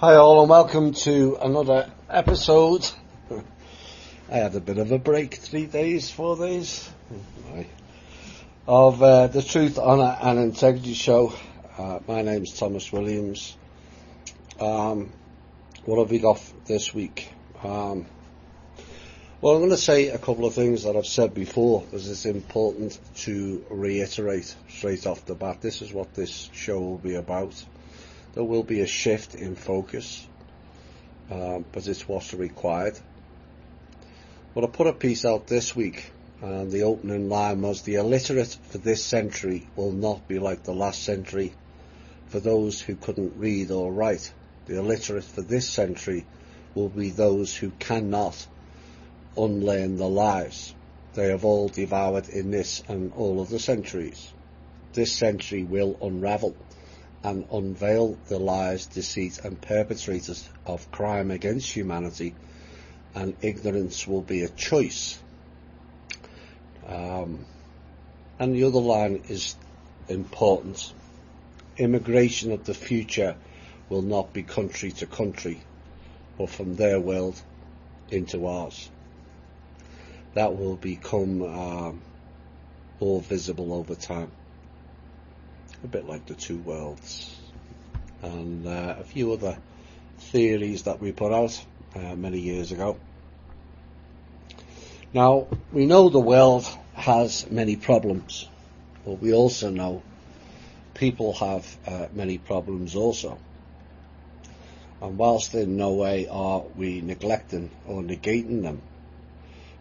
Hi all and welcome to another episode. I had a bit of a break, 3 days, 4 days, of the Truth, Honour and Integrity Show. My name's Thomas Williams. What have we got this week? Well, I'm going to say a couple of things that I've said before because it's important to reiterate straight off the bat. This is what this show will be about. There will be a shift in focus, but it's what's required. But I put a piece out this week, and the opening line was, "The illiterate for this century will not be like the last century for those who couldn't read or write. The illiterate for this century will be those who cannot unlearn the lies they have all devoured in this and all other centuries. This century will unravel and unveil the lies, deceit and perpetrators of crime against humanity, and ignorance will be a choice." And the other line is important. "Immigration of the future will not be country to country, but from their world into ours. That will become more visible over time." A bit like the two worlds, and a few other theories that we put out many years ago. Now, we know the world has many problems, but we also know people have many problems also. And whilst in no way are we neglecting or negating them,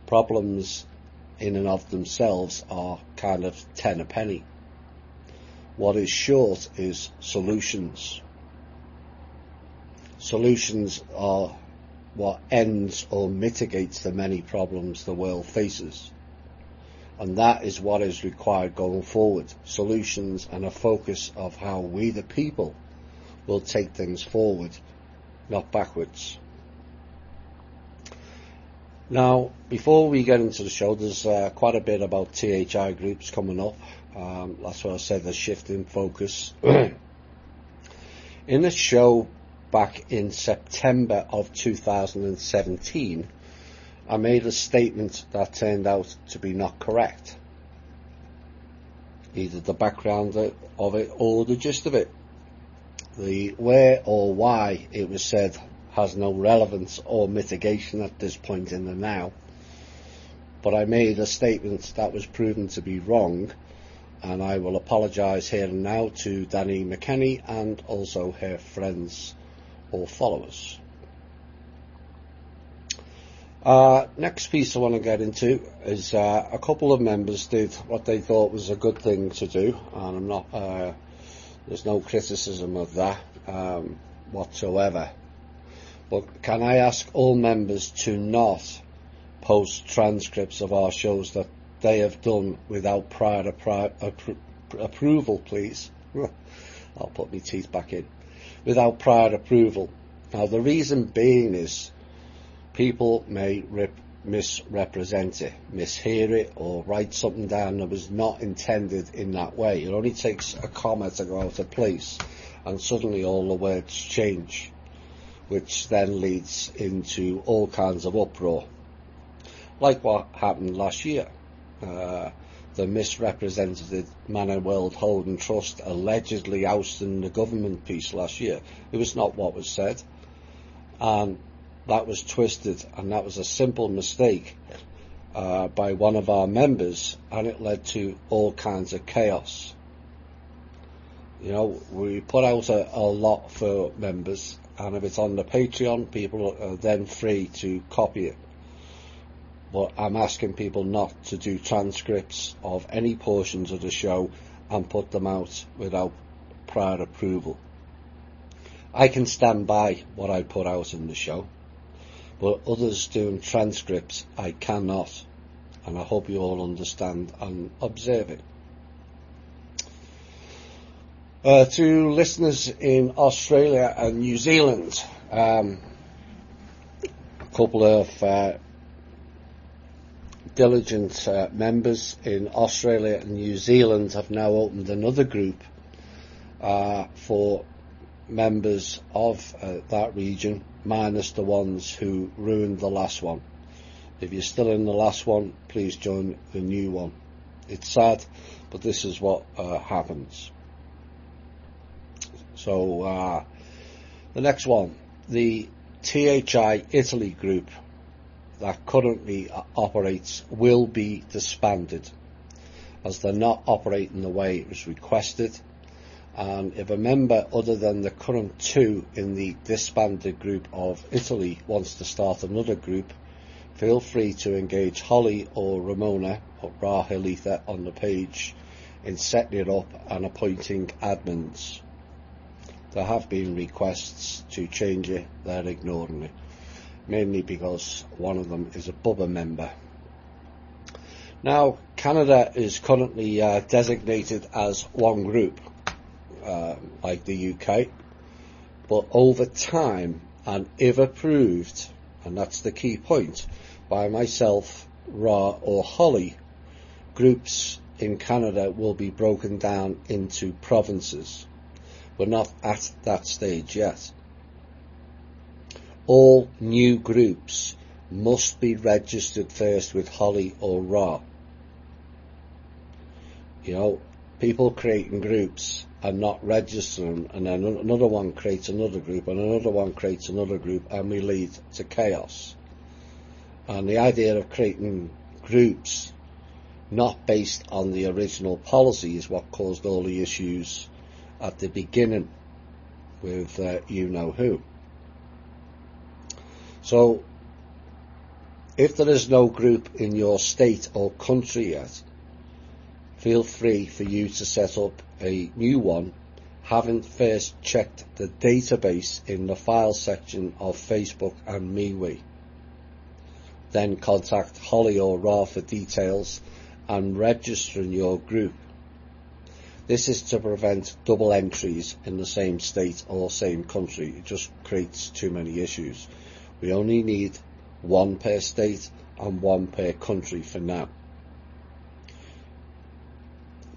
problems in and of themselves are kind of 10 a penny. What is short is solutions. Solutions are what ends or mitigates the many problems the world faces. And that is what is required going forward. Solutions and a focus of how we the people will take things forward, not backwards. Now, before we get into the show, there's quite a bit about THI groups coming up. That's what I said, the shift in focus. In the show back in September of 2017, I made a statement that turned out to be not correct. Either the background of it or the gist of it. The where or why it was said has no relevance or mitigation at this point in the now. But I made a statement that was proven to be wrong, and I will apologise here and now to Danny McKenney and also her friends or followers. Next piece I want to get into is a couple of members did what they thought was a good thing to do, and I'm not. There's no criticism of that whatsoever. But can I ask all members to not post transcripts of our shows that they have done without prior approval, please? I'll put my teeth back in. Without prior approval. Now, the reason being is people may misrepresent it, mishear it, or write something down that was not intended in that way. It only takes a comma to go out of place, and suddenly all the words change, which then leads into all kinds of uproar. Like what happened last year. The misrepresented Manor World Holding Trust allegedly ousting the government piece last year. It was not what was said, and that was twisted, and that was a simple mistake by one of our members, and it led to all kinds of chaos. You know, we put out a lot for members, and if it's on the Patreon, people are then free to copy it. But I'm asking people not to do transcripts of any portions of the show and put them out without prior approval. I can stand by what I put out in the show, but others doing transcripts, I cannot. And I hope you all understand and observe it. To listeners in Australia and New Zealand, a couple of diligent members in Australia and New Zealand have now opened another group for members of that region, minus the ones who ruined the last one. If you're still in the last one, please join the new one. It's sad, but this is what happens. So the next one, the THI Italy group that currently operates will be disbanded, as they're not operating the way it was requested. And if a member other than the current two in the disbanded group of Italy wants to start another group, feel free to engage Holly or Ramona or Rahilitha on the page in setting it up and appointing admins. There have been requests to change it, they're ignoring it, mainly because one of them is a Bubba member. Now, Canada is currently designated as one group, like the UK, but over time, and if approved, and that's the key point, by myself, Ra or Holly, groups in Canada will be broken down into provinces. We're not at that stage yet. All new groups must be registered first with Holly or Ra. You know, people creating groups and not registering, and then another one creates another group, and another one creates another group, and we lead to chaos. And the idea of creating groups not based on the original policy is what caused all the issues at the beginning with you know who. So if there is no group in your state or country yet, feel free for you to set up a new one, having first checked the database in the file section of Facebook and MeWe. Then contact Holly or Ra for details and register in your group. This is to prevent double entries in the same state or same country. It just creates too many issues. We only need one per state and one per country for now.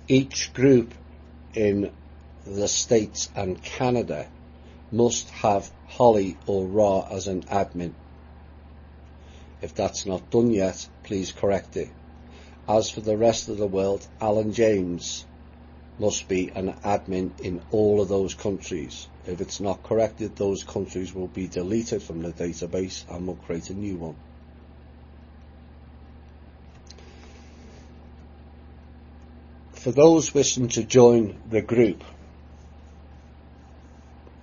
Each group in the States and Canada must have Holly or Ra as an admin. If that's not done yet, please correct it. As for the rest of the world, Alan James must be an admin in all of those countries. If it's not corrected, those countries will be deleted from the database and we'll create a new one. For those wishing to join the group,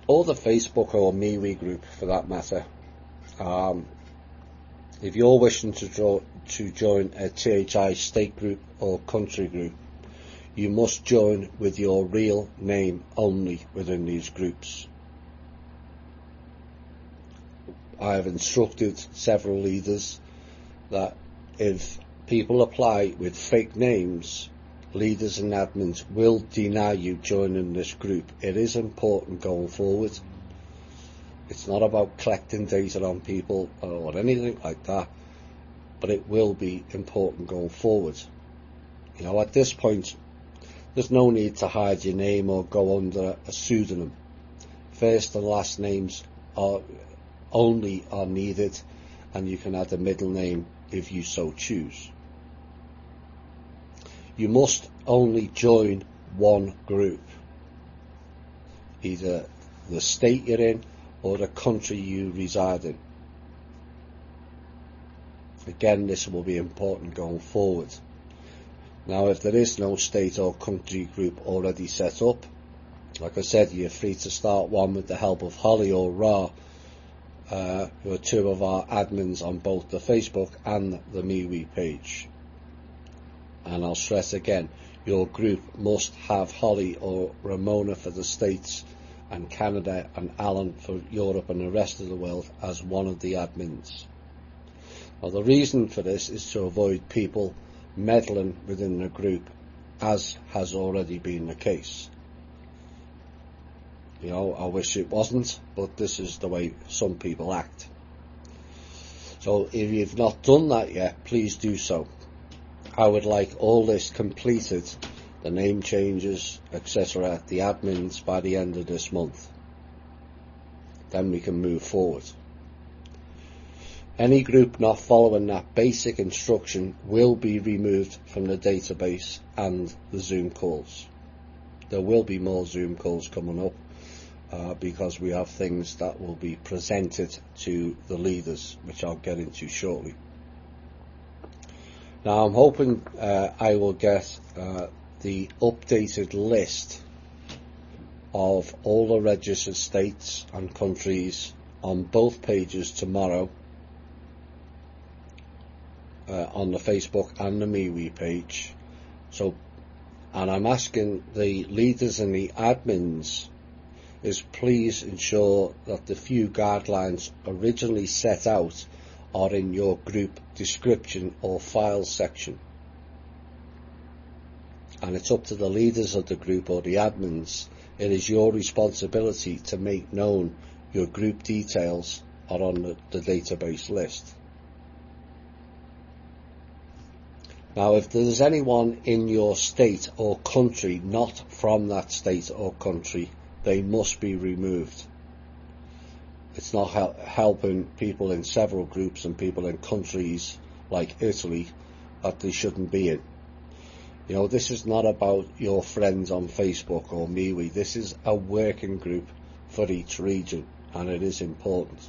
or the Facebook or MeWe group for that matter, if you're wishing to join a THI state group or country group, you must join with your real name only within these groups. I have instructed several leaders that if people apply with fake names, leaders and admins will deny you joining this group. It is important going forward. It's not about collecting data on people or anything like that, but it will be important going forward. You know, at this point, there's no need to hide your name or go under a pseudonym. First and last names are needed, and you can add a middle name if you so choose. You must only join one group, either the state you're in or the country you reside in. Again, this will be important going forward. Now, if there is no state or country group already set up, like I said, you're free to start one with the help of Holly or Ra, who are two of our admins on both the Facebook and the MeWe page. And I'll stress again, your group must have Holly or Ramona for the States and Canada and Alan for Europe and the rest of the world as one of the admins. Now, the reason for this is to avoid people meddling within the group, as has already been the case. You know, I wish it wasn't, but this is the way some people act. So if you've not done that yet, please do so. I would like all this completed, the name changes, etc., the admins, by the end of this month. then we can move forward. Any group not following that basic instruction will be removed from the database and the Zoom calls. There will be more Zoom calls coming up because we have things that will be presented to the leaders, which I'll get into shortly. Now I'm hoping I will get the updated list of all the registered states and countries on both pages tomorrow, on the Facebook and the MeWe page. And I'm asking the leaders and the admins is please ensure that the few guidelines originally set out are in your group description or file section. And it's up to the leaders of the group or the admins. It is your responsibility to make known your group details are on the database list. Now, if there's anyone in your state or country not from that state or country, they must be removed. It's not helping people in several groups and people in countries like Italy that they shouldn't be in. You know, this is not about your friends on Facebook or MeWe. This is a working group for each region, and it is important.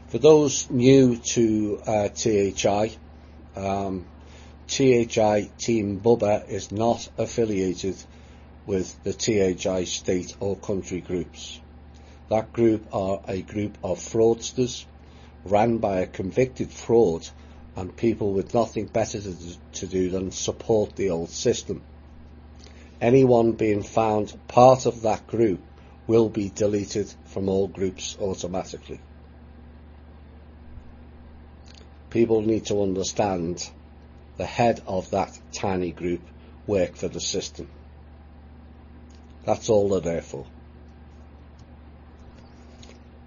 For those new to THI, THI Team Bubba is not affiliated with the THI state or country groups. That group are a group of fraudsters ran by a convicted fraud and people with nothing better to do than support the old system. Anyone being found part of that group will be deleted from all groups automatically. People need to understand the head of that tiny group work for the system. That's all they're there for.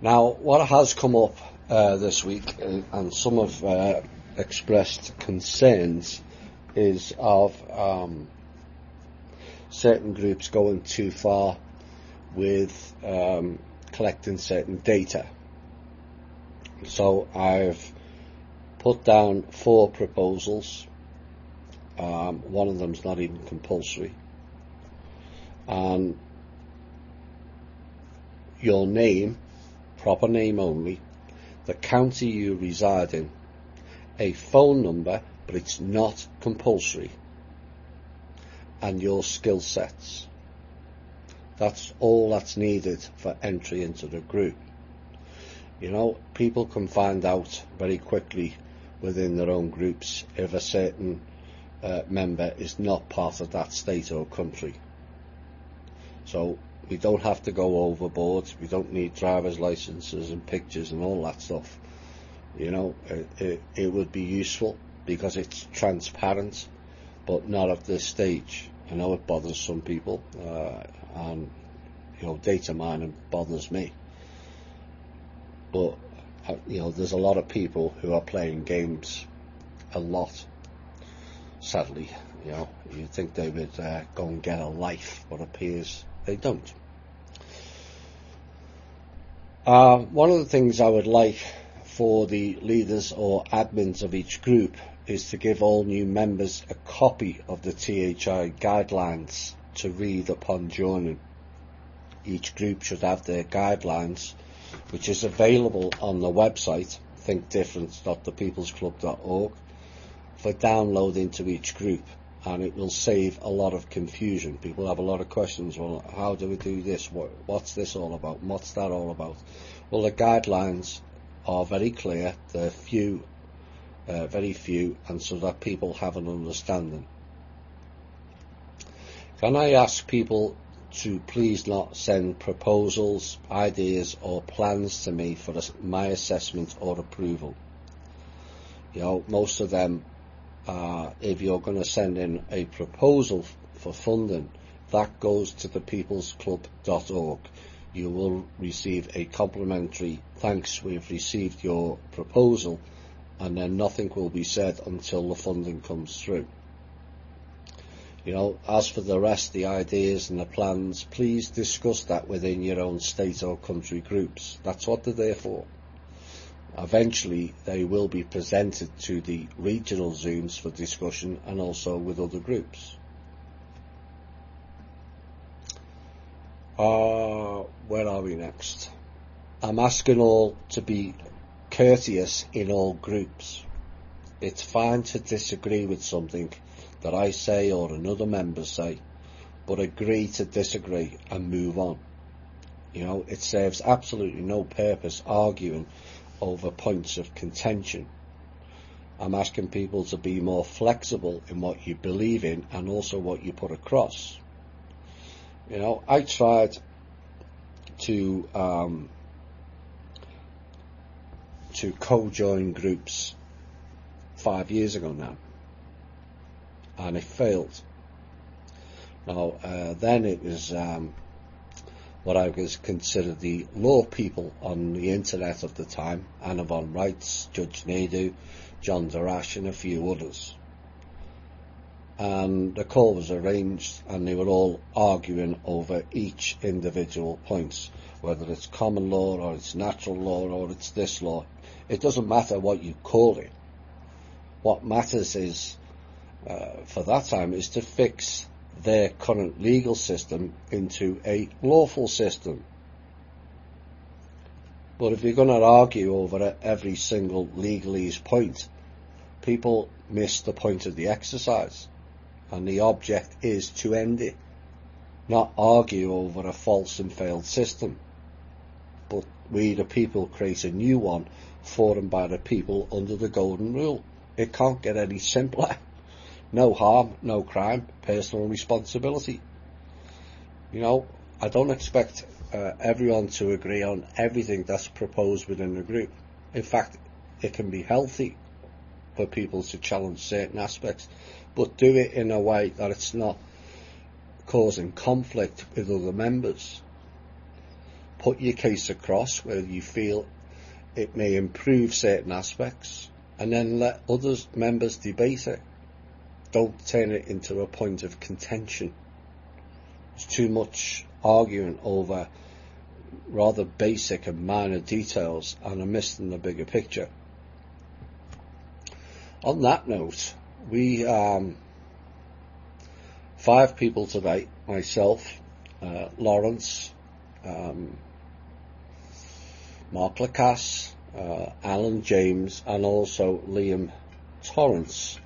Now, what has come up this week, and some have expressed concerns, is of certain groups going too far with collecting certain data. So I've put down 4 proposals. One of them's not even compulsory. And your name, proper name only, the county you reside in, a phone number, but it's not compulsory, and your skill sets. That's all that's needed for entry into the group. You know, people can find out very quickly within their own groups if a certain member is not part of that state or country. So we don't have to go overboard. We don't need driver's licenses and pictures and all that stuff. You know, it would be useful because it's transparent, but not at this stage. I know it bothers some people, and you know, data mining bothers me. But you know, there's a lot of people who are playing games a lot. Sadly, you know, you'd think they would go and get a life, but it appears they don't. One of the things I would like for the leaders or admins of each group is to give all new members a copy of the THI guidelines to read upon joining. Each group should have their guidelines, which is available on the website thinkdifferent.thepeoplesclub.org, for download into each group, and it will save a lot of confusion. People have a lot of questions. Well, how do we do this? What's this all about? What's that all about? Well, the guidelines are very clear. They're very few, and so that people have an understanding. Can I ask people to please not send proposals, ideas or plans to me for my assessment or approval? You know, most of them, if you're going to send in a proposal for funding, that goes to thepeoplesclub.org. You will receive a complimentary thanks, we've received your proposal, and then nothing will be said until the funding comes through. As for the rest, the ideas and the plans, please discuss that within your own state or country groups. That's what they're there for. Eventually, they will be presented to the regional Zooms for discussion and also with other groups. Where are we next? I'm asking all to be courteous in all groups. It's fine to disagree with something that I say or another member say, but agree to disagree and move on. It serves absolutely no purpose arguing over points of contention. I'm asking people to be more flexible in what you believe in and also what you put across. I tried to co-join groups 5 years ago now, and it failed. Now, then it was what I was considered the law people on the internet at the time: Anna von Reitz, Judge Naidu, John Darash, and a few others. And the call was arranged, and they were all arguing over each individual point, whether it's common law or it's natural law or it's this law. It doesn't matter what you call it. What matters is, for that time, is to fix their current legal system into a lawful system. But if you're going to argue over every single legalese point, people miss the point of the exercise. And the object is to end it, not argue over a false and failed system. But we, the people, create a new one for and by the people under the golden rule. It can't get any simpler. No harm, no crime, personal responsibility. I don't expect everyone to agree on everything that's proposed within the group. In fact, it can be healthy for people to challenge certain aspects, but do it in a way that it's not causing conflict with other members. Put your case across where you feel it may improve certain aspects, and then let other members debate it. Don't turn it into a point of contention. There's too much arguing over rather basic and minor details and a miss in the bigger picture. On that note, we 5 people today: myself, Lawrence, Mark Lacasse, Alan James, and also Liam Torrance,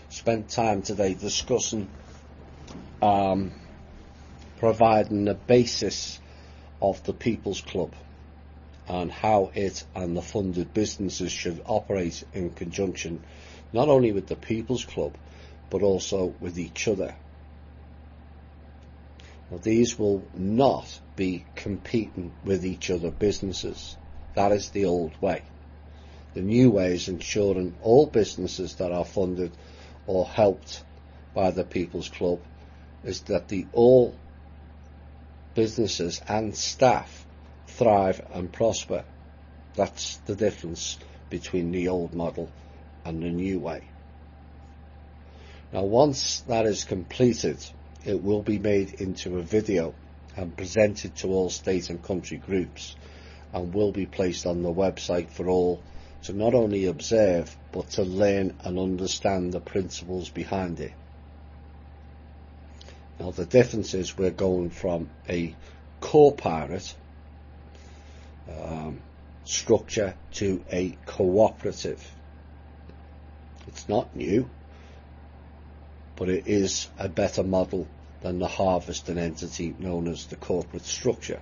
spent time today discussing providing the basis of the People's Club and how it and the funded businesses should operate in conjunction, not only with the People's Club but also with each other. Now, these will not be competing with each other businesses. That is the old way. The new way is ensuring all businesses that are funded or helped by the People's Club is that all businesses and staff thrive and prosper. That's the difference between the old model and the new way. Now, once that is completed, it will be made into a video and presented to all state and country groups, and will be placed on the website for all to not only observe but to learn and understand the principles behind it. Now, the difference is we're going from a corporate structure to a cooperative. It's not new, but it is a better model than the harvesting entity known as the corporate structure.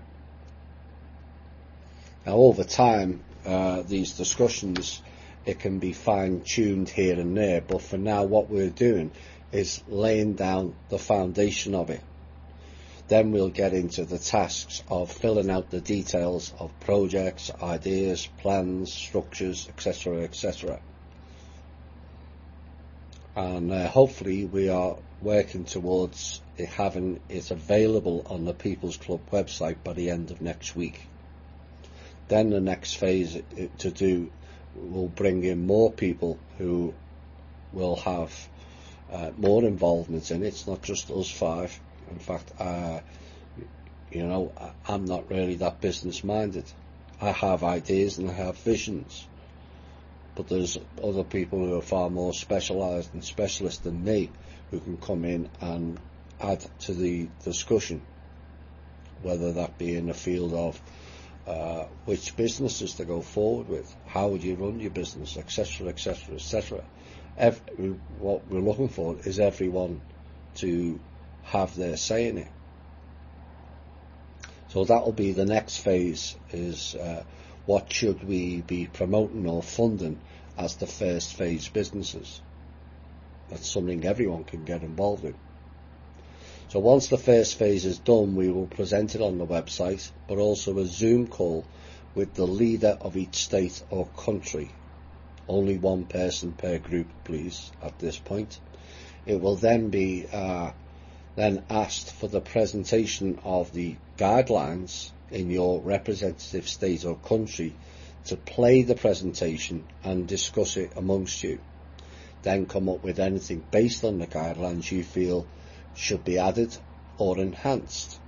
Now, over time, these discussions, it can be fine-tuned here and there, but for now what we're doing is laying down the foundation of it. Then we'll get into the tasks of filling out the details of projects, ideas, plans, structures, etc., etc. And hopefully we are working towards having it available on the People's Club website by the end of next week. Then the next phase to do will bring in more people who will have more involvement in it. It's not just us five. In fact, you know, I'm not really that business minded. I have ideas and I have visions, but there's other people who are far more specialised and specialist than me who can come in and add to the discussion, whether that be in the field of which businesses to go forward with, how would you run your business, etc, etc, etc. What we're looking for is everyone to have their say in it. So that'll be the next phase, is what should we be promoting or funding as the first phase businesses. That's something everyone can get involved in. So once the first phase is done, we will present it on the website, but also a Zoom call with the leader of each state or country. Only one person per group, please, at this point. It will then be then asked for the presentation of the guidelines in your representative state or country, to play the presentation and discuss it amongst you. Then come up with anything based on the guidelines you feel should be added or enhanced,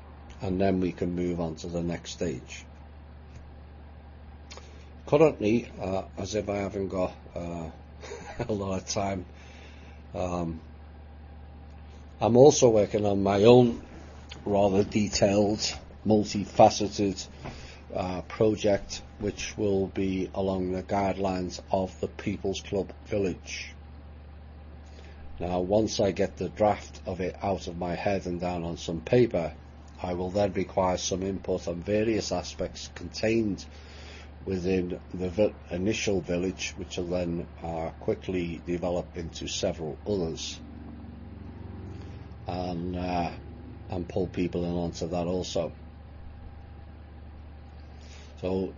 and then we can move on to the next stage. Currently, as if I haven't got a lot of time, I'm also working on my own rather detailed, multifaceted project, which will be along the guidelines of the People's Club Village. Now, once I get the draft of it out of my head and down on some paper, I will then require some input on various aspects contained within the initial village, which will then quickly develop into several others, and pull people in onto that also. So,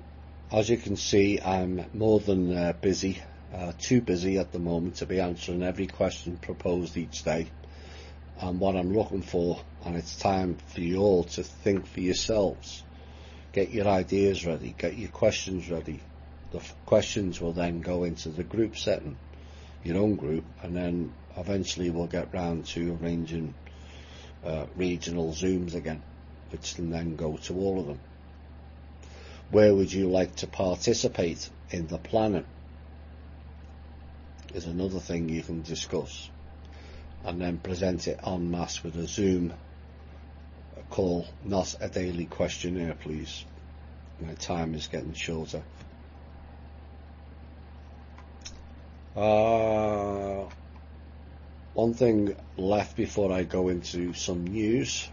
as you can see, I'm more than busy. Too busy at the moment to be answering every question proposed each day. And what I'm looking for, and it's time for you all to think for yourselves. Get your ideas ready, get your questions ready. The questions will then go into the group setting, your own group, and then eventually we'll get round to arranging regional Zooms again, which can then go to all of them. Where would you like to participate in the planning is another thing you can discuss, and then present it en masse with a Zoom call, not a daily questionnaire, please. My time is getting shorter. One thing left before I go into some news.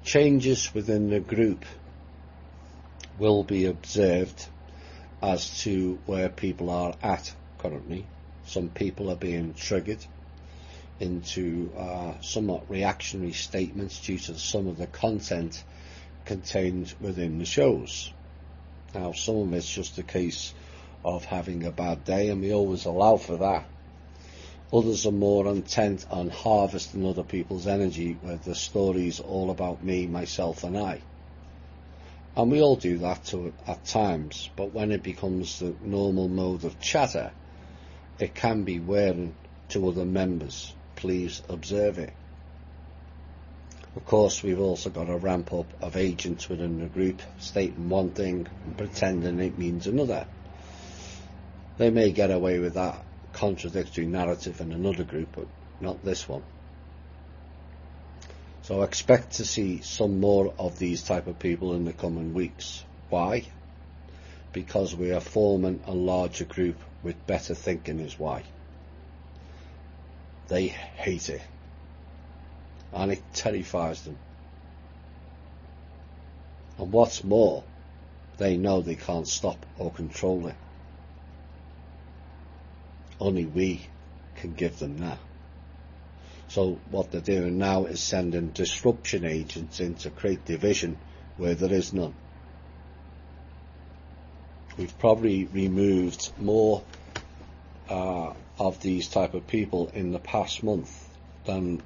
Changes within the group will be observed as to where people are at currently. Some people are being triggered into somewhat reactionary statements due to some of the content contained within the shows. Now, some of it's just a case of having a bad day, and we always allow for that. Others are more intent on harvesting other people's energy, where the story's all about me, myself and I. And we all do that at times, but when it becomes the normal mode of chatter, it can be wearing to other members. Please observe it. Of course, we've also got a ramp up of agents within the group stating one thing and pretending it means another. They may get away with that contradictory narrative in another group, but not this one. So expect to see some more of these type of people in the coming weeks. Why? Because we are forming a larger group with better thinking is why. They hate it, and it terrifies them. And what's more, they know they can't stop or control it. Only we can give them that. So what they're doing now is sending disruption agents in to create division where there is none. We've probably removed more of these type of people in the past month than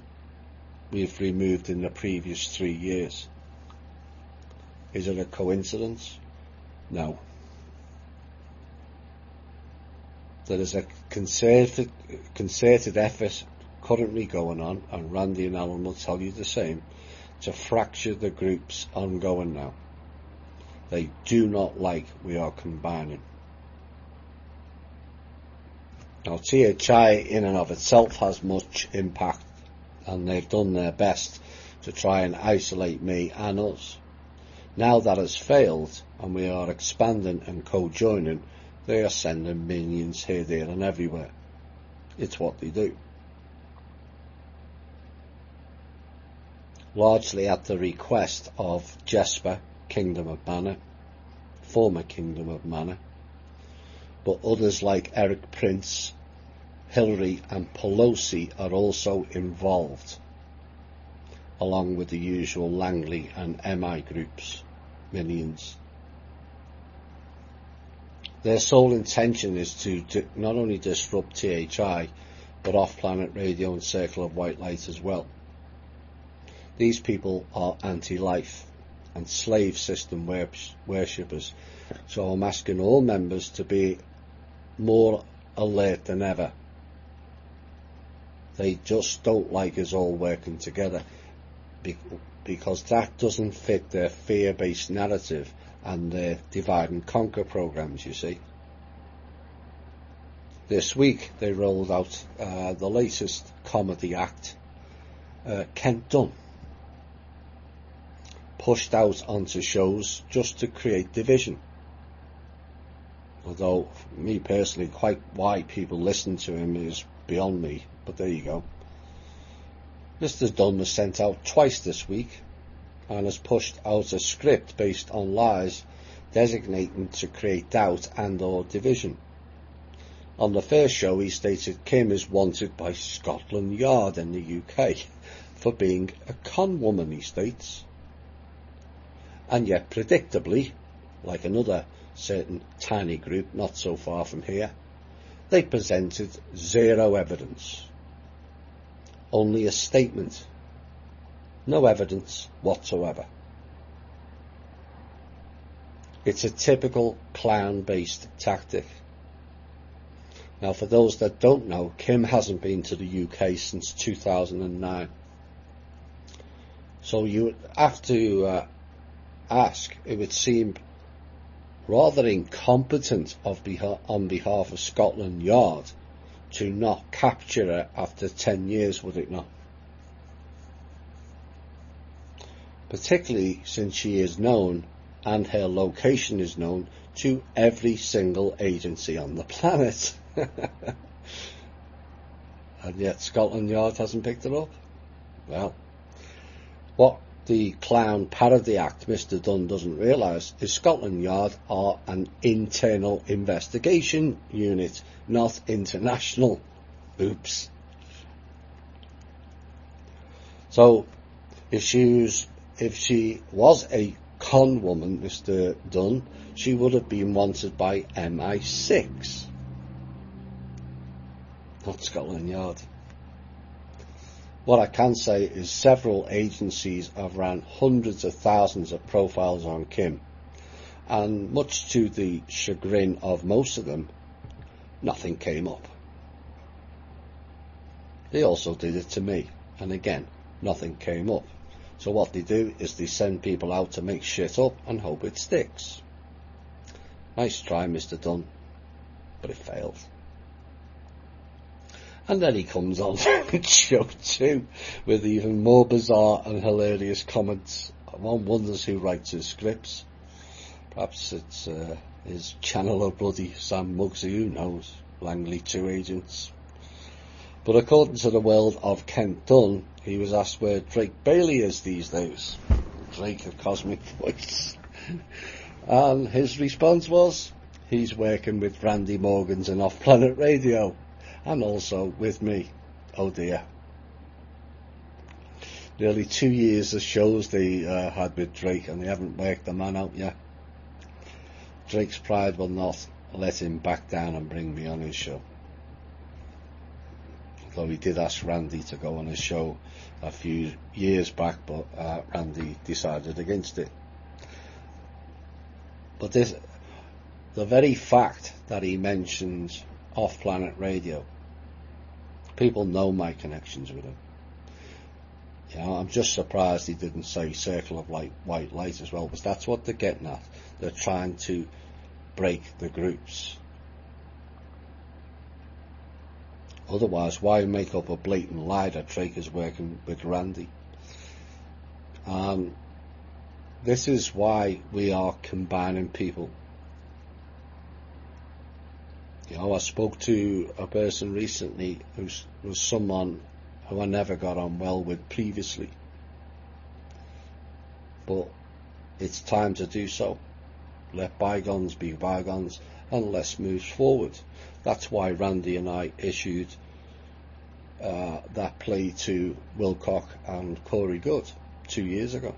we've removed in the previous 3 years. Is it a coincidence? No. There is a concerted effort currently going on, and Randy and Alan will tell you the same, to fracture the groups ongoing now. They do not like we are combining. Now, THI in and of itself has much impact, and they've done their best to try and isolate me and us. Now that has failed, and we are expanding and co-joining, they are sending minions here, there and everywhere. It's what they do. Largely at the request of Jesper, Kingdom of Manor, former Kingdom of Manor, but others like Eric Prince, Hillary and Pelosi are also involved, along with the usual Langley and MI groups, minions. Their sole intention is to not only disrupt THI, but off-planet radio and Circle of White Light as well. These people are anti-life and slave system worshippers, so I'm asking all members to be more alert than ever. They just don't like us all working together, because that doesn't fit their fear-based narrative and their divide and conquer programs, you see. This week they rolled out the latest comedy act, Kent Dunn, pushed out onto shows just to create division. Although, me personally, quite why people listen to him is beyond me, but there you go. Mr. Dunn was sent out twice this week, and has pushed out a script based on lies designating to create doubt and or division. On the first show he stated Kim is wanted by Scotland Yard in the UK for being a con woman, he states. And yet predictably, like another certain tiny group not so far from here, they presented zero evidence. Only a statement. No evidence whatsoever. It's a typical clown-based tactic. Now, for those that don't know, Kim hasn't been to the UK since 2009. So you have to ask, it would seem rather incompetent on behalf of Scotland Yard to not capture her after 10 years, would it not? Particularly since she is known, and her location is known, to every single agency on the planet. And yet Scotland Yard hasn't picked it up. Well, what the clown parody act Mr. Dunn doesn't realise is Scotland Yard are an internal investigation unit, not international. Oops. So if she was a con woman, Mr. Dunn, she would have been wanted by MI6, not Scotland Yard. What I can say is several agencies have ran hundreds of thousands of profiles on Kim, and much to the chagrin of most of them, nothing came up. They also did it to me, and again, nothing came up. So what they do is they send people out to make shit up and hope it sticks. Nice try, Mr. Dunn, but it failed. And then he comes on show 2 with even more bizarre and hilarious comments. One wonders who writes his scripts. Perhaps it's his channeler buddy Sam Muggsy, who knows. Langley 2 agents. But according to the world of Kent Dunn, he was asked where Drake Bailey is these days. Drake of Cosmic Voice. And his response was, he's working with Randy Morgans and Off Planet Radio. And also with me. Oh dear. Nearly 2 years of shows they had with Drake, and they haven't worked the man out yet. Drake's pride will not let him back down and bring me on his show. Although he did ask Randy to go on his show a few years back, but Randy decided against it. But the very fact that he mentioned off-planet radio. People know my connections with him. You know, I'm just surprised he didn't say circle of light, white light as well, because that's what they're getting at. They're trying to break the groups. Otherwise, why make up a blatant lie that Drake is working with Randy? This is why we are combining people. You know, I spoke to a person recently who was someone who I never got on well with previously. But it's time to do so. Let bygones be bygones and let's move forward. That's why Randy and I issued that play to Wilcock and Corey Good 2 years ago.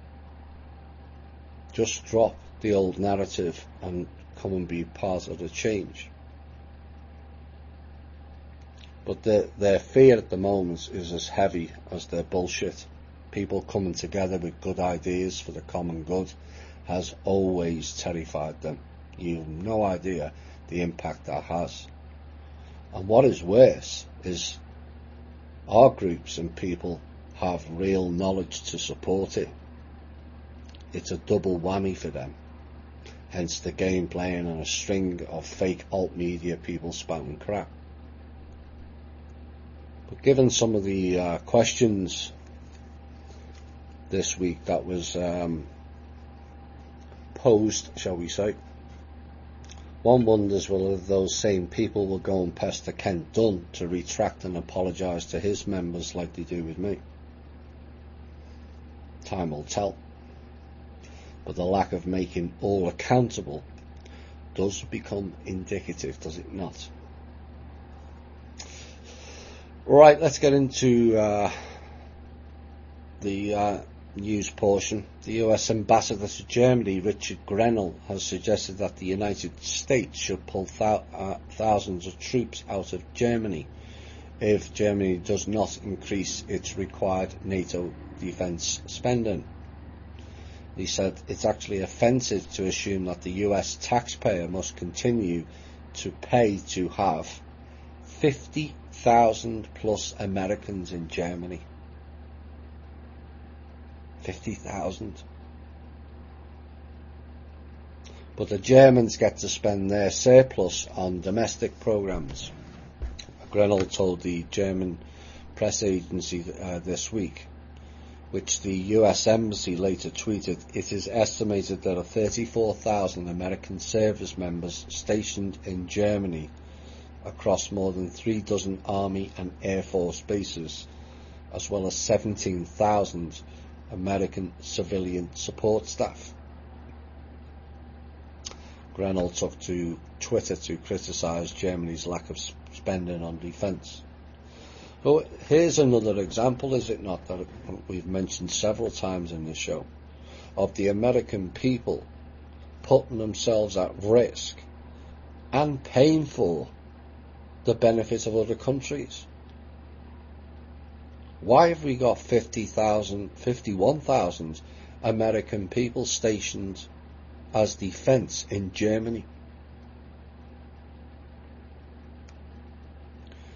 Just drop the old narrative and come and be part of the change. But their fear at the moment is as heavy as their bullshit. People coming together with good ideas for the common good has always terrified them. You've no idea the impact that has. And what is worse is our groups and people have real knowledge to support it. It's a double whammy for them. Hence the game playing on a string of fake alt media people spouting crap. But given some of the questions this week that was posed, shall we say, one wonders whether those same people will go and pester Kent Dunn to retract and apologise to his members like they do with me. Time will tell. But the lack of making all accountable does become indicative, does it not? Right, let's get into the news portion. The US Ambassador to Germany, Richard Grenell, has suggested that the United States should pull thousands of troops out of Germany if Germany does not increase its required NATO defence spending. He said it's actually offensive to assume that the US taxpayer must continue to pay to have 50,000 plus Americans in Germany. 50,000. But the Germans get to spend their surplus on domestic programmes. Grenell told the German press agency this week, which the US Embassy later tweeted, it is estimated there are 34,000 American service members stationed in Germany across more than 3 dozen Army and Air Force bases, as well as 17,000 American civilian support staff. Grenell took to Twitter to criticise Germany's lack of spending on defence. But here's another example, is it not, that we've mentioned several times in this show, of the American people putting themselves at risk and paying for the benefit of other countries. Why have we got 51,000 American people stationed as defence in Germany?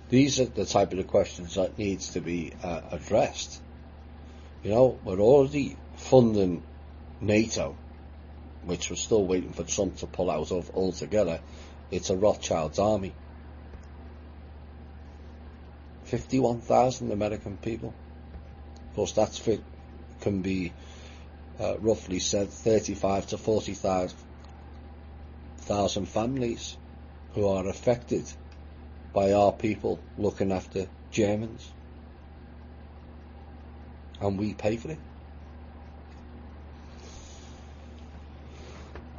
These are the type of the questions that needs to be addressed. You know, we're already funding NATO, which we're still waiting for Trump to pull out of altogether. It's a Rothschild's army. 51,000 American people. Of course, that's can be roughly said 35 to 40,000 families who are affected by our people looking after Germans, and we pay for it.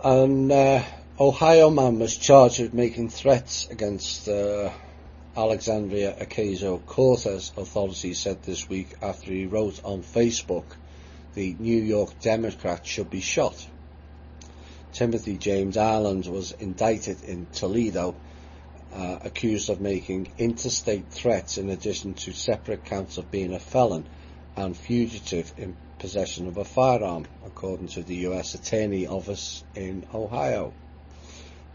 And Ohio man was charged with making threats against Alexandria Ocasio-Cortez, authorities said this week, after he wrote on Facebook the New York Democrat should be shot. Timothy James Ireland was indicted in Toledo, accused of making interstate threats in addition to separate counts of being a felon and fugitive in possession of a firearm, according to the US Attorney Office in Ohio.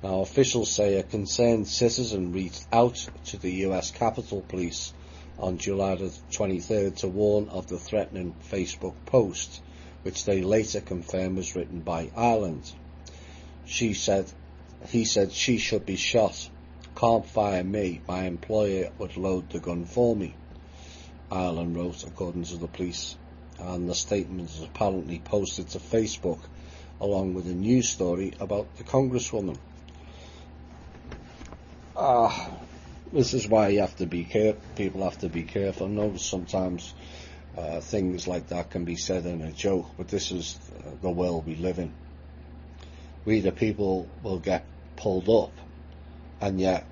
Now, officials say a concerned citizen reached out to the US Capitol Police on July the 23rd to warn of the threatening Facebook post, which they later confirmed was written by Ireland. He said she should be shot. Can't fire me. My employer would load the gun for me, Ireland wrote, according to the police, and the statement was apparently posted to Facebook along with a news story about the Congresswoman. This is why you have to be careful. People have to be careful. I know sometimes things like that can be said in a joke, but this is the world we live in. We the people will get pulled up, and yet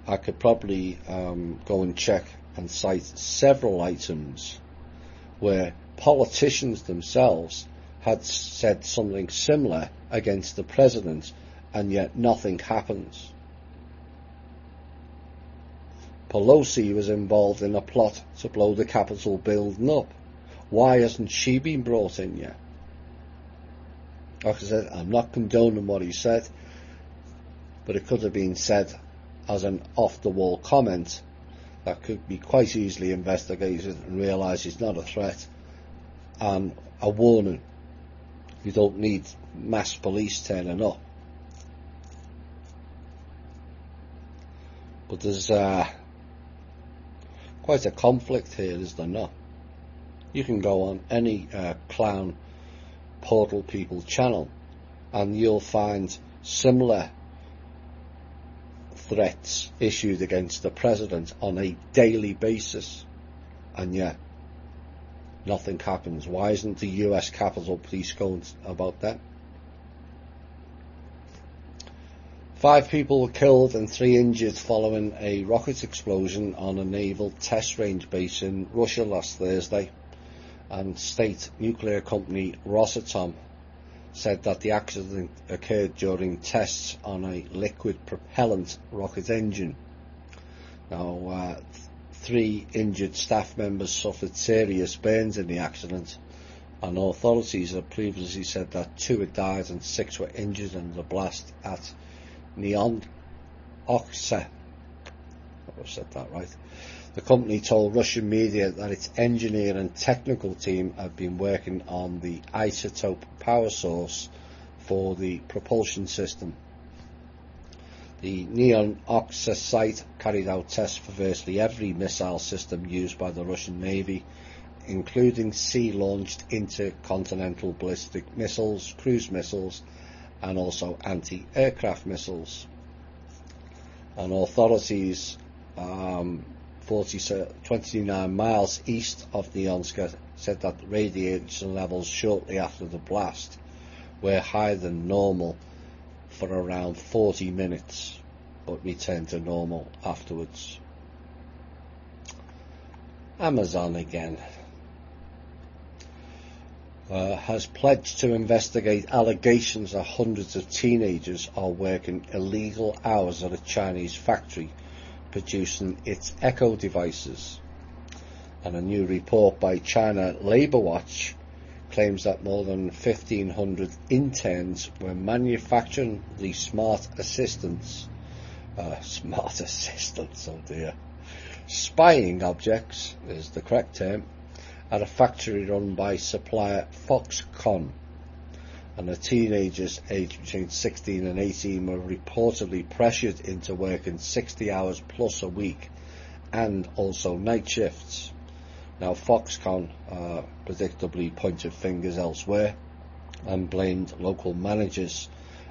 I could probably go and check and cite several items where politicians themselves had said something similar against the president, and yet nothing happens. Pelosi was involved in a plot to blow the Capitol building up. Why hasn't she been brought in yet? Like I said, I'm not condoning what he said, but it could have been said as an off-the-wall comment that could be quite easily investigated and realised he's not a threat, and a warning. You don't need mass police turning up. But there's quite a conflict here, is there not? You can go on any clown portal people channel and you'll find similar threats issued against the president on a daily basis, and yet nothing happens. Why isn't the US Capitol Police going about that? 5 people were killed and 3 injured following a rocket explosion on a naval test range base in Russia last Thursday, and state nuclear company Rosatom said that the accident occurred during tests on a liquid propellant rocket engine. Now, 3 injured staff members suffered serious burns in the accident, and authorities have previously said that 2 had died and 6 were injured in the blast at Neon Oxa. I've said that right. The company told Russian media that its engineer and technical team had been working on the isotope power source for the propulsion system. The Neon Oxa site carried out tests for virtually every missile system used by the Russian Navy, including sea-launched intercontinental ballistic missiles, cruise missiles, and also anti-aircraft missiles. And authorities 29 miles east of Neonska said that radiation levels shortly after the blast were higher than normal for around 40 minutes, but returned to normal afterwards. Amazon again has pledged to investigate allegations that hundreds of teenagers are working illegal hours at a Chinese factory producing its Echo devices. And a new report by China Labour Watch claims that more than 1,500 interns were manufacturing the smart assistants, oh dear, spying objects is the correct term, at a factory run by supplier Foxconn. And the teenagers aged between 16 and 18 were reportedly pressured into working 60 hours plus a week and also night shifts. Now, Foxconn predictably pointed fingers elsewhere and blamed local managers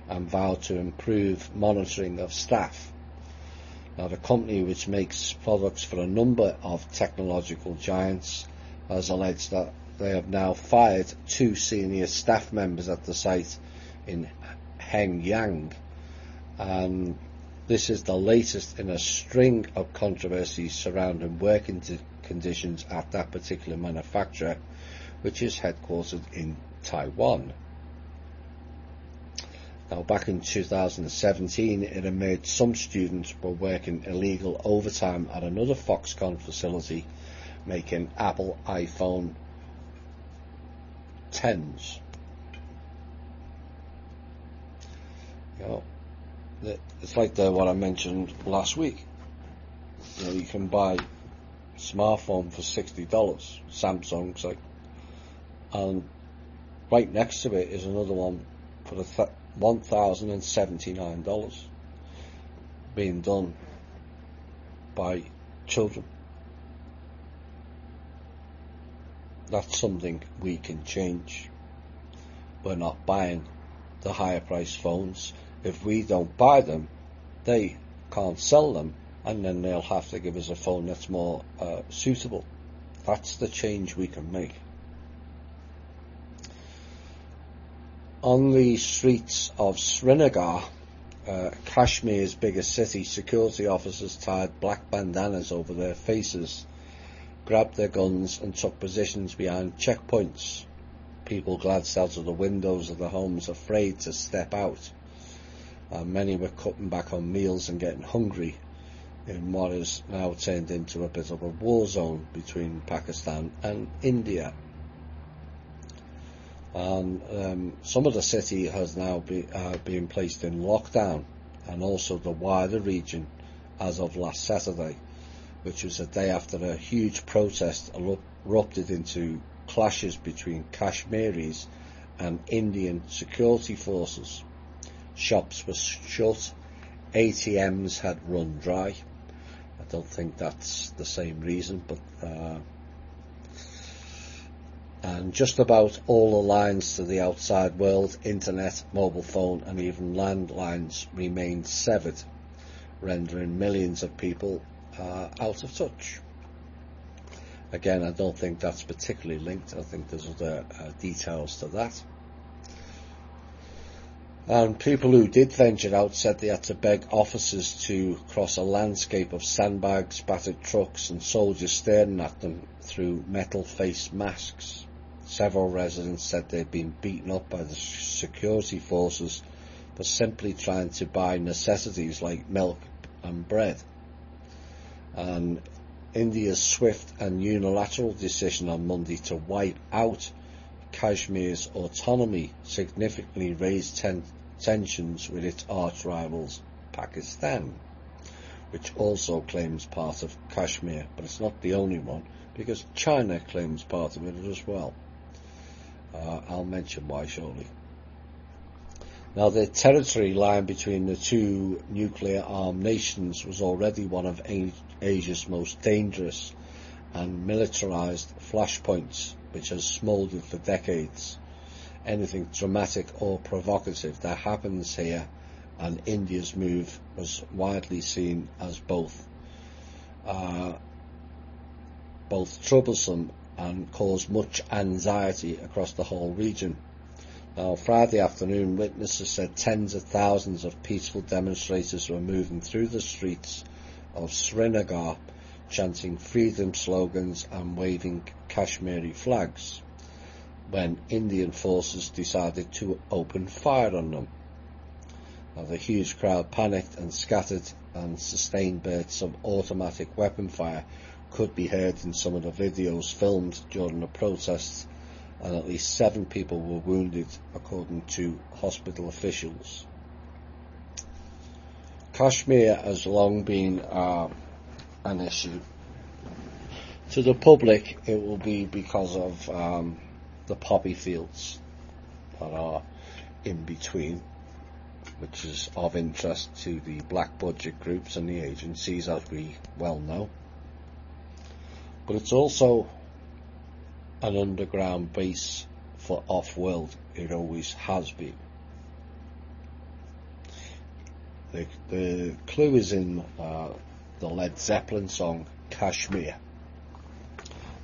and vowed to improve monitoring of staff. Now, the company, which makes products for a number of technological giants, has alleged that they have now fired 2 senior staff members at the site in Hengyang, and this is the latest in a string of controversies surrounding working conditions at that particular manufacturer, which is headquartered in Taiwan. Now, back in 2017, it emerged some students were working illegal overtime at another Foxconn facility making Apple iPhone 10s. You know, it's like what I mentioned last week. You know, you can buy a smartphone for $60, Samsung's like, and right next to it is another one for $1,079, being done by children. That's something we can change. We're not buying the higher priced phones. If we don't buy them, they can't sell them, and then they'll have to give us a phone that's more suitable. That's the change we can make. On the streets of Srinagar, Kashmir's biggest city, security officers tied black bandanas over their faces, grabbed their guns and took positions behind checkpoints. People glanced out of the windows of their homes, afraid to step out. Many were cutting back on meals and getting hungry in what is now turned into a bit of a war zone between Pakistan and India. And some of the city has now been placed in lockdown, and also the wider region as of last Saturday, which was a day after a huge protest erupted into clashes between Kashmiris and Indian security forces. Shops were shut, ATMs had run dry. I don't think that's the same reason, but and just about all the lines to the outside world, internet, mobile phone and even landlines remained severed, rendering millions of people out of touch. Again, I don't think that's particularly linked. I think there's other details to that. And people who did venture out said they had to beg officers to cross a landscape of sandbags, battered trucks and soldiers staring at them through metal face masks. Several residents said they'd been beaten up by the security forces for simply trying to buy necessities like milk and bread. And India's swift and unilateral decision on Monday to wipe out Kashmir's autonomy significantly raised tensions with its arch rivals Pakistan, which also claims part of Kashmir, but it's not the only one, because China claims part of it as well. I'll mention why shortly. Now, the territory lying between the two nuclear-armed nations was already one of Asia's most dangerous and militarized flashpoints, which has smouldered for decades. Anything dramatic or provocative that happens here, and India's move was widely seen as both troublesome and caused much anxiety across the whole region. Now, Friday afternoon, witnesses said tens of thousands of peaceful demonstrators were moving through the streets of Srinagar, chanting freedom slogans and waving Kashmiri flags, when Indian forces decided to open fire on them. Now, the huge crowd panicked and scattered, and sustained bursts of automatic weapon fire could be heard in some of the videos filmed during the protests, and at least 7 people were wounded, according to hospital officials. Kashmir has long been an issue. To the public, it will be because of the poppy fields that are in between, which is of interest to the black budget groups and the agencies, as we well know. But it's also an underground base for off-world. It always has been. The clue is in the Led Zeppelin song Kashmir.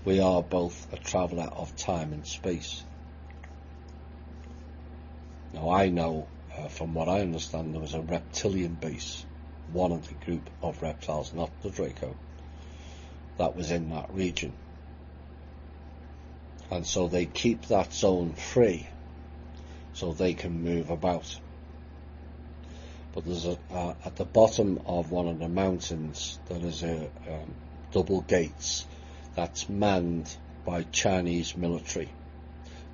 We are both a traveller of time and space. Now, I know, from what I understand, there was a reptilian base, one of the group of reptiles, not the Draco, that was in that region. And so they keep that zone free so they can move about. But there's at the bottom of one of the mountains there is a double gates that's manned by Chinese military,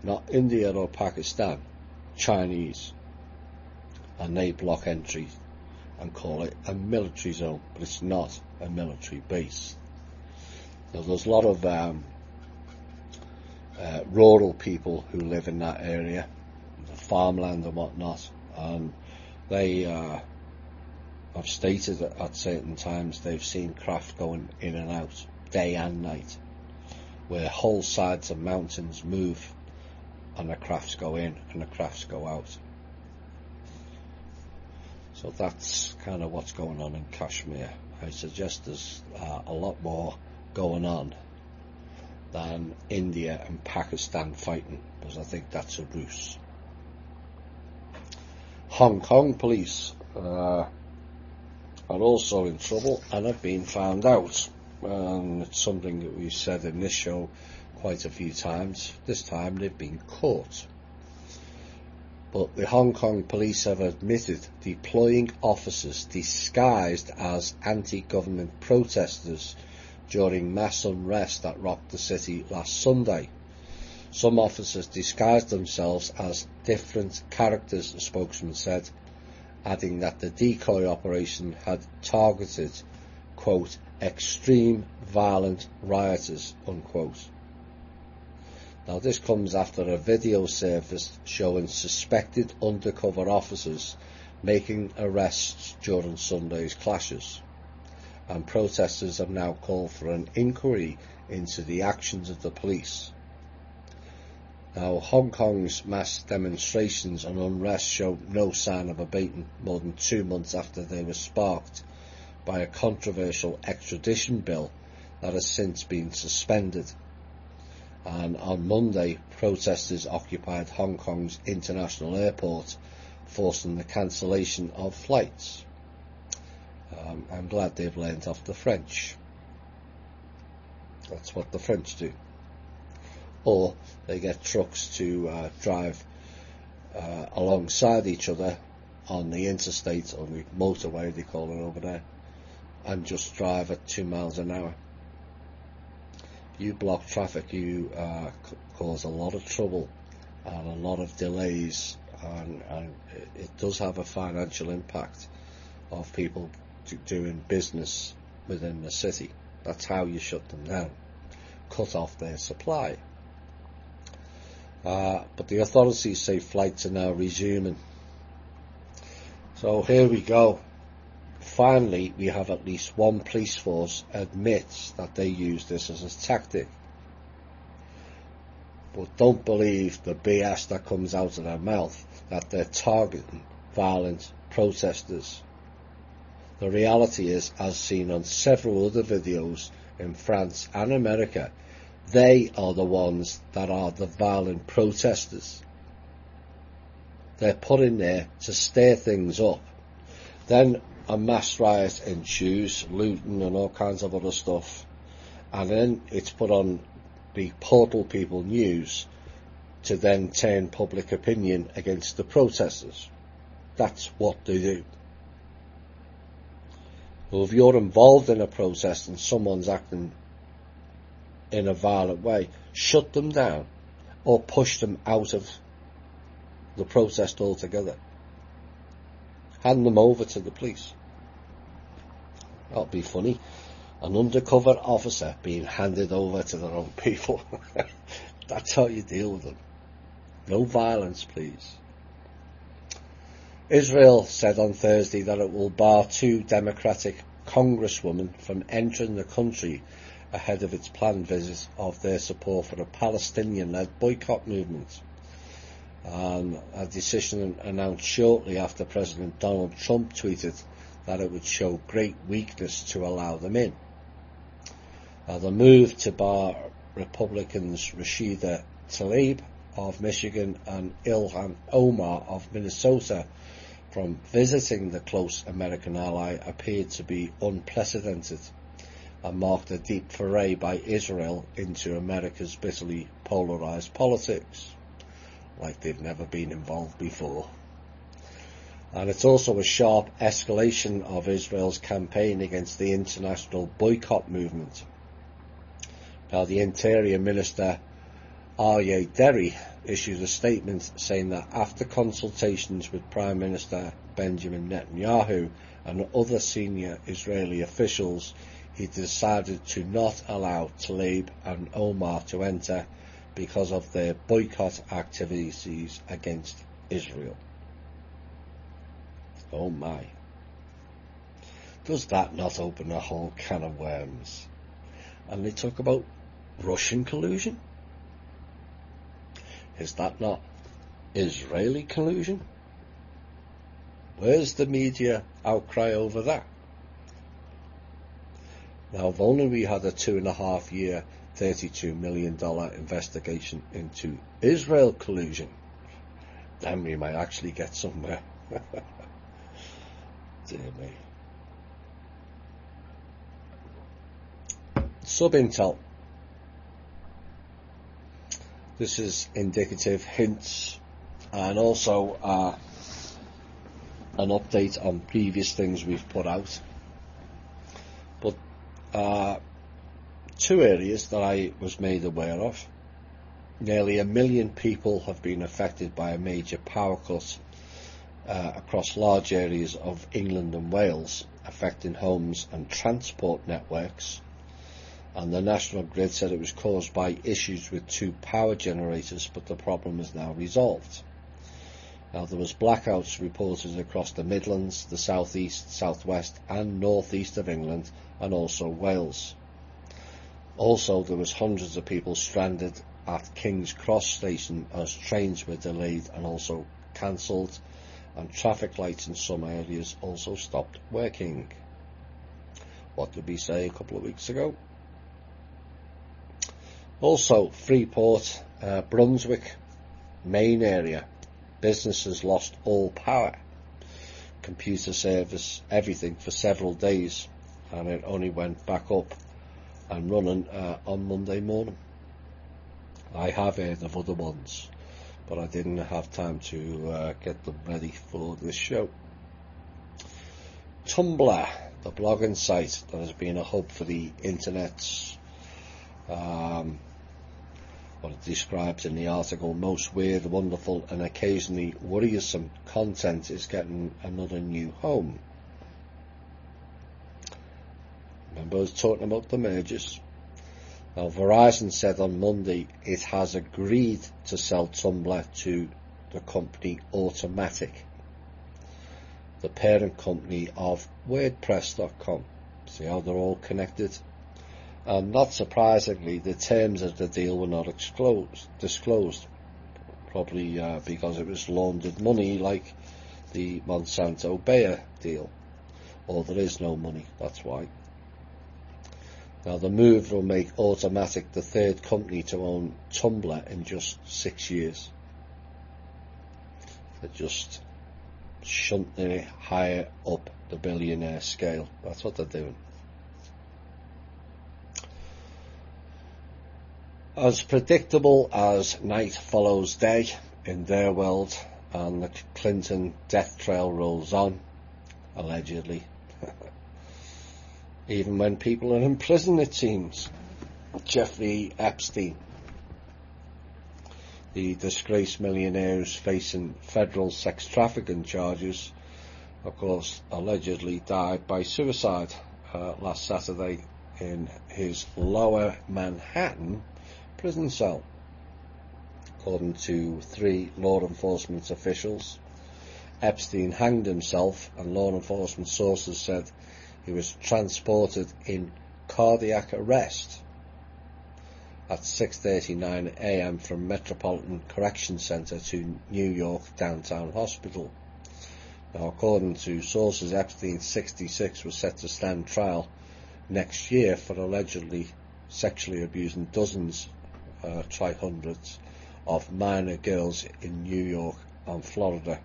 not India or Pakistan, Chinese, and they block entry and call it a military zone, but it's not a military base. So there's a lot of rural people who live in that area, farmland and whatnot, and they have stated that at certain times they've seen craft going in and out day and night, where whole sides of mountains move and the crafts go in and the crafts go out. So that's kind of what's going on in Kashmir. I suggest there's a lot more going on than India and Pakistan fighting, because I think that's a ruse. Hong Kong police are also in trouble and have been found out, and it's something that we've said in this show quite a few times. This time they've been caught. But the Hong Kong police have admitted deploying officers disguised as anti-government protesters during mass unrest that rocked the city last Sunday. Some officers disguised themselves as different characters, the spokesman said, adding that the decoy operation had targeted, quote, extreme violent rioters, unquote. Now this comes after a video surfaced showing suspected undercover officers making arrests during Sunday's clashes, and protesters have now called for an inquiry into the actions of the police. Now, Hong Kong's mass demonstrations and unrest show no sign of abating more than 2 months after they were sparked by a controversial extradition bill that has since been suspended. And on Monday, protesters occupied Hong Kong's international airport, forcing the cancellation of flights. I'm glad they've learned off the French. That's what the French do. Or they get trucks to drive alongside each other on the interstate, or the motorway they call it over there, and just drive at 2 miles an hour. You block traffic, you cause a lot of trouble and a lot of delays, and it does have a financial impact of people doing business within the city. That's how you shut them down, cut off their supply. But the authorities say flights are now resuming. So here we go. Finally, we have at least one police force admits that they use this as a tactic. But don't believe the BS that comes out of their mouth, that they're targeting violent protesters. The reality is, as seen on several other videos in France and America, they are the ones that are the violent protesters. They're put in there to stir things up. Then a mass riot ensues, looting and all kinds of other stuff, and then it's put on the Portal People News to then turn public opinion against the protesters. That's what they do. Well, if you're involved in a protest and someone's acting in a violent way, shut them down or push them out of the protest altogether. Hand them over to the police. That'll be funny. An undercover officer being handed over to their own people. That's how you deal with them. No violence, please. Israel said on Thursday that it will bar 2 Democratic congresswomen from entering the country ahead of its planned visit of their support for a Palestinian-led boycott movement. A decision announced shortly after President Donald Trump tweeted that it would show great weakness to allow them in. The move to bar Republicans Rashida Tlaib of Michigan and Ilhan Omar of Minnesota from visiting the close American ally appeared to be unprecedented and marked a deep foray by Israel into America's bitterly polarised politics, like they've never been involved before. And it's also a sharp escalation of Israel's campaign against the international boycott movement. Now, the Interior Minister Aryeh Deri issued a statement saying that after consultations with Prime Minister Benjamin Netanyahu and other senior Israeli officials, he decided to not allow Tlaib and Omar to enter because of their boycott activities against Israel. Oh my. Does that not open a whole can of worms? And they talk about Russian collusion? Is that not Israeli collusion? Where's the media outcry over that? Now, if only we had a 2.5 year, $32 million investigation into Israel collusion, then we might actually get somewhere. Dear me. Sub-intel. This is indicative hints and also an update on previous things we've put out. But two areas that I was made aware of. Nearly 1 million people have been affected by a major power cut across large areas of England and Wales, affecting homes and transport networks. And the National Grid said it was caused by issues with 2 power generators, but the problem is now resolved. Now, there was blackouts reported across the Midlands, the South East, South West and North East of England, and also Wales. Also, there was hundreds of people stranded at King's Cross station as trains were delayed and also cancelled, and traffic lights in some areas also stopped working. What did we say a couple of weeks ago? Also, Freeport, Brunswick, Main area, businesses lost all power, computer service, everything for several days, and it only went back up and running on Monday morning. I have heard of other ones, but I didn't have time to get them ready for this show. Tumblr, the blogging site that has been a hub for the internet's what it describes in the article, most weird, wonderful and occasionally worrisome content is getting another new home. Remember I was talking about the mergers? Now, Verizon said on Monday it has agreed to sell Tumblr to the company Automatic, the parent company of WordPress.com. See how they're all connected? And not surprisingly, the terms of the deal were not disclosed, probably because it was laundered money like the Monsanto-Bayer deal. Or there is no money, that's why. Now, the move will make Automatic the 3rd company to own Tumblr in just 6 years. They're just shunting it higher up the billionaire scale. That's what they're doing. As predictable as night follows day in their world, and the Clinton death trail rolls on, allegedly. Even when people are in prison, it seems. Jeffrey Epstein, the disgraced millionaire who's facing federal sex trafficking charges, of course, allegedly died by suicide last Saturday in his lower Manhattan prison cell. According to 3 law enforcement officials, Epstein hanged himself, and law enforcement sources said he was transported in cardiac arrest at 6:39 a.m. from Metropolitan Correction Center to New York Downtown Hospital. Now, according to sources, Epstein, 66, was set to stand trial next year for allegedly sexually abusing dozens, try hundreds, of minor girls in New York and Florida,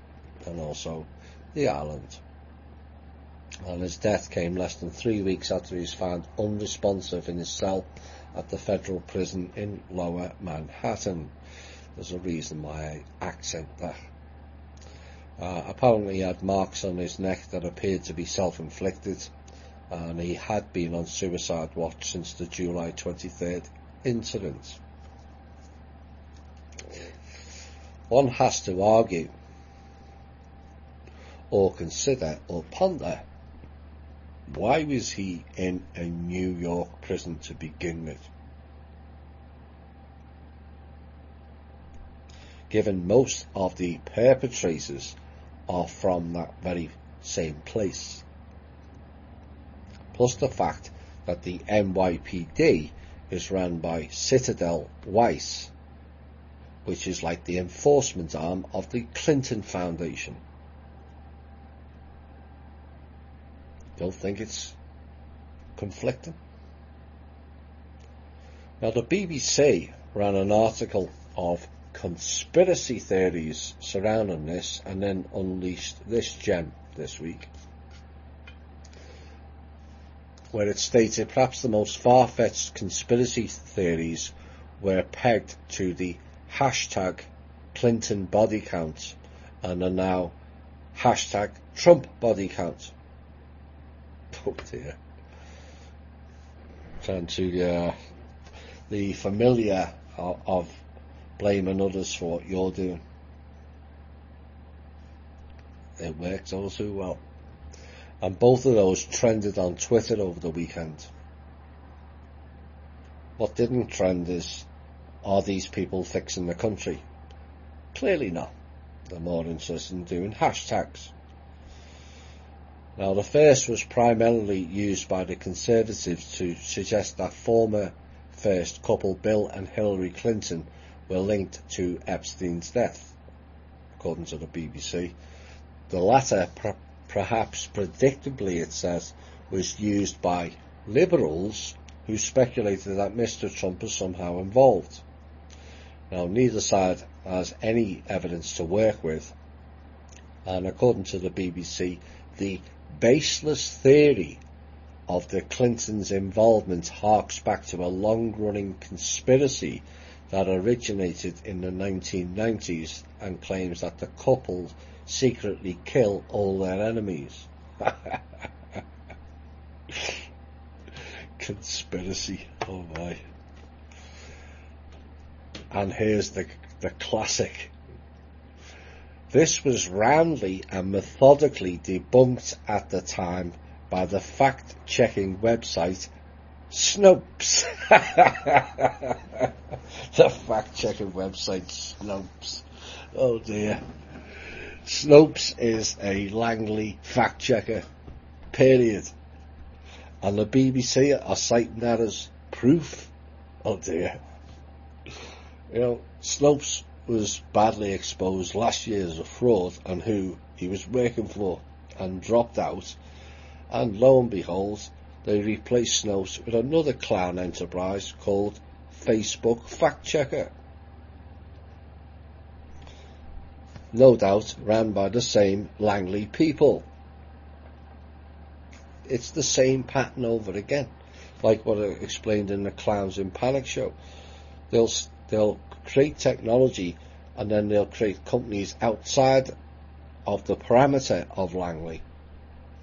and also the island. And his death came less than 3 weeks after he was found unresponsive in his cell at the federal prison in Lower Manhattan. There's a reason why I accent that. Apparently he had marks on his neck that appeared to be self-inflicted, and he had been on suicide watch since the July 23rd incident. One has to argue, or consider or ponder, why was he in a New York prison to begin with? Given most of the perpetrators are from that very same place. Plus the fact that the NYPD is run by Citadel Weiss, which is like the enforcement arm of the Clinton Foundation. Don't think it's conflicting? Now the BBC ran an article of conspiracy theories surrounding this and then unleashed this gem this week, where it stated perhaps the most far-fetched conspiracy theories were pegged to the hashtag Clinton body count and are now hashtag Trump body count. Oh dear. Trying to the familiar of blaming others for what you're doing. It works all too well. And both of those trended on Twitter over the weekend. What didn't trend is, are these people fixing the country? Clearly not. They're more interested in doing hashtags. Now the first was primarily used by the Conservatives to suggest that former first couple Bill and Hillary Clinton were linked to Epstein's death, according to the BBC. The latter, perhaps predictably it says, was used by liberals who speculated that Mr. Trump was somehow involved. Now neither side has any evidence to work with, and according to the BBC, the baseless theory of the Clintons' involvement harks back to a long-running conspiracy that originated in the 1990s and claims that the couple secretly kill all their enemies. Conspiracy, oh my. And here's the classic. This was roundly and methodically debunked at the time by the fact-checking website Snopes. The fact-checking website Snopes. Oh dear. Snopes is a Langley fact-checker, period. And the BBC are citing that as proof. Oh dear. You know, Snopes was badly exposed last year as a fraud and who he was working for and dropped out. And lo and behold, they replaced Snopes with another clown enterprise called Facebook Fact Checker. No doubt ran by the same Langley people. It's the same pattern over again, like what I explained in the Clowns in Panic show. They'll create technology and then they'll create companies outside of the parameter of Langley,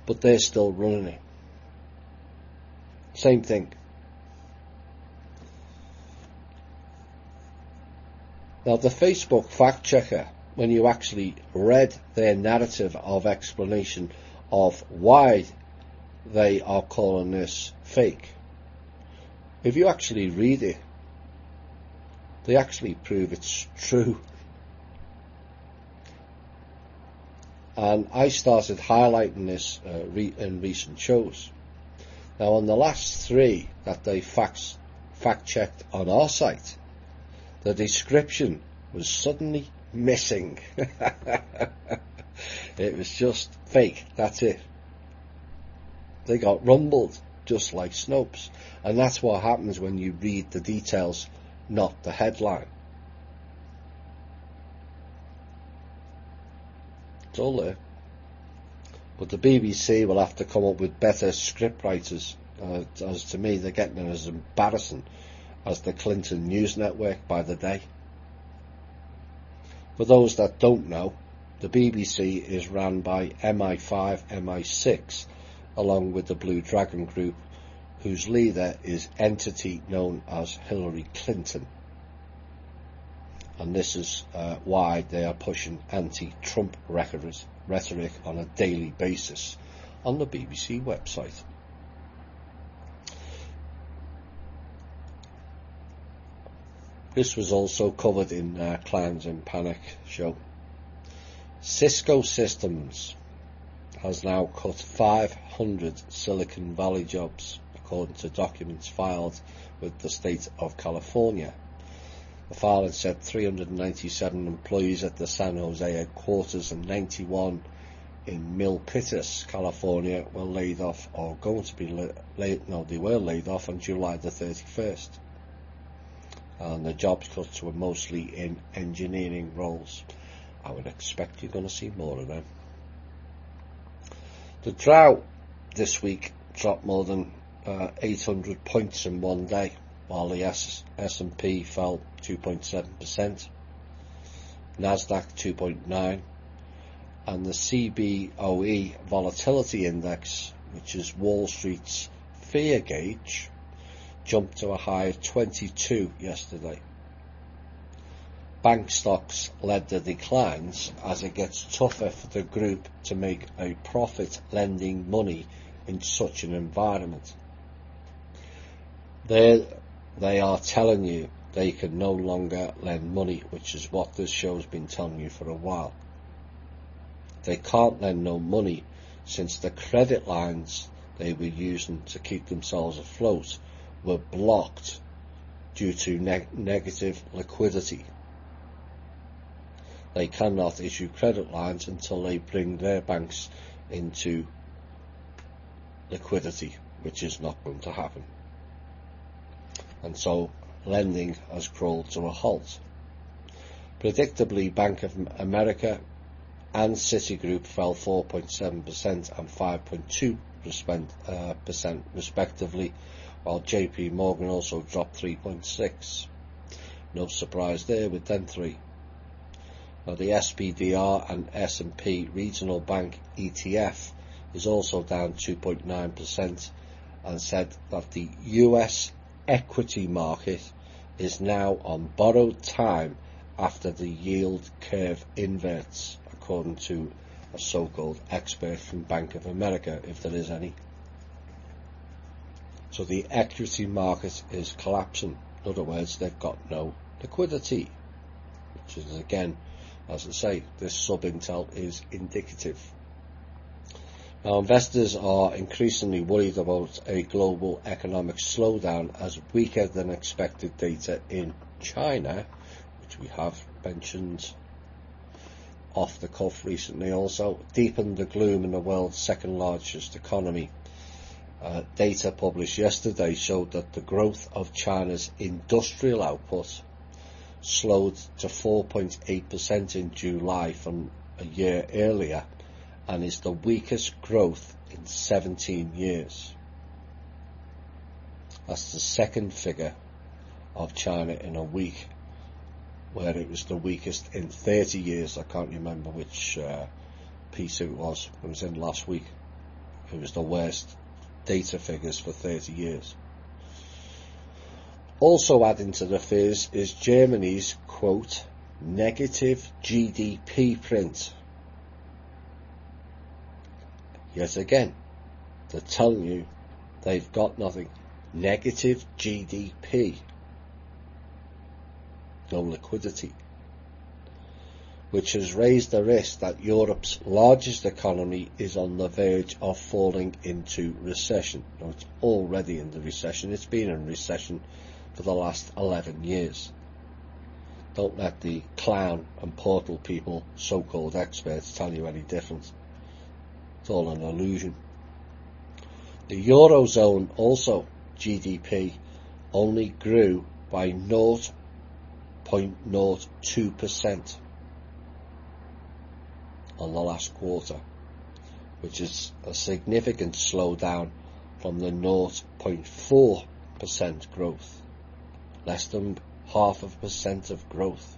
but they're still running it. Same thing. Now the Facebook fact checker, when you actually read their narrative of explanation of why they are calling this fake, if you actually read it, they actually prove it's true. And I started highlighting this in recent shows. Now on the last three that they fact-checked on our site, the description was suddenly missing. It was just fake, that's it. They got rumbled, just like Snopes. And that's what happens when you read the details, not the headline. It's all there. But the BBC will have to come up with better script writers. As to me, they're getting as embarrassing as the Clinton News Network by the day. For those that don't know, the BBC is run by MI5, MI6, along with the Blue Dragon Group, whose leader is entity known as Hillary Clinton. and this is why they are pushing anti-Trump rhetoric on a daily basis on the BBC website. This was also covered in Clowns in Panic show. Cisco Systems has now cut 500 Silicon Valley jobs, according to documents filed with the state of California. The filing said 397 employees at the San Jose headquarters and 91 in Milpitas, California were laid off, or going to be they were laid off on July the 31st. And the jobs cuts were mostly in engineering roles. I would expect you're going to see more of them. The Dow this week dropped more than 800 points in one day, while the S&P fell 2.7%, Nasdaq 2.9%, and the CBOE Volatility Index, which is Wall Street's fear gauge, jumped to a high of 22 yesterday. Bank stocks led the declines as it gets tougher for the group to make a profit lending money in such an environment. They are telling you they can no longer lend money, which is what this show's been telling you for a while. They can't lend no money since the credit lines they were using to keep themselves afloat were blocked due to negative liquidity. They cannot issue credit lines until they bring their banks into liquidity, which is not going to happen. And so lending has crawled to a halt. Predictably, Bank of America and Citigroup fell 4.7% and 5.2% respectively, while JP Morgan also dropped 3.6%. No surprise there with them three. Now the SPDR and S&P Regional Bank ETF is also down 2.9% and said that the US equity market is now on borrowed time after the yield curve inverts, according to a so-called expert from Bank of America, if there is any. So the equity market is collapsing. In other words, they've got no liquidity, which is, again, as I say, this sub-intel is indicative. Now, investors are increasingly worried about a global economic slowdown as weaker than expected data in China, which we have mentioned off the cuff recently also, deepened the gloom in the world's second largest economy. Data published yesterday showed that the growth of China's industrial output slowed to 4.8% in July from a year earlier, and is the weakest growth in 17 years. That's the second figure of China in a week, where it was the weakest in 30 years. I can't remember which piece it was. It was in last week. It was the worst data figures for 30 years. Also adding to the fears is Germany's, quote, negative GDP print. Yet again, they're telling you they've got nothing. Negative GDP. No liquidity. Which has raised the risk that Europe's largest economy is on the verge of falling into recession. No, it's already in the recession. It's been in recession for the last 11 years. Don't let the clown and portal people, so-called experts, tell you any different. It's all an illusion. The Eurozone also, GDP, only grew by 0.02% on the last quarter, which is a significant slowdown from the 0.4% growth, less than 0.5% of growth.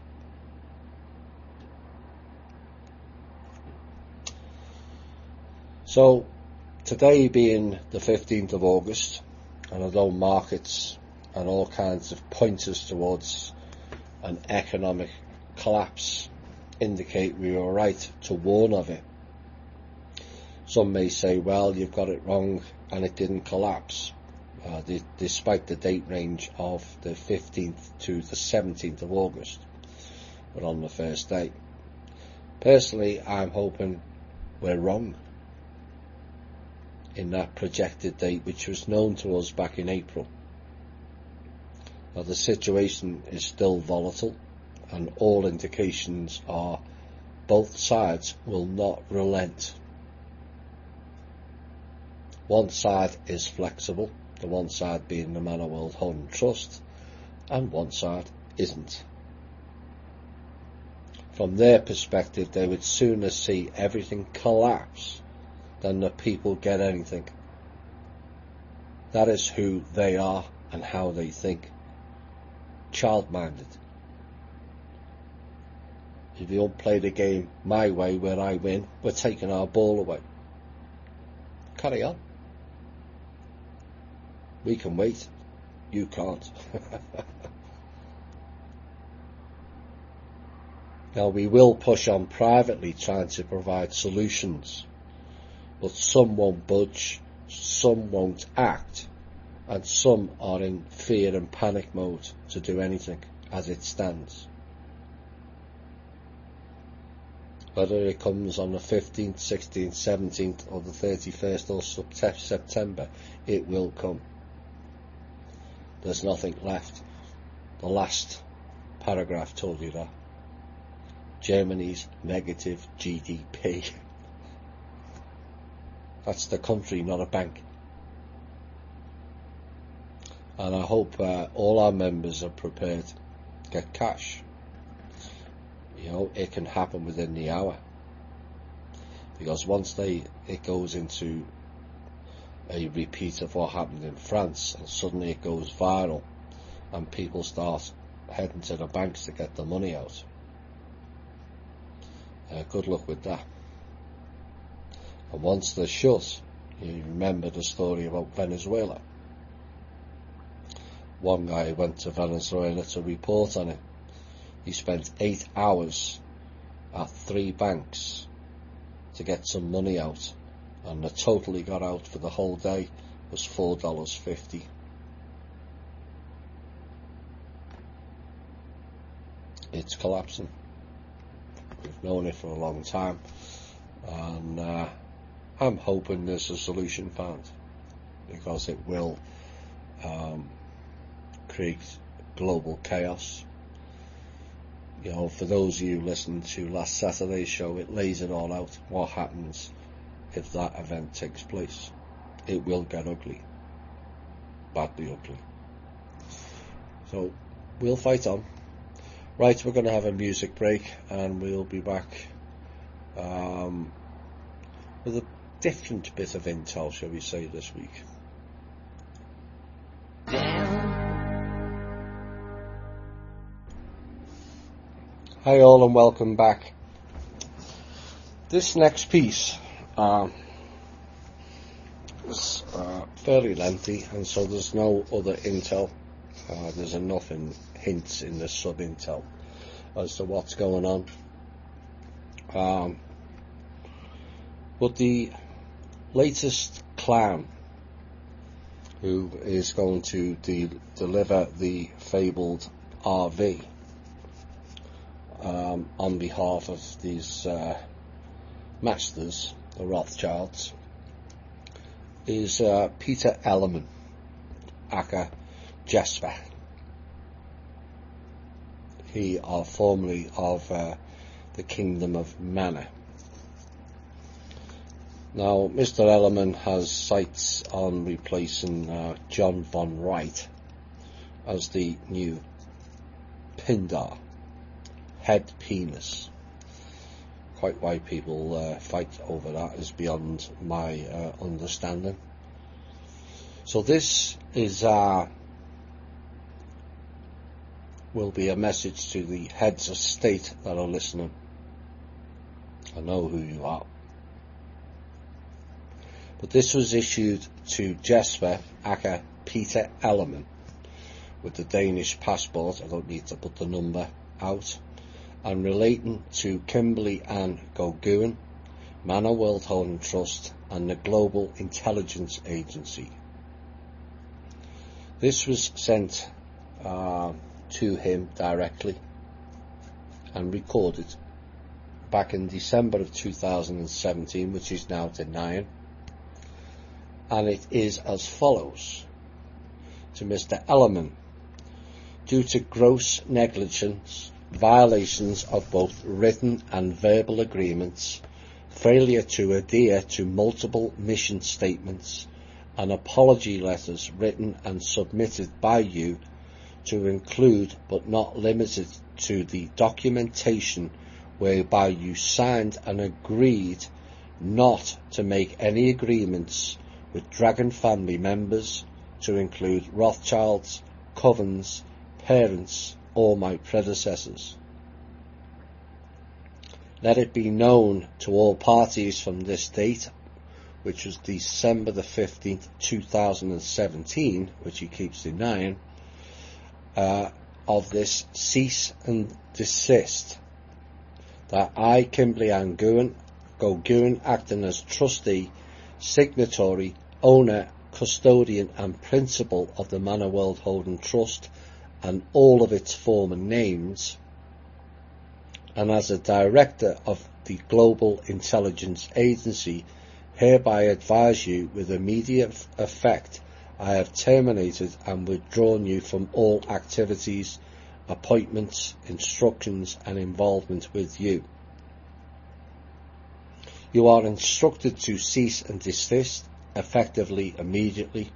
So today being the 15th of August, and although markets and all kinds of pointers towards an economic collapse indicate we were right to warn of it. Some may say, well, you've got it wrong and it didn't collapse, despite the date range of the 15th to the 17th of August, but on the first day. Personally, I'm hoping we're wrong in that projected date, which was known to us back in April. Now, the situation is still volatile, and all indications are both sides will not relent. One side is flexible, the one side being the Man of World Hold and Trust, and one side isn't. From their perspective, they would sooner see everything collapse than the people get anything. That is who they are and how they think. Child-minded. If you don't play the game my way where I win, we're taking our ball away. Carry on. We can wait. You can't. Now, we will push on privately trying to provide solutions, but some won't budge, some won't act, and some are in fear and panic mode to do anything as it stands. Whether it comes on the 15th, 16th, 17th or the 31st or September, it will come. There's nothing left. The last paragraph told you that. Germany's negative GDP. That's the country, not a bank. And I hope all our members are prepared to get cash. You know, it can happen within the hour. Because once it goes into a repeat of what happened in France, and suddenly it goes viral, and people start heading to the banks to get the money out. Good luck with that. And once they're shut, you remember the story about Venezuela. One guy went to Venezuela to report on it. He spent 8 hours at 3 banks to get some money out, and the total he got out for the whole day was $4.50. It's collapsing. We've known it for a long time, and I'm hoping there's a solution found, because it will create global chaos. You know, for those of you listening to last Saturday's show, it lays it all out, what happens if that event takes place. It will get ugly, badly ugly. So we'll fight on. Right, we're going to have a music break, and we'll be back with a different bit of intel, shall we say, this week. Hi all, and welcome back. This next piece is fairly lengthy, and so there's no other intel. There's enough hints in the sub-intel as to what's going on. But the latest clown who is going to deliver the fabled RV on behalf of these masters, the Rothschilds, is Peter Ellerman, aka Jesper. He are formerly of the Kingdom of Manor. Now, Mr. Ellerman has sights on replacing John von Wright as the new Pindar, head penis. Quite why people fight over that is beyond my understanding. So this is will be a message to the heads of state that are listening. I know who you are. But this was issued to Jesper, aka Peter Ellerman, with the Danish passport. I don't need to put the number out. and relating to Kimberley and Goguin, Manor World Holding Trust and the Global Intelligence Agency. This was sent to him directly and recorded back in December of 2017, which he's now denying, and it is as follows. To Mr. Ellerman, due to gross negligence, violations of both written and verbal agreements, failure to adhere to multiple mission statements and apology letters written and submitted by you to include but not limited to the documentation whereby you signed and agreed not to make any agreements with Dragon family members, to include Rothschilds, Covens, parents, or my predecessors. Let it be known to all parties from this date, which was December the 15th, 2017, which he keeps denying, of this cease and desist, that I, Kimberley Ann Goguin, acting as trustee, signatory, owner, custodian and principal of the Manor World Holding Trust and all of its former names, and as a director of the Global Intelligence Agency, hereby advise you with immediate effect I have terminated and withdrawn you from all activities, appointments, instructions and involvement with you. You are instructed to cease and desist, effectively immediately,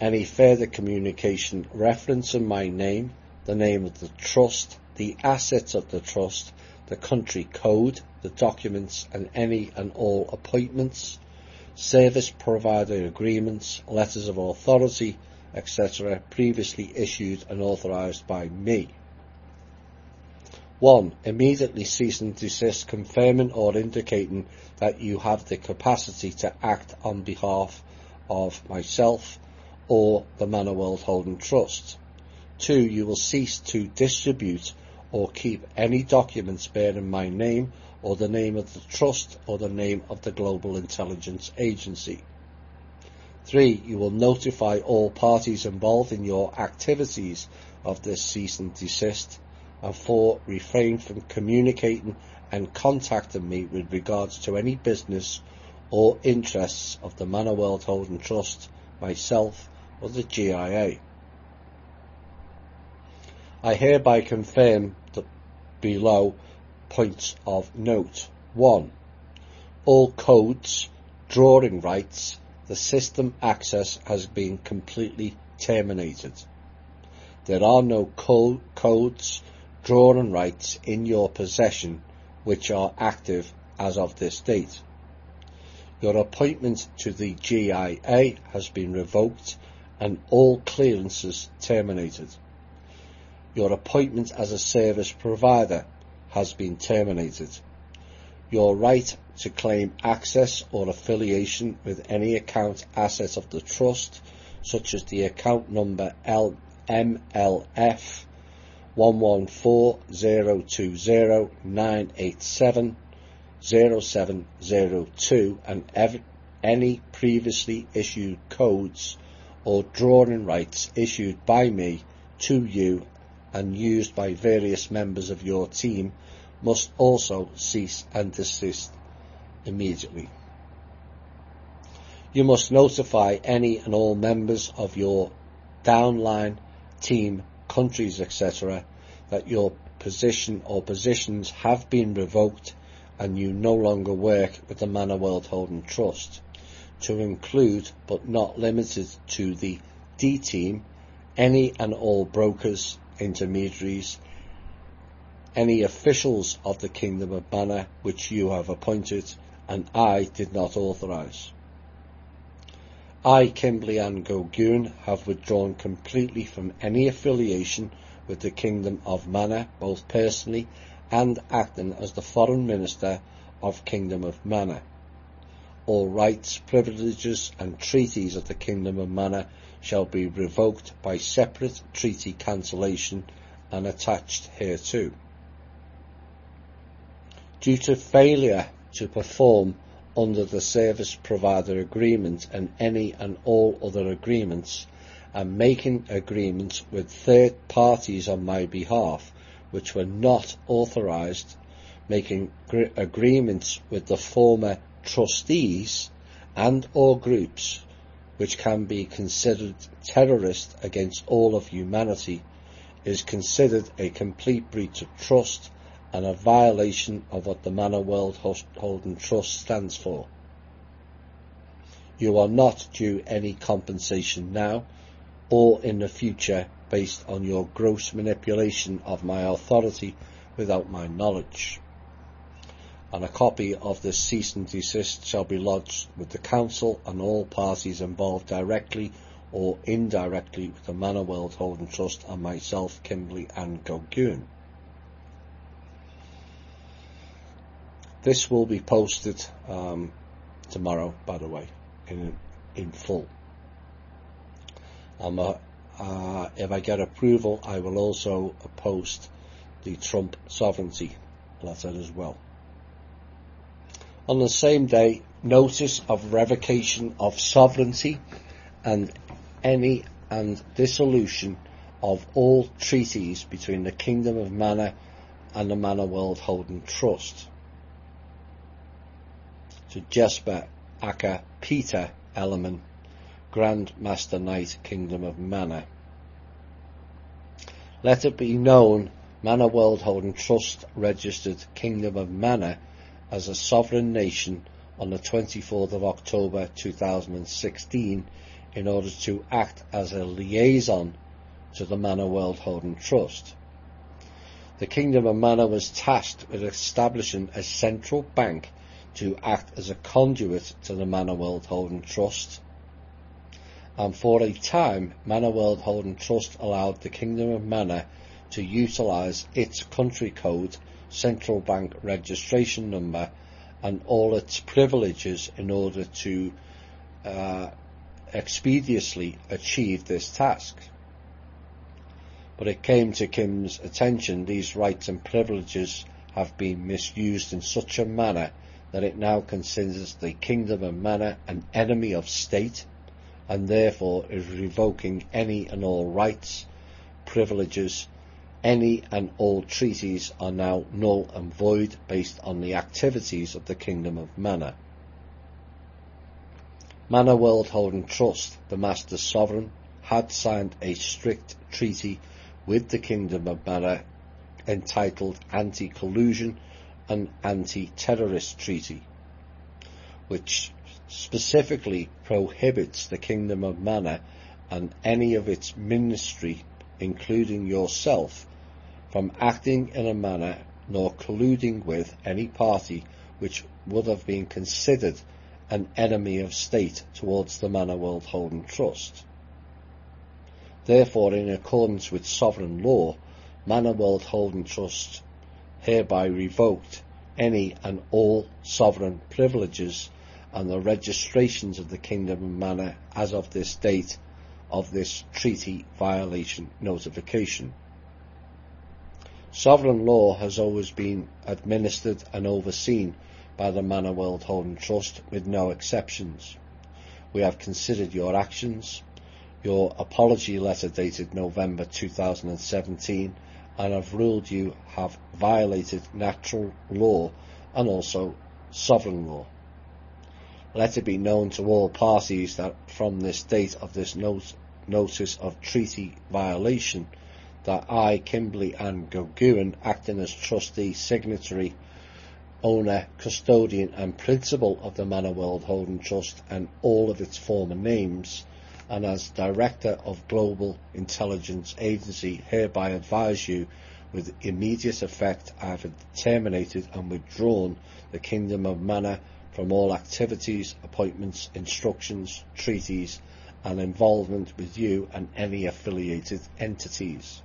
any further communication referencing my name, the name of the trust, the assets of the trust, the country code, the documents and any and all appointments, service provider agreements, letters of authority, etc. previously issued and authorised by me. 1. Immediately cease and desist, confirming or indicating that you have the capacity to act on behalf of myself or the Manor World Holding Trust. 2. You will cease to distribute or keep any documents bearing my name or the name of the trust or the name of the Global Intelligence Agency. 3. You will notify all parties involved in your activities of this cease and desist. And 4. Refrain from communicating and contacting me with regards to any business or interests of the Manor World Holding Trust, myself or the GIA. I hereby confirm the below points of note. 1. All codes, drawing rights, the system access has been completely terminated. There are no codes, drawing rights in your possession which are active as of this date. Your appointment to the GIA has been revoked and all clearances terminated. Your appointment as a service provider has been terminated. Your right to claim access or affiliation with any account asset of the trust, such as the account number MLF 1140209870702 and any previously issued codes or drawing rights issued by me to you and used by various members of your team must also cease and desist immediately. You must notify any and all members of your downline, team, countries, etc. that your position or positions have been revoked and you no longer work with the Manor World Holding Trust, to include but not limited to the D team, any and all brokers, intermediaries, any officials of the Kingdom of Manor which you have appointed and I did not authorise. I, Kimberley Ann Goguin, have withdrawn completely from any affiliation with the Kingdom of Manor, both personally and acting as the Foreign Minister of Kingdom of Manor. All rights, privileges and treaties of the Kingdom of Manor shall be revoked by separate treaty cancellation and attached hereto. due to failure to perform under the service provider agreement and any and all other agreements, and making agreements with third parties on my behalf which were not authorised, making agreements with the former trustees and or groups which can be considered terrorist against all of humanity, is considered a complete breach of trust and a violation of what the Manor World Holding Trust stands for. You are not due any compensation now or in the future based on your gross manipulation of my authority without my knowledge. And a copy of this cease and desist shall be lodged with the Council and all parties involved directly or indirectly with the Manor World Holding Trust and myself, Kimberley and Gogoon. This will be posted tomorrow, by the way, in full. If I get approval, I will also post the Trump sovereignty letter as well. On the same day, notice of revocation of sovereignty and dissolution of all treaties between the Kingdom of Manor and the Manor World Holding Trust. To Jesper Aka Peter Ellerman, Grand Master Knight, Kingdom of Manor. Let it be known, Manor World Holding Trust registered Kingdom of Manor as a sovereign nation on the 24th of October 2016 in order to act as a liaison to the Manor World Holding Trust. The Kingdom of Manor was tasked with establishing a central bank to act as a conduit to the Manor World Holding Trust, and for a time Manor World Holding Trust allowed the Kingdom of Manor to utilise its country code, central bank registration number and all its privileges in order to expeditiously achieve this task. But it came to Kim's attention these rights and privileges have been misused in such a manner that it now considers the Kingdom of Manor an enemy of state, and therefore is revoking any and all rights, privileges. Any and all treaties are now null and void based on the activities of the Kingdom of Manor. Manor World Holding Trust, the Master Sovereign, had signed a strict treaty with the Kingdom of Manor entitled Anti-Collusion and Anti-Terrorist Treaty, which specifically prohibits the Kingdom of Manor and any of its ministry, including yourself, from acting in a manner nor colluding with any party which would have been considered an enemy of state towards the Manor World Holding Trust. Therefore, in accordance with sovereign law, Manor World Holding Trust hereby revoked any and all sovereign privileges and the registrations of the Kingdom of Manor as of this date of this treaty violation notification. Sovereign law has always been administered and overseen by the Manor World Holding Trust with no exceptions. We have considered your actions, your apology letter dated November 2017, and have ruled you have violated natural law and also sovereign law. Let it be known to all parties that from this date of this notice of treaty violation, that I, Kimberley and Gogoon, acting as trustee, signatory, owner, custodian and principal of the Manor World Holding Trust and all of its former names, and as Director of Global Intelligence Agency, hereby advise you with immediate effect I have terminated and withdrawn the Kingdom of Manor from all activities, appointments, instructions, treaties and involvement with you and any affiliated entities.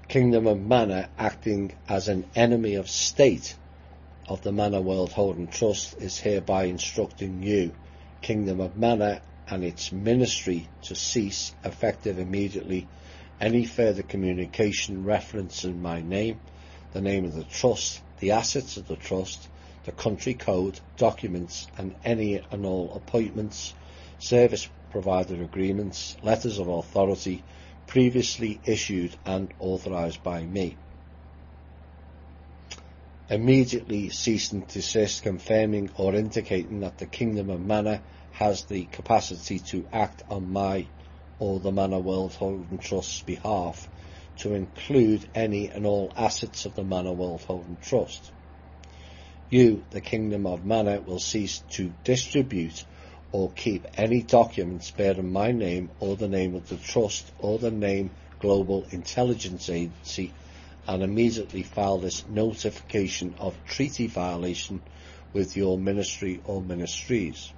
Kingdom of Manor, acting as an enemy of state of the Manor World Holding Trust, is hereby instructing you, Kingdom of Manor and its ministry, to cease, effective immediately, any further communication referencing my name, the name of the trust, the assets of the trust, the country code, documents, and any and all appointments, service provider agreements, letters of authority previously issued and authorised by me. Immediately cease and desist, confirming or indicating that the Kingdom of Manor has the capacity to act on my or the Manor World Holding Trust's behalf, to include any and all assets of the Manor World Holding Trust. You, the Kingdom of Manor, will cease to distribute or keep any documents bearing my name or the name of the Trust or the name Global Intelligence Agency, and immediately file this notification of treaty violation with your ministry or ministries.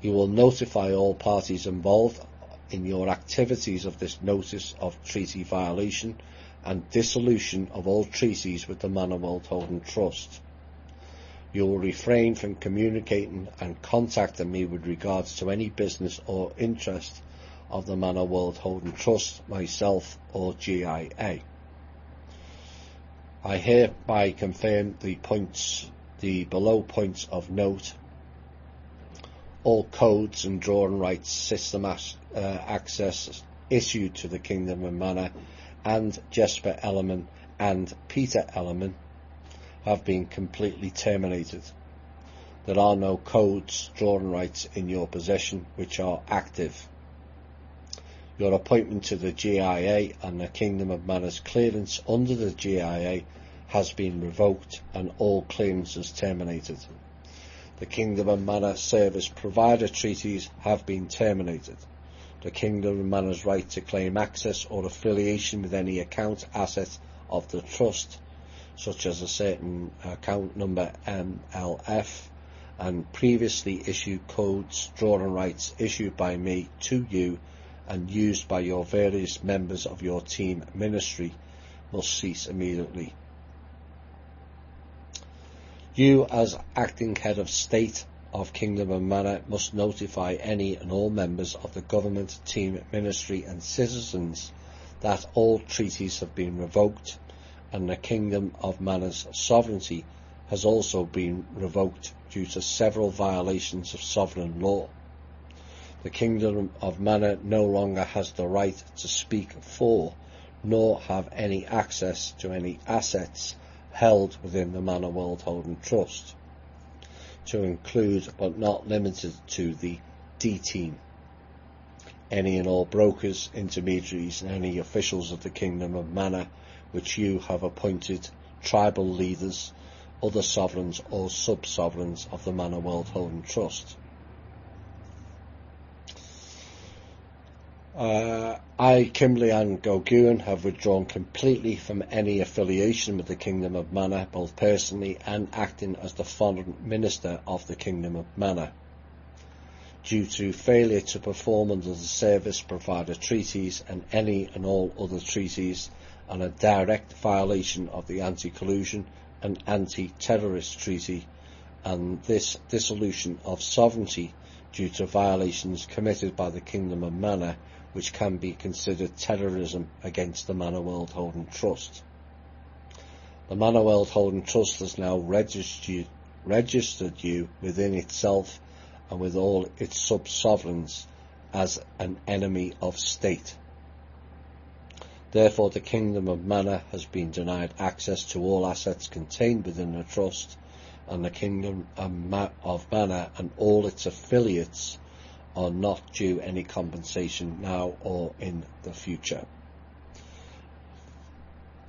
You will notify all parties involved in your activities of this notice of treaty violation and dissolution of all treaties with the Manor World Holding Trust. You will refrain from communicating and contacting me with regards to any business or interest of the Manor World Holding Trust, myself, or GIA. I hereby confirm the below points of note. All codes and drawing rights system access issued to the Kingdom of Manor and Jesper Ellerman and Peter Ellerman have been completely terminated. There are no codes, drawing rights in your possession which are active. Your appointment to the GIA and the Kingdom of Manor's clearance under the GIA has been revoked and all clearances terminated. The Kingdom of Manor service provider treaties have been terminated. The Kingdom of Manor's right to claim access or affiliation with any account asset of the trust, such as a certain account number MLF, and previously issued codes, drawing rights issued by me to you and used by your various members of your team ministry, must cease immediately. You, as acting head of state of Kingdom of Manor, must notify any and all members of the government, team, ministry and citizens that all treaties have been revoked and the Kingdom of Manor's sovereignty has also been revoked due to several violations of sovereign law. The Kingdom of Manor no longer has the right to speak for nor have any access to any assets held within the Manor World Holding Trust, to include but not limited to the D-Team, any and all brokers, intermediaries and any officials of the Kingdom of Manor which you have appointed, tribal leaders, other sovereigns or sub-sovereigns of the Manor World Holding Trust. I, Kimberly Ann Goguin, have withdrawn completely from any affiliation with the Kingdom of Manor, both personally and acting as the Foreign Minister of the Kingdom of Manor, due to failure to perform under the service provider treaties and any and all other treaties, and a direct violation of the Anti-Collusion and Anti-Terrorist Treaty, and this dissolution of sovereignty due to violations committed by the Kingdom of Manor, which can be considered terrorism against the Manor World Holding Trust. The Manor World Holding Trust has now registered you within itself and with all its sub-sovereigns as an enemy of state. Therefore, the Kingdom of Manor has been denied access to all assets contained within the trust, and the Kingdom of Manor and all its affiliates are not due any compensation now or in the future.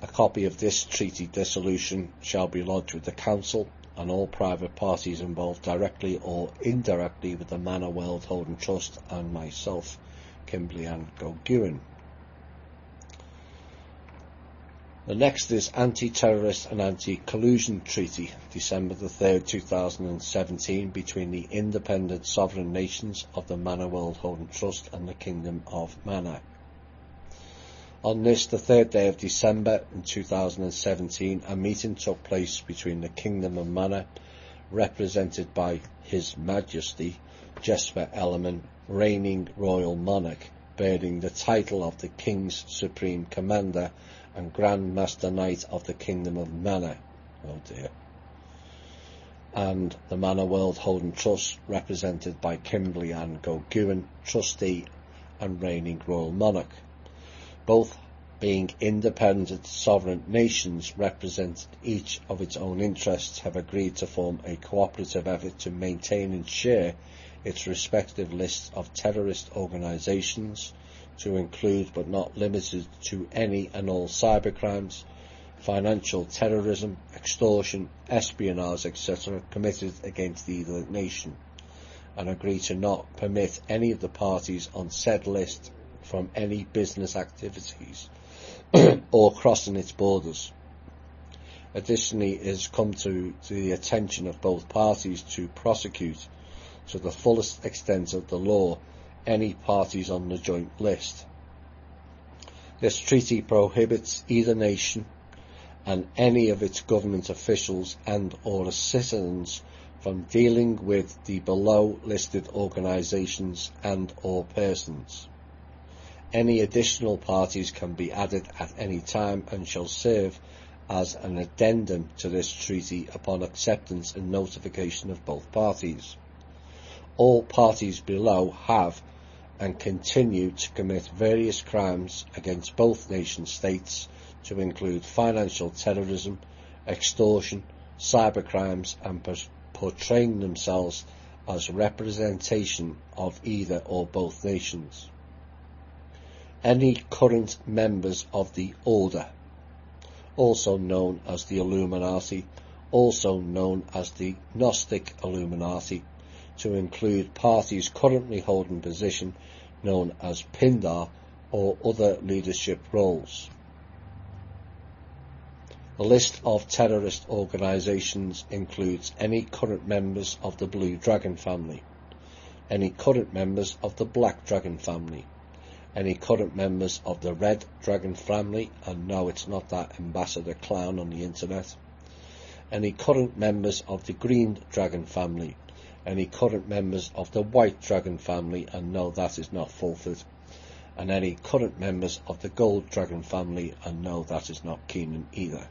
A copy of this treaty dissolution shall be lodged with the Council and all private parties involved directly or indirectly with the Manor World Holding Trust and myself, Kimberly Ann Goguin. The next is Anti-Terrorist and Anti-Collusion Treaty, December the 3rd, 2017, between the independent sovereign nations of the Manor World Holding Trust and the Kingdom of Manor. On this, the 3rd day of December in 2017, a meeting took place between the Kingdom of Manor, represented by His Majesty Jesper Ellerman, reigning Royal Monarch, bearing the title of the King's Supreme Commander and Grand Master Knight of the Kingdom of Manor. Oh dear. And the Manor World Holding Trust, represented by Kimberly Ann Goguin, trustee and reigning royal monarch. Both being independent sovereign nations representing each of its own interests, have agreed to form a cooperative effort to maintain and share its respective lists of terrorist organisations, to include but not limited to any and all cybercrimes, financial terrorism, extortion, espionage, etc. committed against either nation, and agree to not permit any of the parties on said list from any business activities or crossing its borders. Additionally, it has come to the attention of both parties to prosecute to the fullest extent of the law any parties on the joint list. This treaty prohibits either nation and any of its government officials and or citizens from dealing with the below listed organisations and or persons. Any additional parties can be added at any time and shall serve as an addendum to this treaty upon acceptance and notification of both parties. All parties below have and continue to commit various crimes against both nation states, to include financial terrorism, extortion, cybercrimes, and portraying themselves as representation of either or both nations. Any current members of the Order, also known as the Illuminati, also known as the Gnostic Illuminati, to include parties currently holding position known as Pindar or other leadership roles. The list of terrorist organisations includes any current members of the Blue Dragon family, any current members of the Black Dragon family, any current members of the Red Dragon family, and no, it's not that ambassador clown on the internet, any current members of the Green Dragon family, any current members of the White Dragon family, and no, that is not Fulford, and any current members of the Gold Dragon family, and no, that is not Keenan either.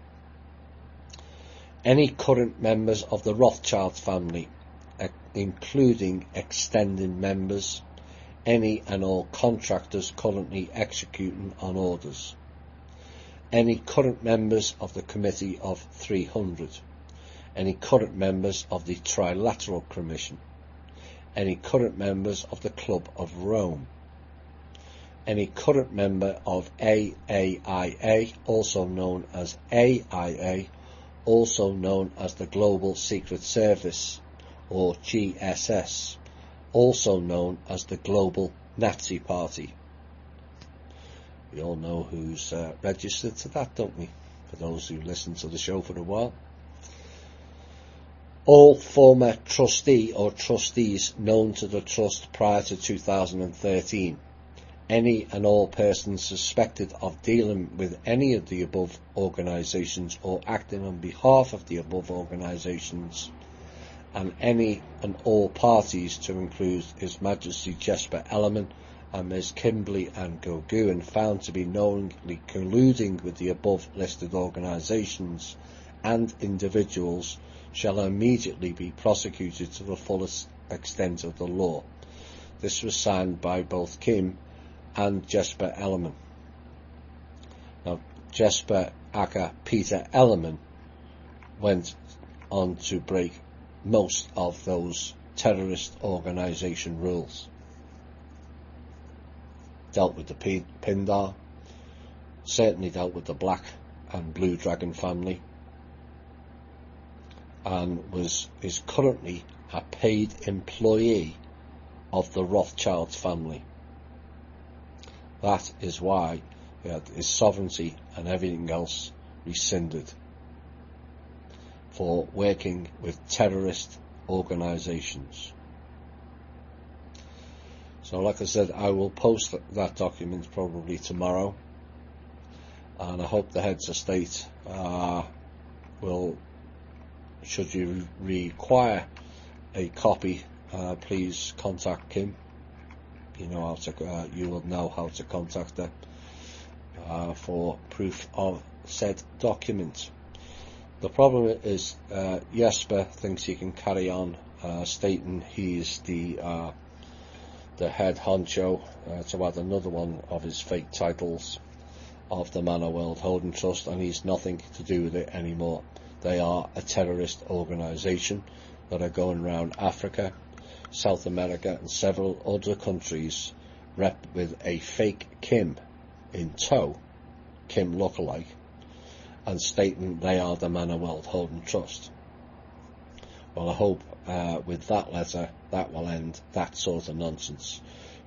Any current members of the Rothschild family, including extended members, any and all contractors currently executing on orders, any current members of the Committee of 300, any current members of the Trilateral Commission, any current members of the Club of Rome, any current member of AAIA, also known as AIA, also known as the Global Secret Service, or GSS, also known as the Global Nazi Party. We all know who's registered to that, don't we? For those who listen to the show for a while. All former trustee or trustees known to the trust prior to 2013. Any and all persons suspected of dealing with any of the above organisations or acting on behalf of the above organisations, and any and all parties, to include His Majesty Jesper Ellerman and Ms. Kimberly Ann Goguin, found to be knowingly colluding with the above listed organisations and individuals, shall immediately be prosecuted to the fullest extent of the law. This was signed by both Kim and Jesper Ellerman. Now, Jesper aka Peter Ellerman went on to break most of those terrorist organisation rules. Dealt with the Pindar, certainly dealt with the Black and Blue Dragon family, and is currently a paid employee of the Rothschild family. That is why he had his sovereignty and everything else rescinded, for working with terrorist organisations. So like I said, I will post that document probably tomorrow, and I hope the heads of state will, should you require a copy, please contact Kim, you know how to you will know how to contact her for proof of said document. The problem is Jesper thinks he can carry on stating he's the head honcho to add another one of his fake titles of the Manor World Holding Trust, and he's nothing to do with it anymore. They are a terrorist organisation that are going around Africa, South America and several other countries with a fake Kim in tow, Kim lookalike, and stating they are the Manor World Holding Trust. Well, I hope with that letter that will end that sort of nonsense.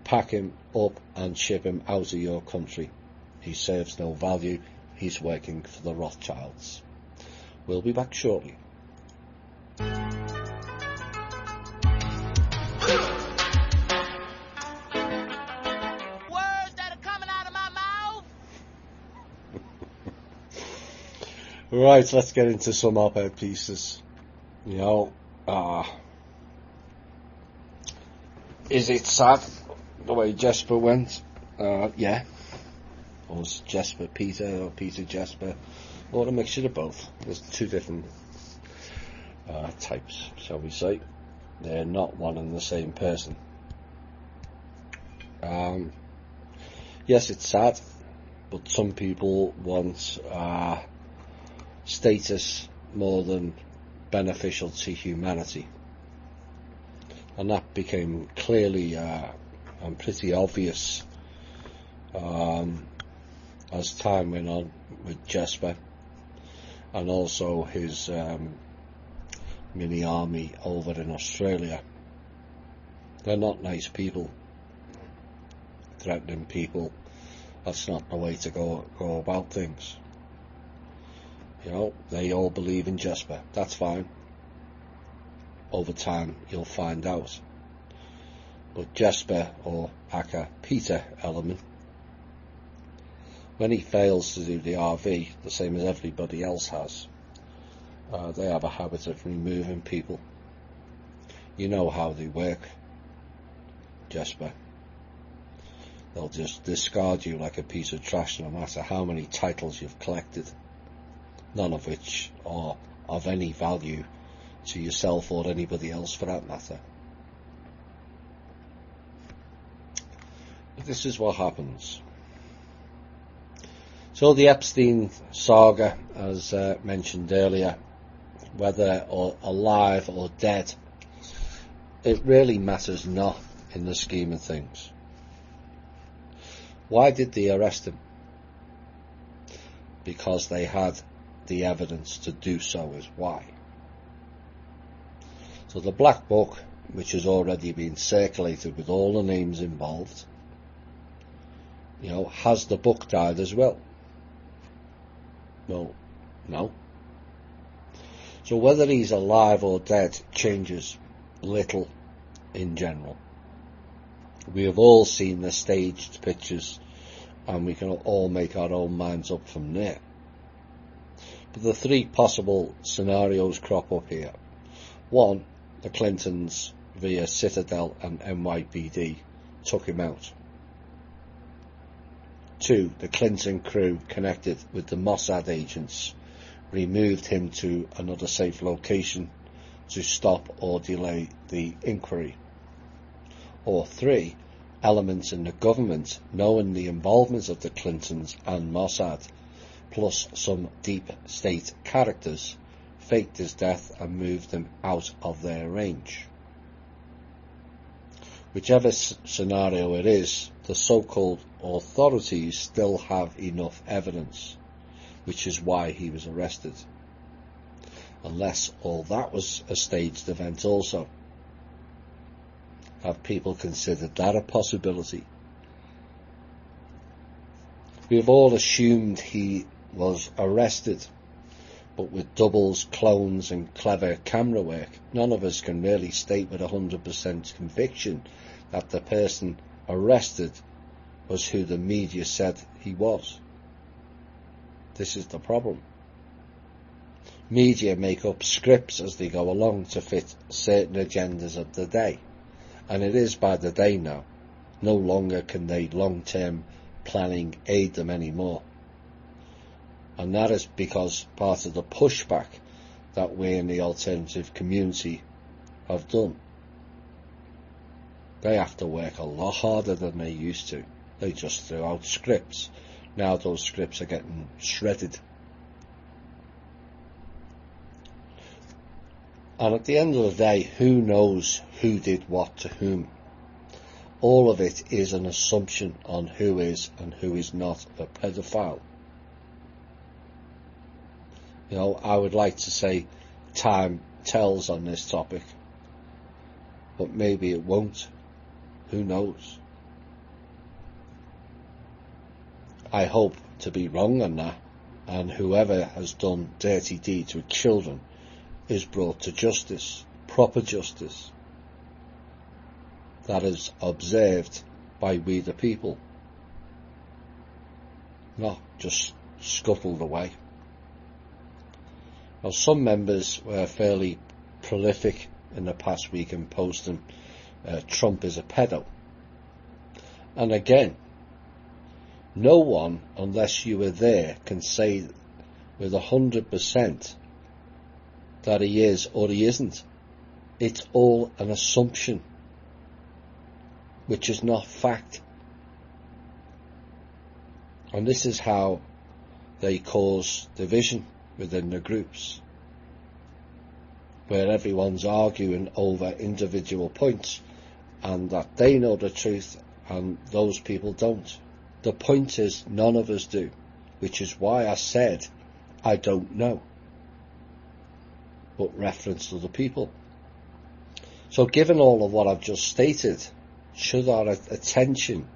Pack him up and ship him out of your country. He serves no value. He's working for the Rothschilds. We'll be back shortly. Right, let's get into some op-ed pieces. You know, is it sad the way Jesper went? Yeah. Or was Jesper Peter or Peter Jesper? Or a mixture of both. There's two different types, shall we say. They're not one and the same person. Yes, it's sad, but some people want status more than beneficial to humanity, and that became clearly and pretty obvious as time went on with Jesper and also his mini army over in Australia. They're not nice people. Threatening people, that's not the way to go about things. You know, they all believe in Jesper. That's fine. Over time, you'll find out. But Jesper, or aka Peter Ellerman, when he fails to do the RV, the same as everybody else has, they have a habit of removing people. You know how they work, Jesper. They'll just discard you like a piece of trash no matter how many titles you've collected, none of which are of any value to yourself or anybody else for that matter. But this is what happens. So the Epstein saga, as mentioned earlier, whether or alive or dead, it really matters not in the scheme of things. Why did they arrest him? Because they had the evidence to do so is why. So the black book, which has already been circulated with all the names involved, you know, has the book died as well? Well, no. So whether he's alive or dead changes little in general. We have all seen the staged pictures, and we can all make our own minds up from there. But the three possible scenarios crop up here. One, the Clintons via Citadel and NYPD took him out. Two, the Clinton crew connected with the Mossad agents removed him to another safe location to stop or delay the inquiry. Or three, elements in the government, knowing the involvement of the Clintons and Mossad, plus some deep state characters, faked his death and moved him out of their range. Whichever scenario it is, the so-called authorities still have enough evidence, which is why he was arrested. Unless all that was a staged event also. Have people considered that a possibility? We have all assumed he was arrested, but with doubles, clones and clever camera work, none of us can really state with 100% conviction that the person arrested was who the media said he was. This is the problem. Media make up scripts as they go along to fit certain agendas of the day. And it is by the day now. No longer can they long-term planning aid them anymore. And that is because part of the pushback that we in the alternative community have done. They have to work a lot harder than they used to. They just threw out scripts. Now those scripts are getting shredded. And at the end of the day, who knows who did what to whom? All of it is an assumption on who is and who is not a pedophile. You know, I would like to say time tells on this topic, but maybe it won't. Who knows? I hope to be wrong on that, and whoever has done dirty deeds with children is brought to justice, proper justice, that is observed by we the people, not just scuttled away. Now, some members were fairly prolific in the past week in posting Trump is a pedo. And again, no one, unless you were there, can say with 100% that he is or he isn't. It's all an assumption, which is not fact. And this is how they cause division within the groups, where everyone's arguing over individual points and that they know the truth and those people don't. The point is, none of us do, which is why I said I don't know, but referenced other people. So given all of what I've just stated, should our attention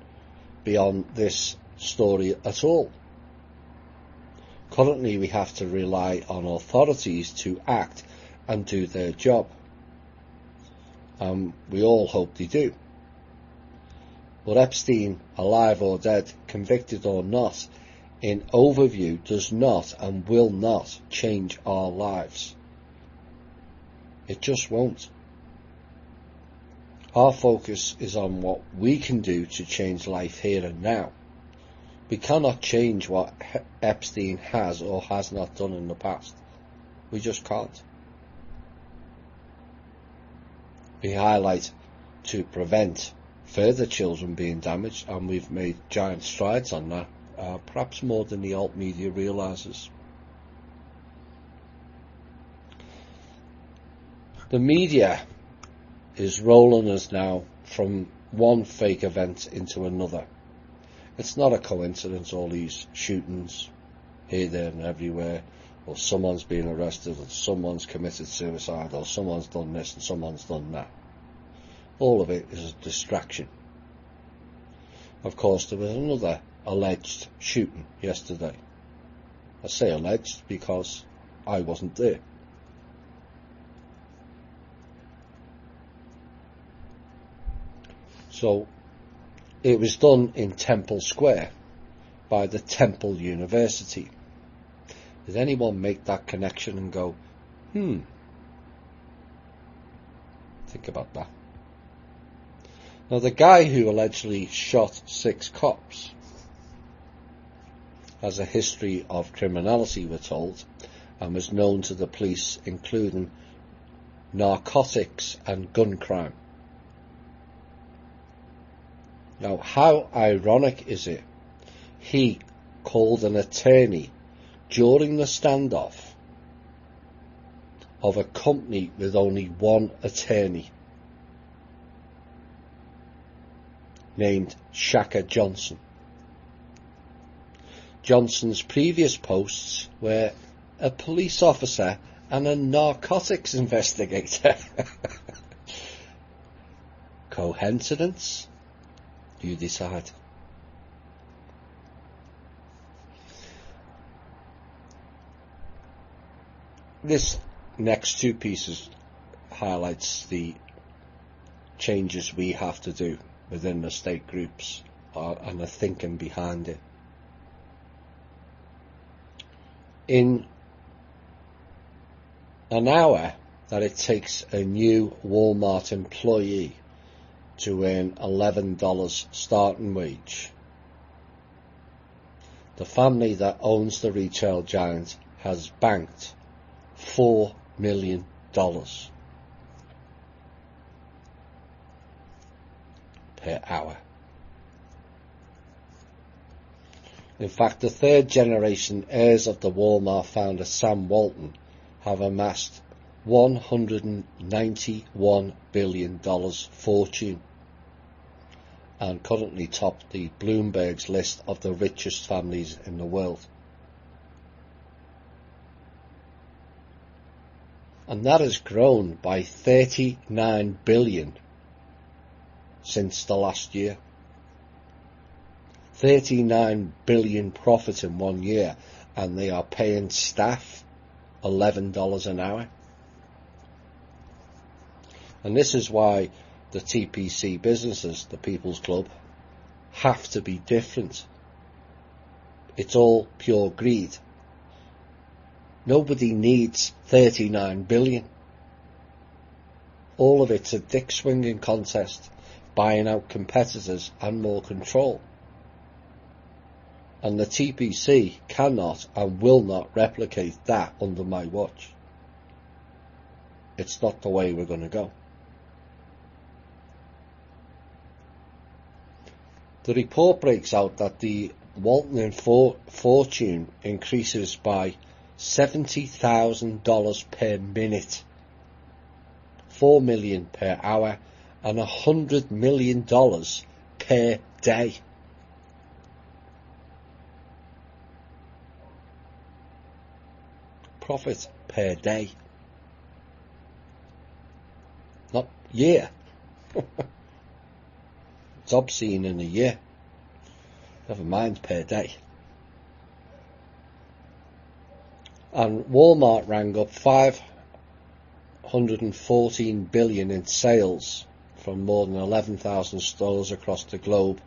be on this story at all? Currently we have to rely on authorities to act and do their job. We all hope they do. But Epstein, alive or dead, convicted or not, in overview does not and will not change our lives. It just won't. Our focus is on what we can do to change life here and now. We cannot change what Epstein has or has not done in the past. We just can't. We highlight to prevent further children being damaged, and we've made giant strides on that, perhaps more than the alt media realises. The media is rolling us now from one fake event into another. It's not a coincidence, all these shootings here, there and everywhere, or someone's been arrested, or someone's committed suicide, or someone's done this and someone's done that. All of it is a distraction. Of course, there was another alleged shooting yesterday. I say alleged because I wasn't there. So, it was done in Temple Square by the Temple University. Did anyone make that connection and go, think about that? Now, the guy who allegedly shot 6 cops has a history of criminality, we're told, and was known to the police, including narcotics and gun crime. Now, how ironic is it? He called an attorney during the standoff of a company with only one attorney, named Shaka Johnson. Johnson's previous posts were a police officer and a narcotics investigator. Coincidence? You decide. This next 2 pieces highlights the changes we have to do within the state groups and the thinking behind it. In an hour that it takes a new Walmart employee to earn $11 starting wage. The family that owns the retail giant has banked $4 million per hour. In fact, the third generation heirs of the Walmart founder Sam Walton have amassed $191 billion fortune and currently top the Bloomberg's list of the richest families in the world. And that has grown by 39 billion since the last year. 39 billion profit in 1 year, and they are paying staff $11 an hour. And this is why the TPC businesses, the People's Club, have to be different. It's all pure greed. Nobody needs 39 billion. All of it's a dick swinging contest, buying out competitors and more control. And the TPC cannot and will not replicate that under my watch. It's not the way we're going to go. The report breaks out that the Walton fortune increases by $70,000 per minute, $4 million per hour, and $100 million per day. Profit per day, not year. It's obscene in a year, never mind per day. And Walmart rang up $514 billion in sales from more than 11,000 stores across the globe,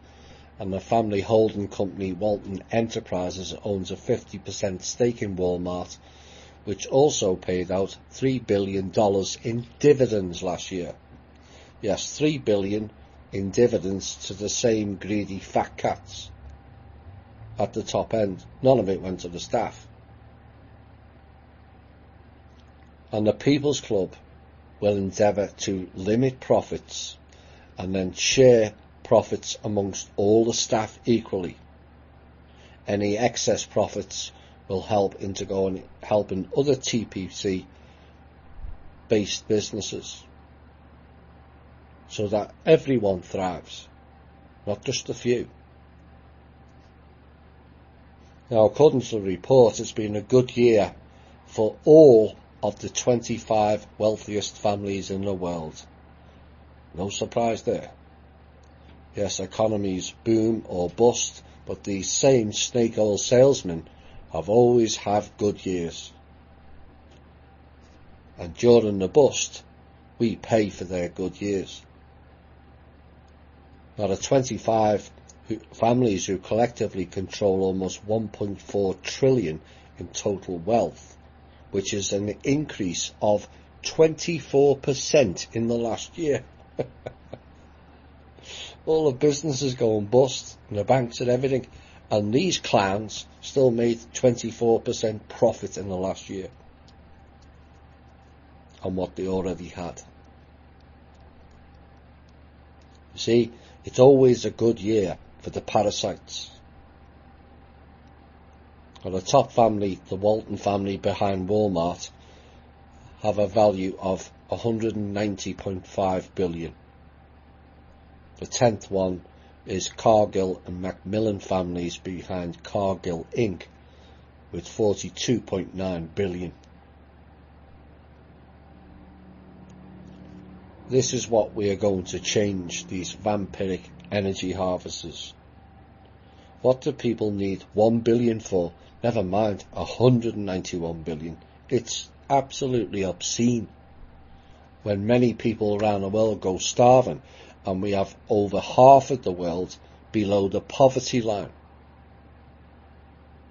and the family holding company Walton Enterprises owns a 50% stake in Walmart, which also paid out $3 billion in dividends last year. Yes, $3 billion in dividends to the same greedy fat cats at the top end. None of it went to the staff. And the People's Club will endeavour to limit profits and then share profits amongst all the staff equally. Any excess profits will help into going helping other TPC based businesses so that everyone thrives, not just a few. Now, according to the report, it's been a good year for all of the 25 wealthiest families in the world. No surprise there. Yes, economies boom or bust, but these same snake oil salesmen have always had good years. And during the bust, we pay for their good years. Now, the 25 families who collectively control almost 1.4 trillion in total wealth, which is an increase of 24% in the last year. All the businesses going bust, and the banks and everything, and these clowns still made 24% profit in the last year on what they already had. You see, it's always a good year for the parasites. And the top family, the Walton family behind Walmart, have a value of $190.5 billion. The 10th one is Cargill and Macmillan families behind Cargill Inc. with $42.9 billion. This is what we are going to change, these vampiric energy harvesters. What do people need $1 billion for? Never mind $191 billion. It's absolutely obscene. When many people around the world go starving, and we have over half of the world below the poverty line.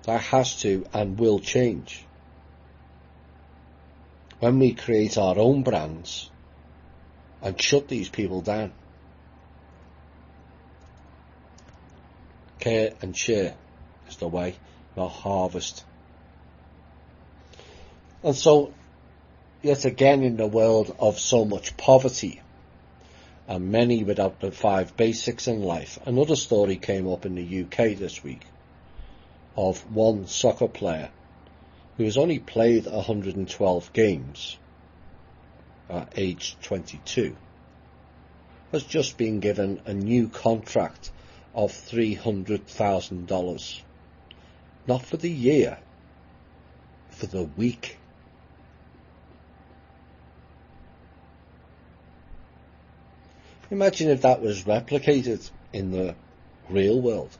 That has to and will change. When we create our own brands and shut these people down, Care and share is the way, not harvest. And so, yet again, in the world of so much poverty, and many without the 5 basics in life, another story came up in the UK this week of one soccer player who has only played 112 games at age 22, has just been given a new contract of $300,000. Not for the year, for the week. Imagine if that was replicated in the real world,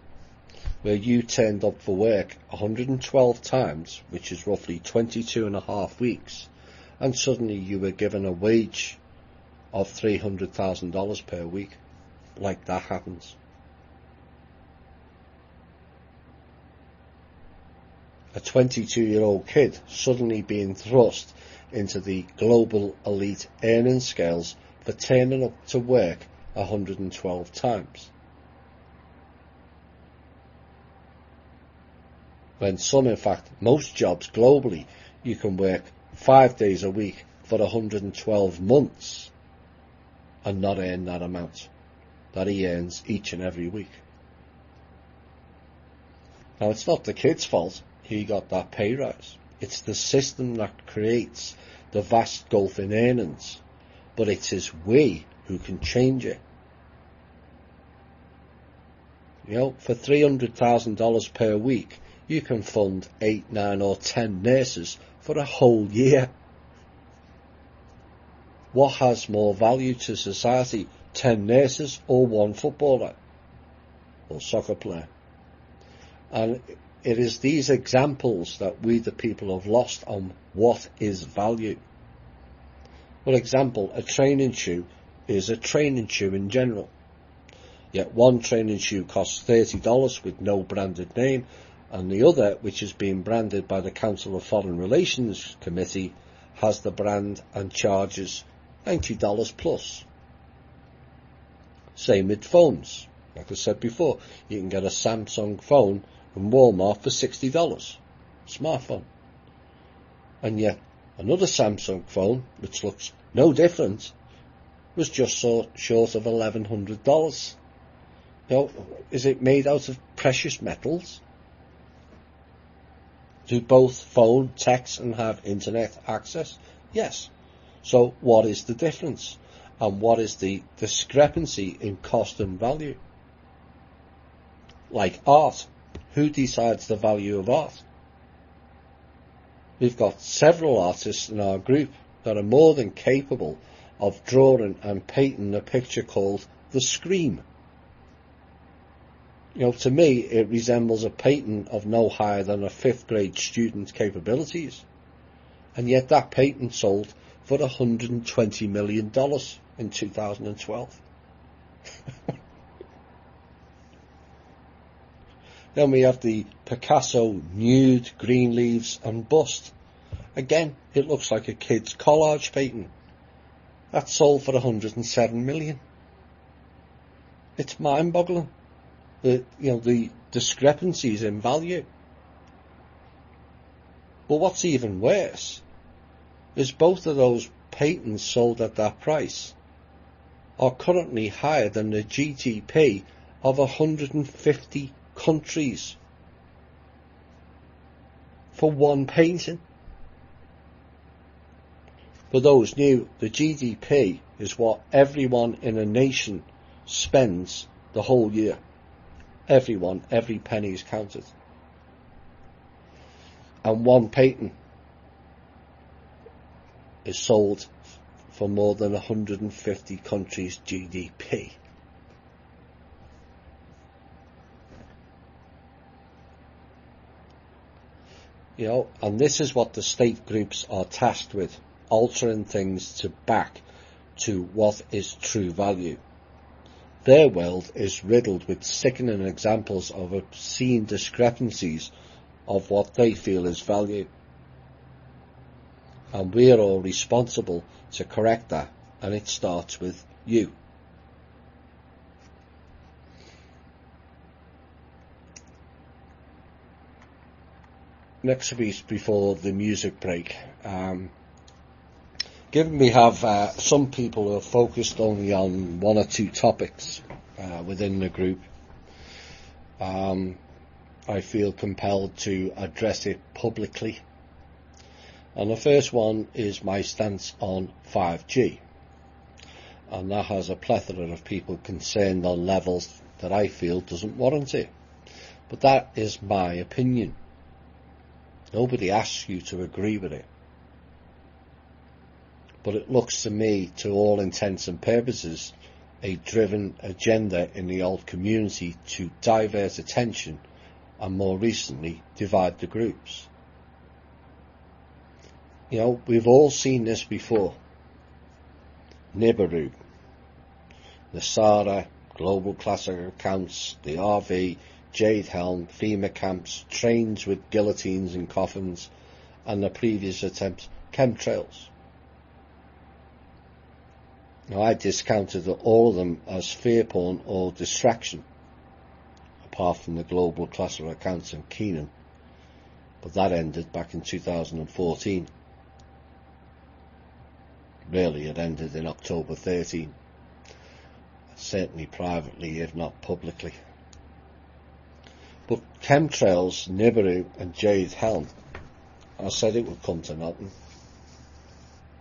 where you turned up for work 112 times, which is roughly 22.5 weeks, and suddenly you were given a wage of $300,000 per week. Like that happens. A 22-year-old kid suddenly being thrust into the global elite earning scales for turning up to work 112 times. When some, in fact, most jobs globally, you can work 5 days a week for 112 months and not earn that amount that he earns each and every week. Now, it's not the kid's fault he got that pay rise. It's the system that creates the vast gulf in earnings, but it is we who can change it. You know, for $300,000 per week, you can fund 8, 9 or 10 nurses for a whole year. What has more value to society, 10 nurses or 1 footballer or soccer player? And it is these examples that we the people have lost on what is value. For example, a training shoe is a training shoe in general. Yet one training shoe costs $30 with no branded name, and the other, which is being branded by the Council of Foreign Relations Committee, has the brand and charges $90 plus. Same with phones. Like I said before, you can get a Samsung phone from Walmart for $60, smartphone. And yet another Samsung phone, which looks no different, was just so short of $1,100. You know, is it made out of precious metals? Do both phone, text and have internet access? Yes. So what is the difference? And what is the discrepancy in cost and value? Like art. Who decides the value of art? We've got several artists in our group that are more than capable of drawing and painting a picture called The Scream. You know, to me, it resembles a painting of no higher than a 5th grade student's capabilities. And yet that painting sold for $120 million in 2012. Then we have the Picasso nude, green leaves and bust. Again, it looks like a kid's collage painting. That sold for $107 million. It's mind-boggling. The discrepancies in value. But what's even worse is both of those paintings sold at that price are currently higher than the GDP of 150 countries for one painting. For those new, the GDP is what everyone in a nation spends the whole year. Everyone, every penny is counted. And one painting is sold for more than 150 countries' GDP. You know, and this is what the state groups are tasked with, altering things to back to what is true value. Their world is riddled with sickening examples of obscene discrepancies of what they feel is value. And we're all responsible to correct that, and it starts with you. next piece before the music break. Given we have some people who are focused only on one or two topics within the group, I feel compelled to address it publicly. And the first one is my stance on 5G. And that has a plethora of people concerned on levels that I feel doesn't warrant it. But that is my opinion. Nobody asks you to agree with it. But it looks to me, to all intents and purposes, a driven agenda in the old community to divert attention and more recently divide the groups. You know, we've all seen this before. Nibiru, the SARA, Global Classic Accounts, the RV, Jade Helm, FEMA camps, trains with guillotines and coffins, and the previous attempt, chemtrails. Now, I discounted all of them as fear porn or distraction, apart from the Global Classic Accounts and Keenan, but that ended back in 2014. Really, it ended in October 13, certainly privately, if not publicly. But chemtrails, Nibiru and Jade Helm, I said it would come to nothing.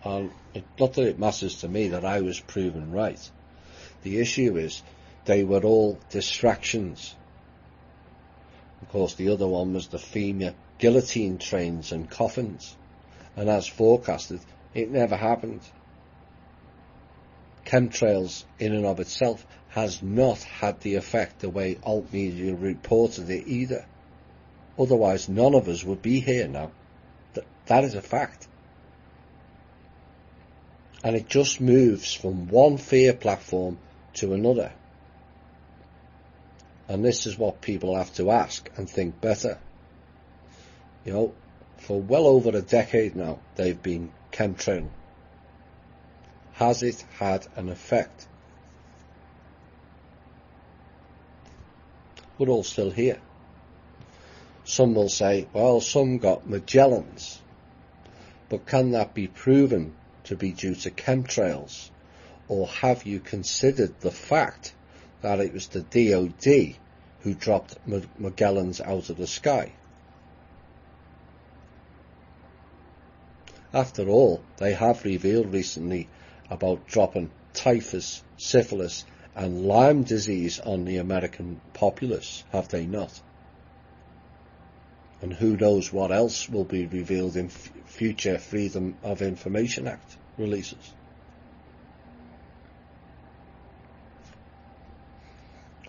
And not that it matters to me that I was proven right. The issue is they were all distractions. Of course, the other one was the FEMA guillotine trains and coffins. And as forecasted, it never happened. Chemtrails in and of itself has not had the effect the way alt media reported it either. Otherwise, none of us would be here now. That is a fact. And it just moves from one fear platform to another. And this is what people have to ask and think better. You know, for well over a decade now, they've been chemtrailing. Has it had an effect? We're all still here. Some will say, well, some got Magellans. But can that be proven to be due to chemtrails? Or have you considered the fact that it was the DOD who dropped Magellans out of the sky? After all, they have revealed recently about dropping typhus, syphilis and Lyme disease on the American populace, have they not? And who knows what else will be revealed in future Freedom of Information Act releases.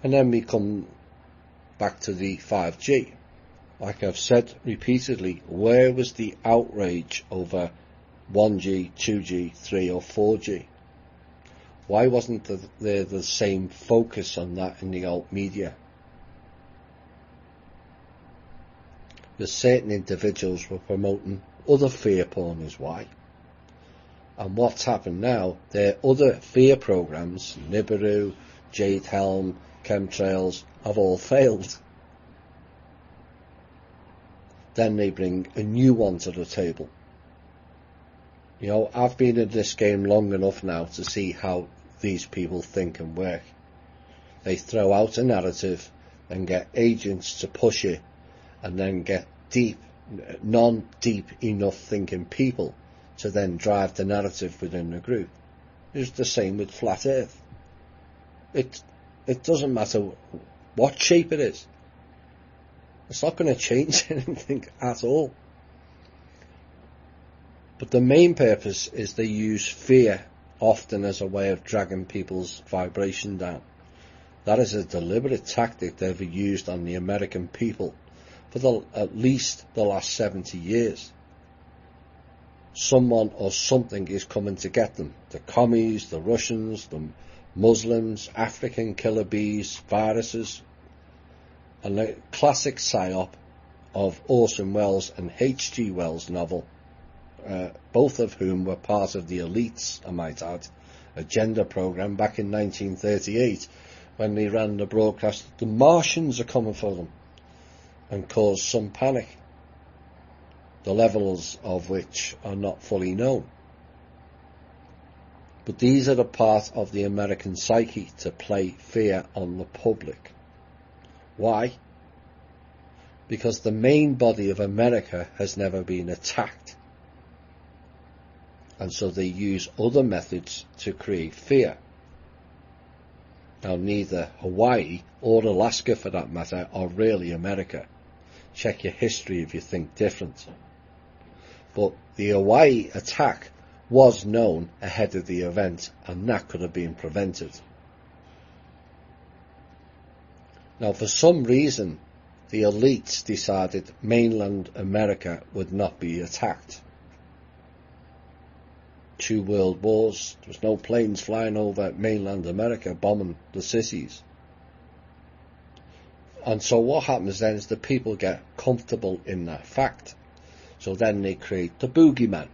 And then we come back to the 5G. Like I've said repeatedly, where was the outrage over 1G, 2G, 3 or 4G? Why wasn't there the same focus on that in the alt media? Because certain individuals were promoting other fear porn is why. And what's happened now, their other fear programs, Nibiru, Jade Helm, chemtrails, have all failed. Then they bring a new one to the table. You know, I've been in this game long enough now to see how these people think and work. They throw out a narrative and get agents to push it, and then get non-deep enough thinking people to then drive the narrative within the group. It's the same with flat earth. It doesn't matter what shape it is. It's not going to change anything at all. But the main purpose is they use fear often as a way of dragging people's vibration down. That is a deliberate tactic they've used on the American people for at least the last 70 years. Someone or something is coming to get them. The commies, the Russians, the Muslims, African killer bees, viruses. And the classic psyop of Orson Welles and H.G. Wells' novel, both of whom were part of the elites, I might add, agenda program back in 1938 when they ran the broadcast, the Martians are coming for them, and caused some panic. the levels of which are not fully known. But these are the part of the American psyche to play fear on the public. Why? Because the main body of America has never been attacked. And so they use other methods to create fear. Now, neither Hawaii or Alaska, for that matter, are really America. Check your history if you think different. But the Hawaii attack was known ahead of the event, and that could have been prevented. Now, for some reason, the elites decided mainland America would not be attacked. 2 world wars, there was no planes flying over mainland America bombing the cities. And so what happens then is the people get comfortable in that fact. So then they create the boogeyman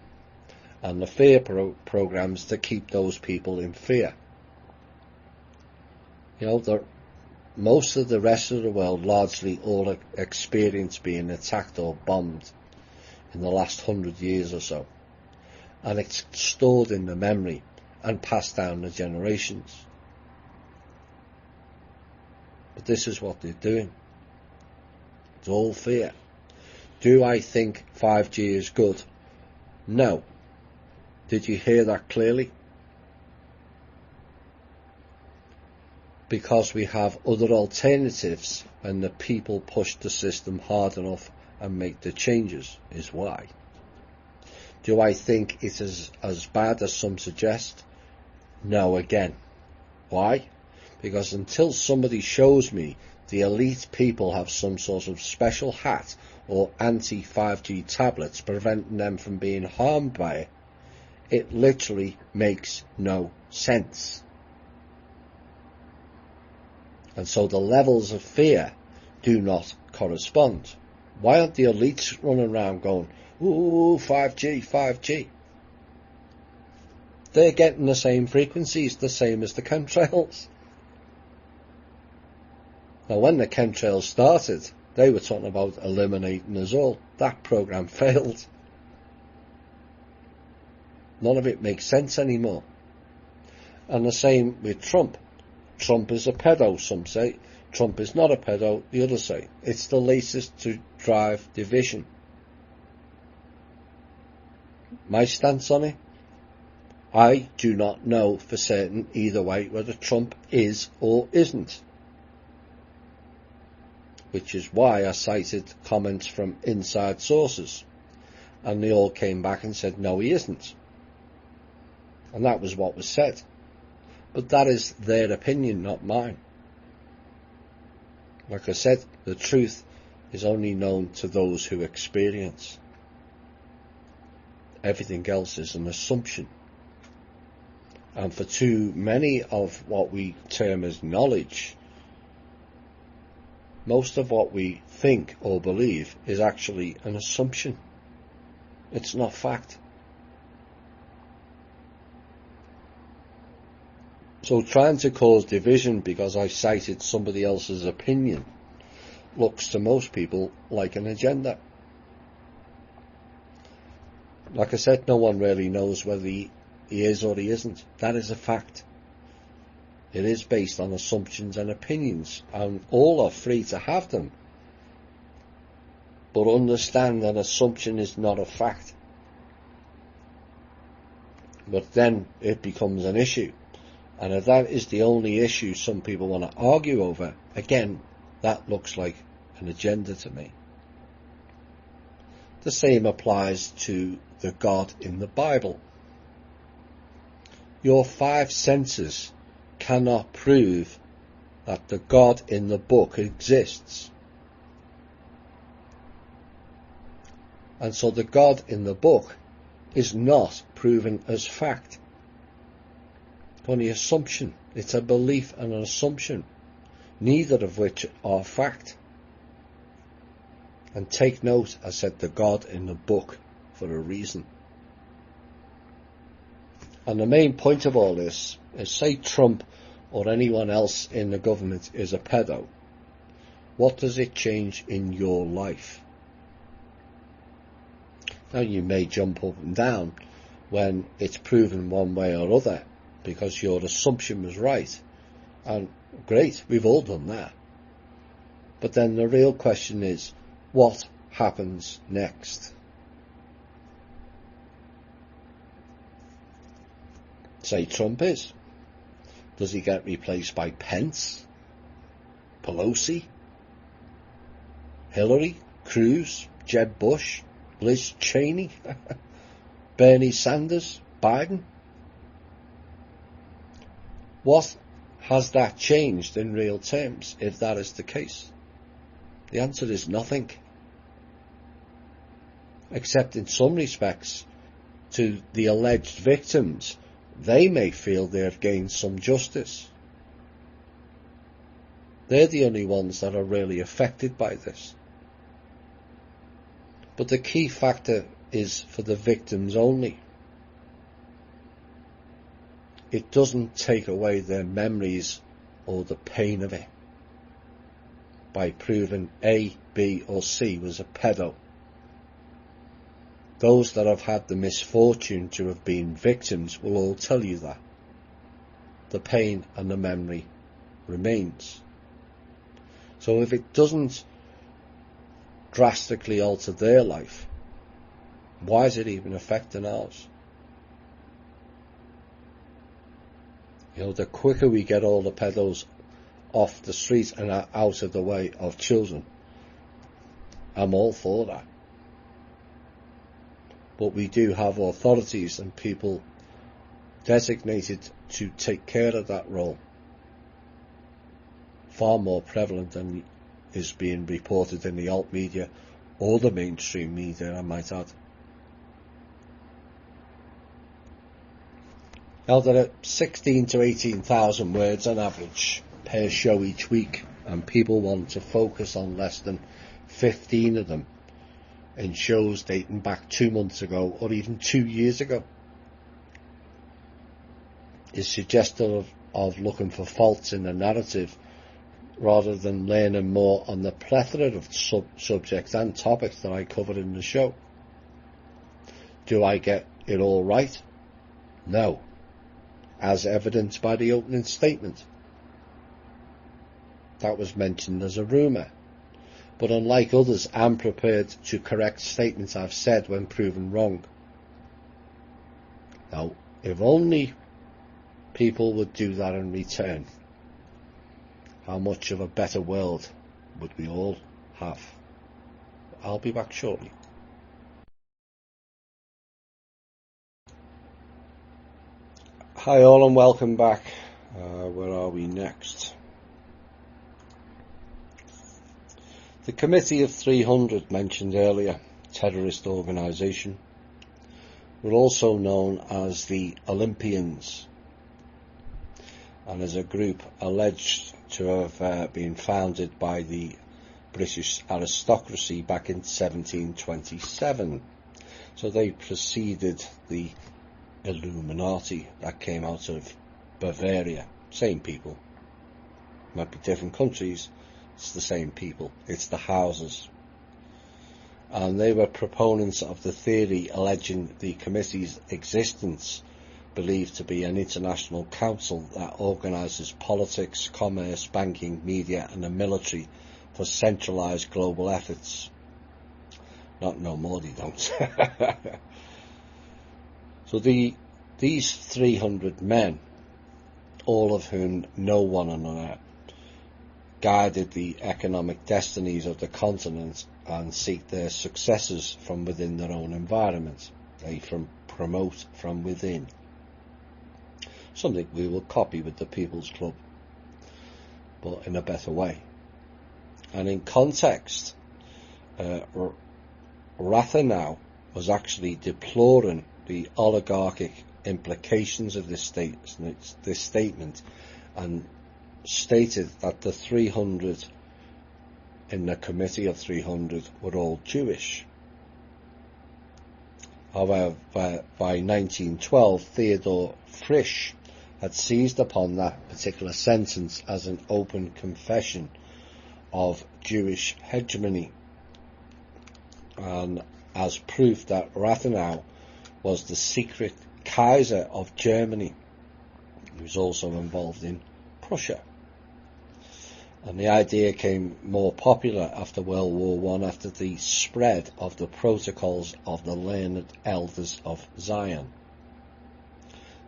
and the fear programs to keep those people in fear. You know, most of the rest of the world largely all experienced being attacked or bombed in the last 100 years or so. And it's stored in the memory and passed down the generations. But this is what they're doing. It's all fear. Do I think 5G is good? No. Did you hear that clearly? Because we have other alternatives and the people push the system hard enough and make the changes is why. Do I think it is as bad as some suggest? No again. Why? Because until somebody shows me the elite people have some sort of special hat or anti-5G tablets preventing them from being harmed by it, it literally makes no sense. And so the levels of fear do not correspond. Why aren't the elites running around going, ooh, 5G, 5G? They're getting the same frequencies, the same as the chemtrails. Now, when the chemtrails started, they were talking about eliminating us all. That program failed. None of it makes sense anymore. And the same with Trump. Trump is a pedo, some say. Trump is not a pedo, the others say. It's the latest to drive division. My stance on it? I do not know for certain either way whether Trump is or isn't. Which is why I cited comments from inside sources. And they all came back and said, no, he isn't. And that was what was said. But that is their opinion, not mine. Like I said, the truth is only known to those who experience. Everything else is an assumption. And for too many of what we term as knowledge, most of what we think or believe is actually an assumption. It's not fact. So trying to cause division because I cited somebody else's opinion looks to most people like an agenda. Like I said, no one really knows whether he is or he isn't. That is a fact. It is based on assumptions and opinions, and all are free to have them. But understand that assumption is not a fact. But then it becomes an issue. And if that is the only issue some people want to argue over, again, that looks like an agenda to me. The same applies to the God in the Bible. Your 5 senses cannot prove that the God in the book exists. And so the God in the book is not proven as fact. Only assumption. It's a belief and an assumption, neither of which are fact. And take note, I said the God in the book for a reason. And the main point of all this is, say Trump or anyone else in the government is a pedo. What does it change in your life? Now, you may jump up and down when it's proven one way or other because your assumption was right. And great, we've all done that. But then the real question is, what happens next? Say Trump is. Does he get replaced by Pence, Pelosi, Hillary, Cruz, Jeb Bush, Liz Cheney, Bernie Sanders, Biden? What has that changed in real terms if that is the case? The answer is nothing. Except in some respects, to the alleged victims, they may feel they have gained some justice. They're the only ones that are really affected by this. But the key factor is for the victims only. It doesn't take away their memories or the pain of it by proving A, B or C was a pedo. Those that have had the misfortune to have been victims will all tell you that. The pain and the memory remains. So if it doesn't drastically alter their life, why is it even affecting ours? You know, the quicker we get all the pedos off the streets and out of the way of children, I'm all for that. But we do have authorities and people designated to take care of that role. Far more prevalent than is being reported in the alt media or the mainstream media, I might add. Now, there are 16 to 18,000 words on average per show each week, and people want to focus on less than 15 of them in shows dating back 2 months ago or even 2 years ago. Is suggestive of looking for faults in the narrative rather than learning more on the plethora of subjects and topics that I covered in the show. Do I get it all right? No, as evidenced by the opening statement. That was mentioned as a rumour. But unlike others, I'm prepared to correct statements I've said when proven wrong. Now, if only people would do that in return, how much of a better world would we all have? I'll be back shortly. Hi all and welcome back. Where are we next? The Committee of 300 mentioned earlier, terrorist organisation, were also known as the Olympians, and as a group alleged to have been founded by the British aristocracy back in 1727. So they preceded the Illuminati that came out of Bavaria. Same people. Might be different countries. It's the same people. It's the houses. And they were proponents of the theory alleging the committee's existence, believed to be an international council that organises politics, commerce, banking, media and the military for centralised global efforts. Not no more they don't. So these 300 men, all of whom know one another, guided the economic destinies of the continent and seek their successors from within their own environment. They promote from within. Something we will copy with the People's Club, but in a better way. And in context, Rathenau was actually deploring the oligarchic implications of this statement and stated that the 300 in the Committee of 300 were all Jewish. However, by 1912, Theodor Frisch had seized upon that particular sentence as an open confession of Jewish hegemony, and as proof that Rathenau was the secret Kaiser of Germany. He was also involved in Prussia. And the idea became more popular after World War I, after the spread of the protocols of the learned elders of Zion.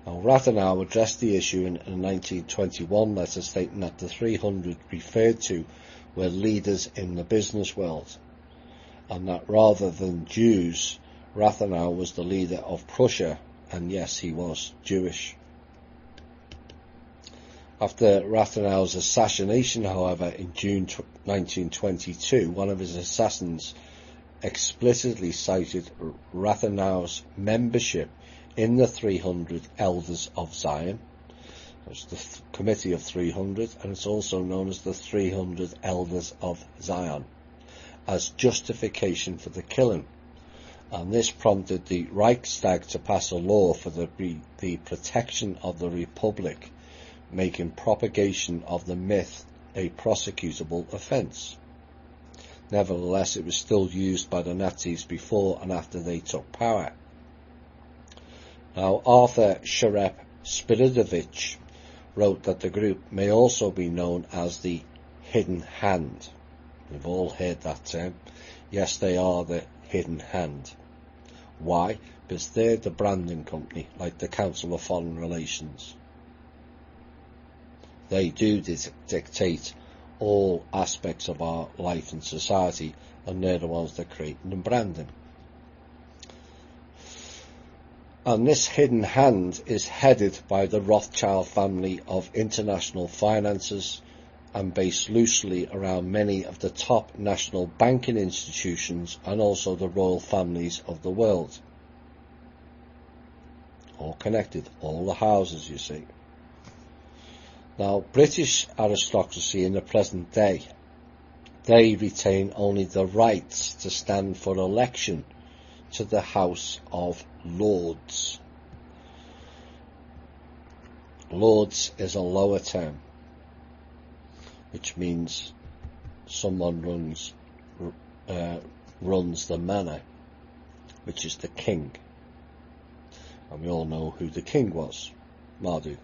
Now, Rathenau addressed the issue in a 1921 letter stating that the 300 referred to were leaders in the business world, and that rather than Jews, Rathenau was the leader of Prussia, and yes, he was Jewish. After Rathenau's assassination, however, in June 1922, one of his assassins explicitly cited Rathenau's membership in the 300 Elders of Zion. It's the Committee of 300, and it's also known as the 300 Elders of Zion, as justification for the killing. And this prompted the Reichstag to pass a law for the protection of the Republic, making propagation of the myth a prosecutable offence. Nevertheless, it was still used by the Nazis before and after they took power. Now, Arthur Sharep Spiridovich wrote that the group may also be known as the Hidden Hand. We've all heard that term. Yes, they are the Hidden Hand. Why? Because they're the branding company, like the Council of Foreign Relations. They do dictate all aspects of our life and society, and they're the ones that create the branding. And this Hidden Hand is headed by the Rothschild family of international financiers and based loosely around many of the top national banking institutions and also the royal families of the world. All connected, all the houses, you see. Now, British aristocracy in the present day, they retain only the rights to stand for election to the House of Lords. Lords is a lower term, which means someone runs the manor, which is the king. And we all know who the king was, Marduk.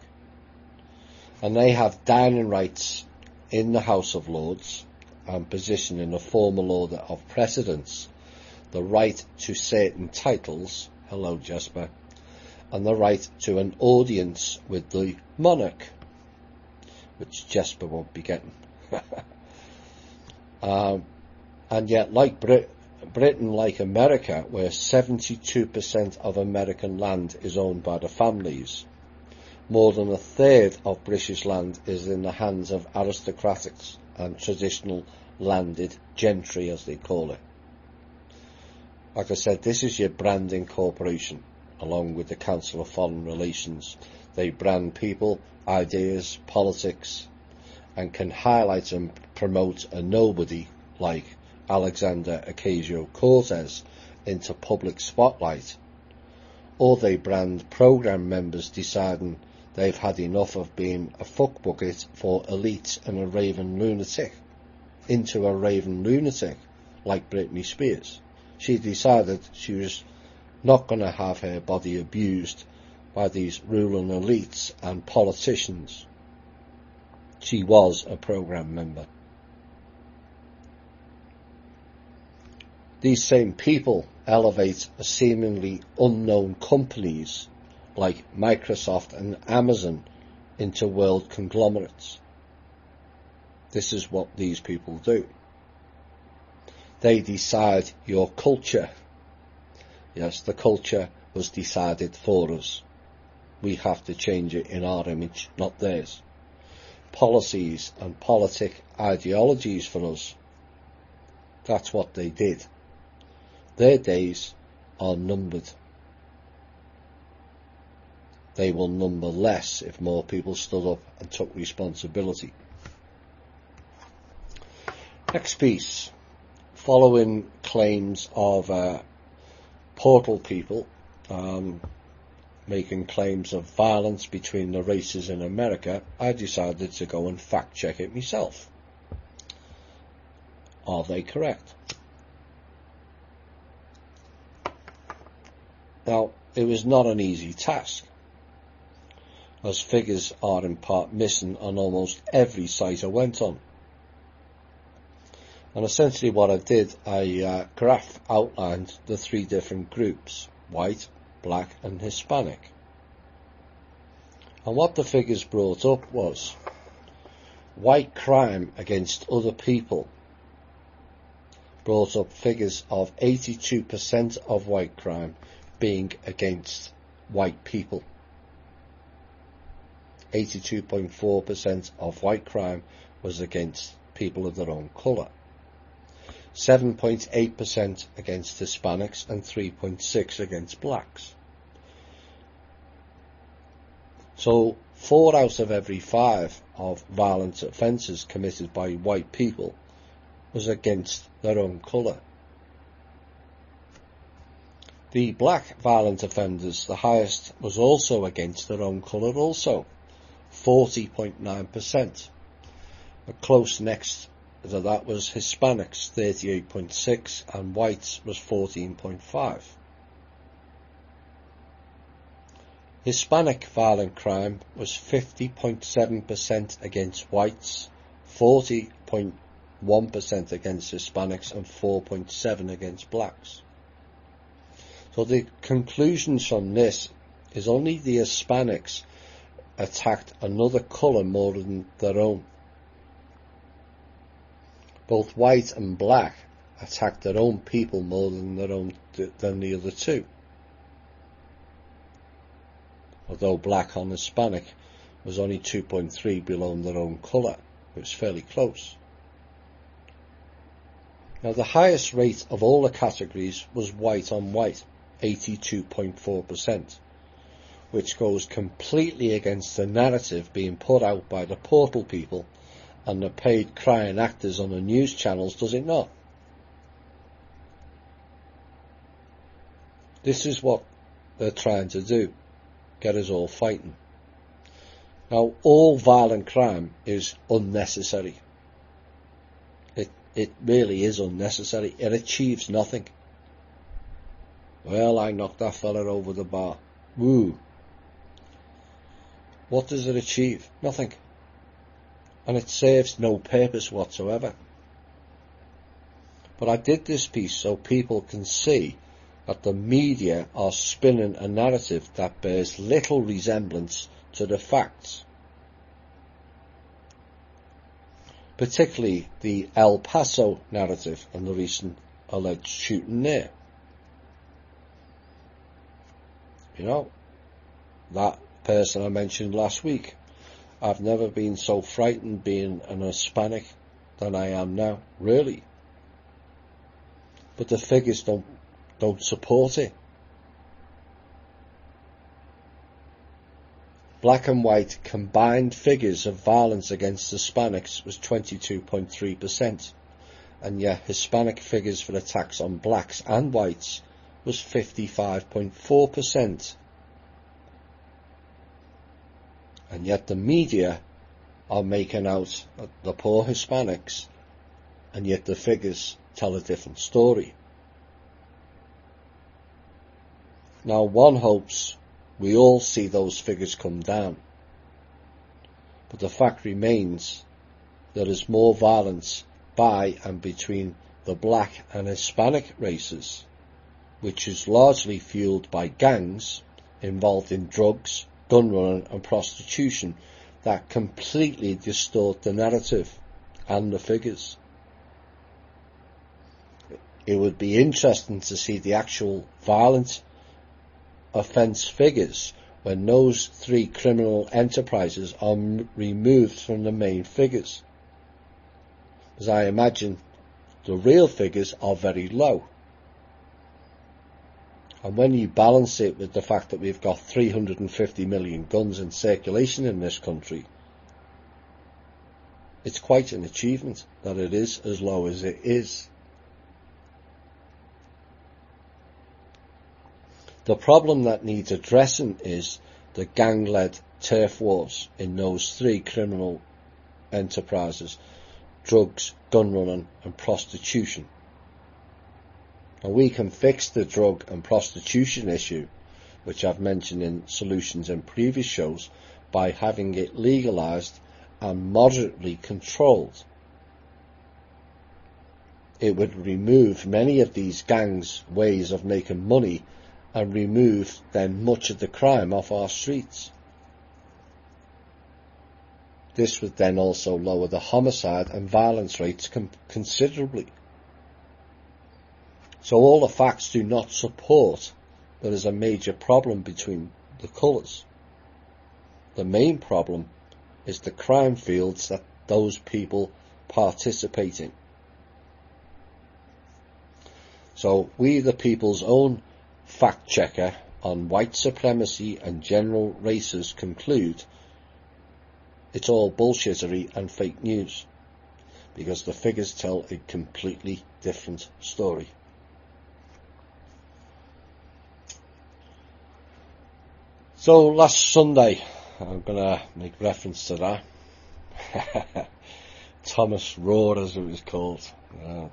And they have dining rights in the House of Lords and position in a formal order of precedence, the right to certain titles, hello Jasper, and the right to an audience with the monarch, which Jasper won't be getting. And yet, like Britain, like America, where 72% of American land is owned by the families, more than a third of British land is in the hands of aristocrats and traditional landed gentry, as they call it. Like I said, this is your branding corporation, along with the Council of Foreign Relations. They brand people, ideas, politics, and can highlight and promote a nobody like Alexander Ocasio-Cortez into public spotlight. Or they brand program members deciding they've had enough of being a fuck bucket for elites and a raving lunatic into a raving lunatic like Britney Spears. She decided she was not going to have her body abused by these ruling elites and politicians. She was a program member. These same people elevate seemingly unknown companies like Microsoft and Amazon into world conglomerates. This is what these people do. They decide your culture. Yes, the culture was decided for us. We have to change it in our image, not theirs. Policies and politic ideologies for us. That's what they did. Their days are numbered. They will number less if more people stood up and took responsibility. Next piece. Following claims of portal people making claims of violence between the races in America, I decided to go and fact check it myself. Are they correct? Now, it was not an easy task, as figures are in part missing on almost every site I went on. And essentially what I did, I graph outlined the three different groups: white, black and Hispanic. And what the figures brought up was white crime against other people brought up figures of 82% of white crime being against white people. 82.4% of white crime was against people of their own colour. 7.8% against Hispanics and 3.6% against blacks. So 4 out of every 5 of violent offences committed by white people was against their own colour. The black violent offenders, the highest, was also against their own colour also, 40.9%. A close next to that was Hispanics, 38.6%, and whites was 14.5%. Hispanic violent crime was 50.7% against whites, 40.1% against Hispanics, and 4.7% against blacks. So the conclusions from this is only the Hispanics attacked another colour more than their own. Both white and black attacked their own people more than the other two. Although black on Hispanic was only 2.3 below their own colour. It was fairly close. Now the highest rate of all the categories was white on white, 82.4%, which goes completely against the narrative being put out by the portal people and the paid crying actors on the news channels, does it not? This is what they're trying to do. Get us all fighting. Now, all violent crime is unnecessary. It really is unnecessary. It achieves nothing. Well, I knocked that fella over the bar. Woo. What does it achieve? Nothing. And it serves no purpose whatsoever. But I did this piece so people can see that the media are spinning a narrative that bears little resemblance to the facts. Particularly the El Paso narrative and the recent alleged shooting there. You know, that person I mentioned last week, I've never been so frightened being an Hispanic than I am now, really. But the figures don't support it. Black and white combined figures of violence against Hispanics was 22.3%, and yet Hispanic figures for attacks on blacks and whites was 55.4%. And yet the media are making out the poor Hispanics, and yet the figures tell a different story. Now, one hopes we all see those figures come down, but the fact remains there is more violence by and between the black and Hispanic races, which is largely fueled by gangs involved in drugs, gun running and prostitution that completely distort the narrative and the figures. It would be interesting to see the actual violent offence figures when those three criminal enterprises are removed from the main figures, as I imagine the real figures are very low. And when you balance it with the fact that we've got 350 million guns in circulation in this country, it's quite an achievement that it is as low as it is. The problem that needs addressing is the gang-led turf wars in those three criminal enterprises: drugs, gun running and prostitution. And we can fix the drug and prostitution issue which I've mentioned in solutions in previous shows, by having it legalised and moderately controlled. It would remove many of these gangs' ways of making money and remove then much of the crime off our streets. This would then also lower the homicide and violence rates considerably. So all the facts do not support there is a major problem between the colours. The main problem is the crime fields that those people participate in. So we, the people's own fact checker on white supremacy and general races, conclude it's all bullshittery and fake news, because the figures tell a completely different story. So last Sunday, I'm going to make reference to that. Thomas Roar, as it was called. I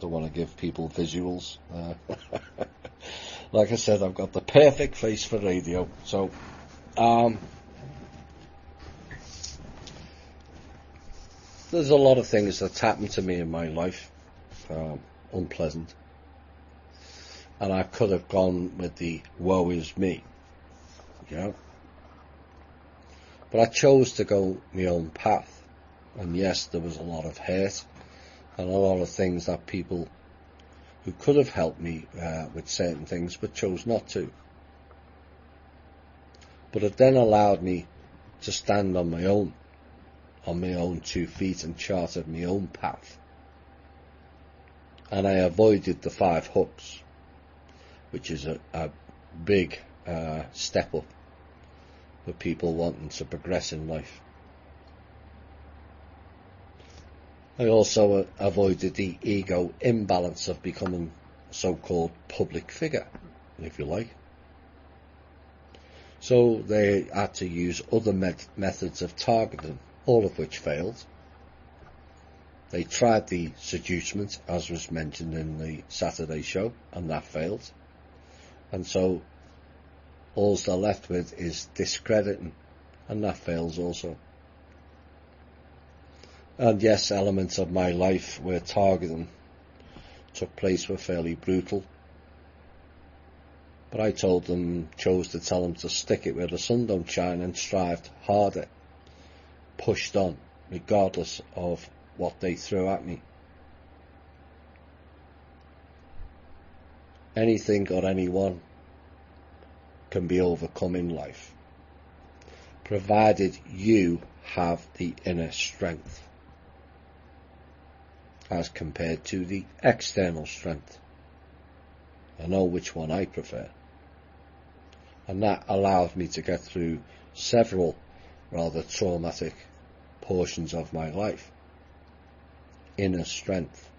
don't want to give people visuals. Like I said, I've got the perfect face for radio. So, there's a lot of things that's happened to me in my life, unpleasant. And I could have gone with the woe is me, you know. But I chose to go my own path. And yes, there was a lot of hurt and a lot of things that people who could have helped me with certain things but chose not to. But it then allowed me to stand on my own 2 feet and charted my own path. And I avoided the 5 hooks, which is a big step up for people wanting to progress in life. I also avoided the ego imbalance of becoming a so-called public figure, if you like. So they had to use other methods of targeting, all of which failed. They tried the seducement, as was mentioned in the Saturday show, and that failed. And so all they're left with is discrediting, and that fails also. And yes, elements of my life where targeting took place were fairly brutal. But I chose to tell them to stick it where the sun don't shine and strived harder, pushed on, regardless of what they threw at me. Anything or anyone can be overcome in life, provided you have the inner strength, as compared to the external strength. I know which one I prefer. And that allowed me to get through several rather traumatic portions of my life. Inner strength.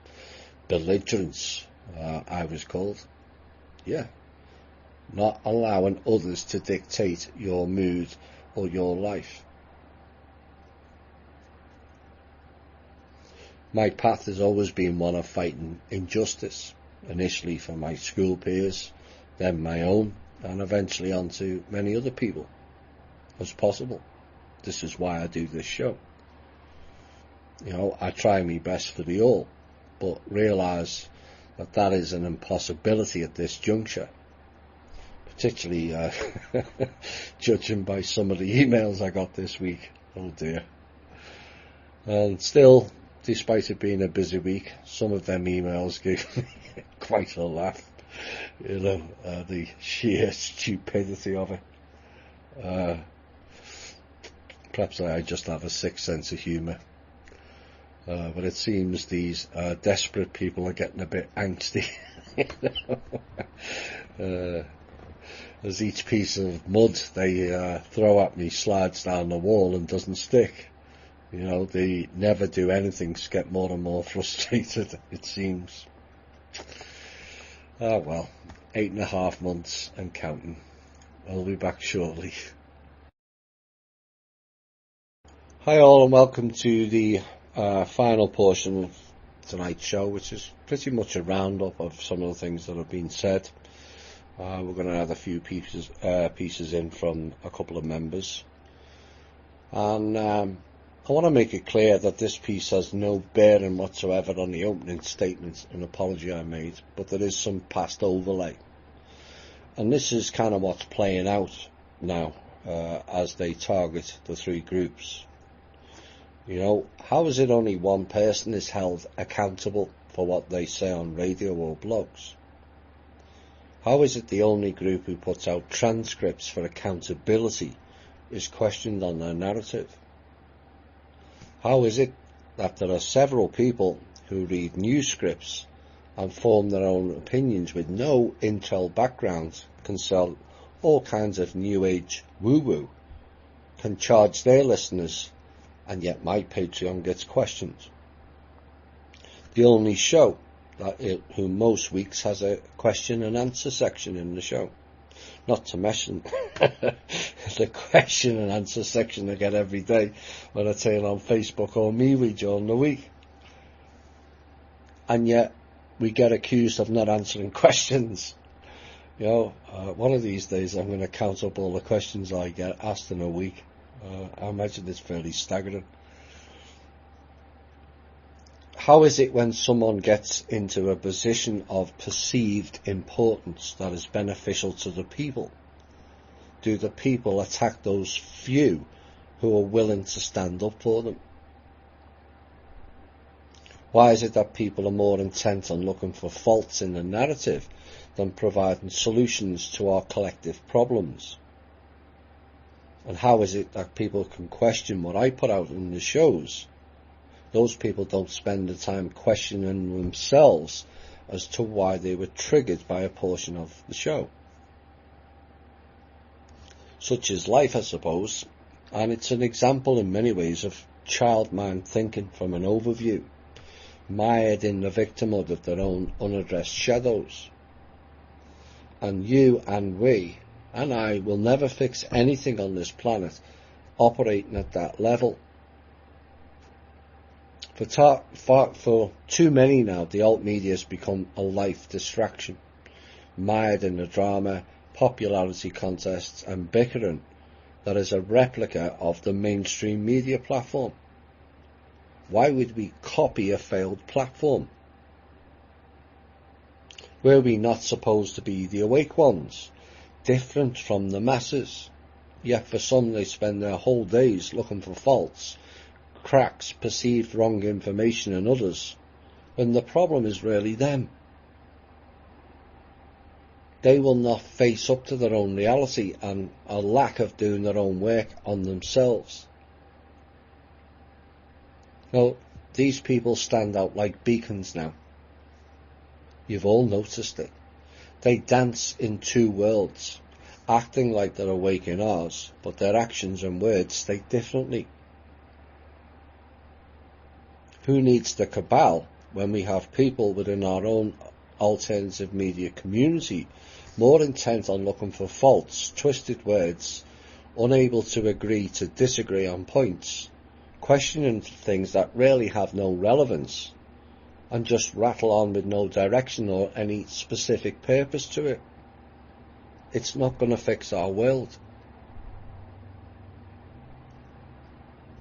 Belligerence, I was called. Yeah. Not allowing others to dictate your mood or your life. My path has always been one of fighting injustice, initially for my school peers, then my own, and eventually on to many other people as possible. This is why I do this show. You know, I try my best for the all, but realise that that is an impossibility at this juncture, particularly judging by some of the emails I got this week. Oh dear. And still, despite it being a busy week, some of them emails gave me quite a laugh. You know, the sheer stupidity of it. Perhaps I just have a sick sense of humour. But it seems these desperate people are getting a bit angsty. As each piece of mud they throw at me slides down the wall and doesn't stick. You know, they never do anything to get more and more frustrated, it seems. Ah, well, 8.5 months and counting. I'll be back shortly. Hi all, and welcome to the final portion of tonight's show, which is pretty much a roundup of some of the things that have been said. We're going to add a few pieces in from a couple of members. And I want to make it clear that this piece has no bearing whatsoever on the opening statement and apology I made, but there is some past overlay. And this is kind of what's playing out now as they target the three groups. You know, how is it only one person is held accountable for what they say on radio or blogs? How is it the only group who puts out transcripts for accountability is questioned on their narrative? How is it that there are several people who read news scripts and form their own opinions with no intel background, can sell all kinds of new age woo-woo, can charge their listeners, and yet my Patreon gets questioned? The only show who most weeks has a question and answer section in the show. Not to mention the question and answer section I get every day when I turn on Facebook or MeWe during the week. And yet we get accused of not answering questions. You know, one of these days I'm going to count up all the questions I get asked in a week. I imagine it's fairly staggering. How is it when someone gets into a position of perceived importance that is beneficial to the people? Do the people attack those few who are willing to stand up for them? Why is it that people are more intent on looking for faults in the narrative than providing solutions to our collective problems? And how is it that people can question what I put out in the shows? Those people don't spend the time questioning themselves as to why they were triggered by a portion of the show. Such is life, I suppose, and it's an example in many ways of child mind thinking from an overview, mired in the victimhood of their own unaddressed shadows. And you and we and I will never fix anything on this planet operating at that level. For too many now, the alt media has become a life distraction, mired in the drama, popularity contests and bickering that is a replica of the mainstream media platform. Why would we copy a failed platform? Were we not supposed to be the awake ones, different from the masses? Yet for some they spend their whole days looking for faults, cracks, perceived wrong information in others, when the problem is really them. They will not face up to their own reality and a lack of doing their own work on themselves. Now, these people stand out like beacons now. You've all noticed it. They dance in two worlds, acting like they're awake in ours, but their actions and words state differently. Who needs the cabal when we have people within our own alternative media community more intent on looking for faults, twisted words, unable to agree to disagree on points, questioning things that really have no relevance, and just rattle on with no direction or any specific purpose to it? It's not going to fix our world.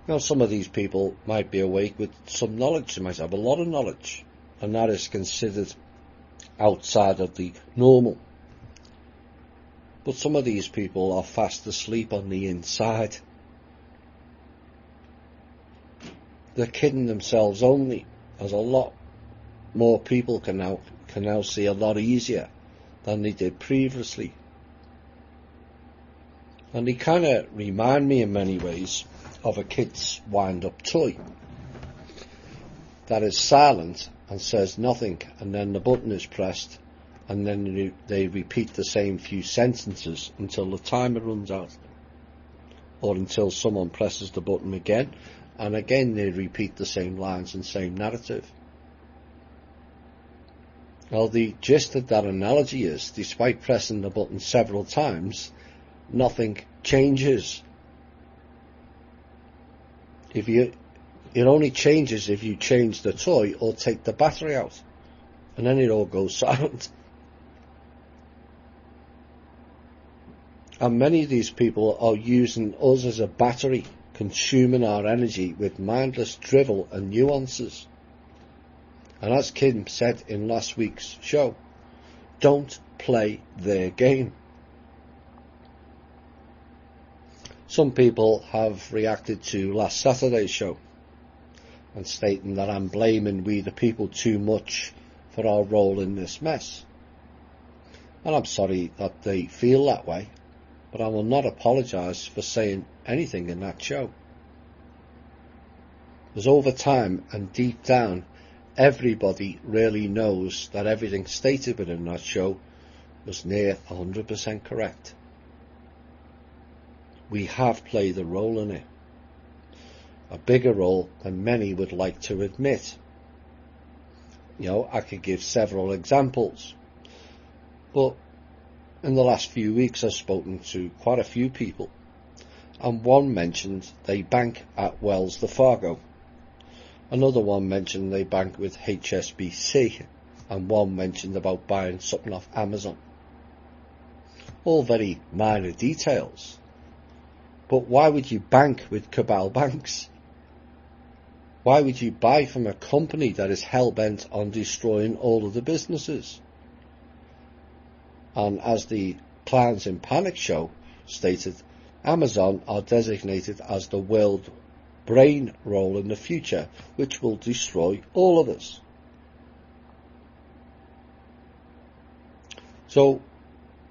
Now, some of these people might be awake with some knowledge, they might have a lot of knowledge, and that is considered outside of the normal. But some of these people are fast asleep on the inside. They're kidding themselves only, as a lot more people can now see a lot easier than they did previously. And they kind of remind me in many ways of a kid's wind-up toy that is silent and says nothing, and then the button is pressed, and then they repeat the same few sentences until the timer runs out, or until someone presses the button again, and again they repeat the same lines and same narrative. Well, the gist of that analogy is, despite pressing the button several times, nothing changes. It only changes if you change the toy or take the battery out, and then it all goes silent. And many of these people are using us as a battery, consuming our energy with mindless drivel and nuances. And as Kim said in last week's show, don't play their game. Some people have reacted to last Saturday's show and stating that I'm blaming we the people too much for our role in this mess. And I'm sorry that they feel that way, but I will not apologise for saying anything in that show. Because over time and deep down, everybody really knows that everything stated within that show was near 100% correct. We have played a role in it. A bigger role than many would like to admit. You know, I could give several examples. But in the last few weeks I've spoken to quite a few people, and one mentioned they bank at Wells Fargo. Another one mentioned they bank with HSBC, and one mentioned about buying something off Amazon. All very minor details. But why would you bank with Cabal Banks? Why would you buy from a company that is hell-bent on destroying all of the businesses? And as the Clowns in Panic show stated, Amazon are designated as the world brain roll in the future, which will destroy all of us. So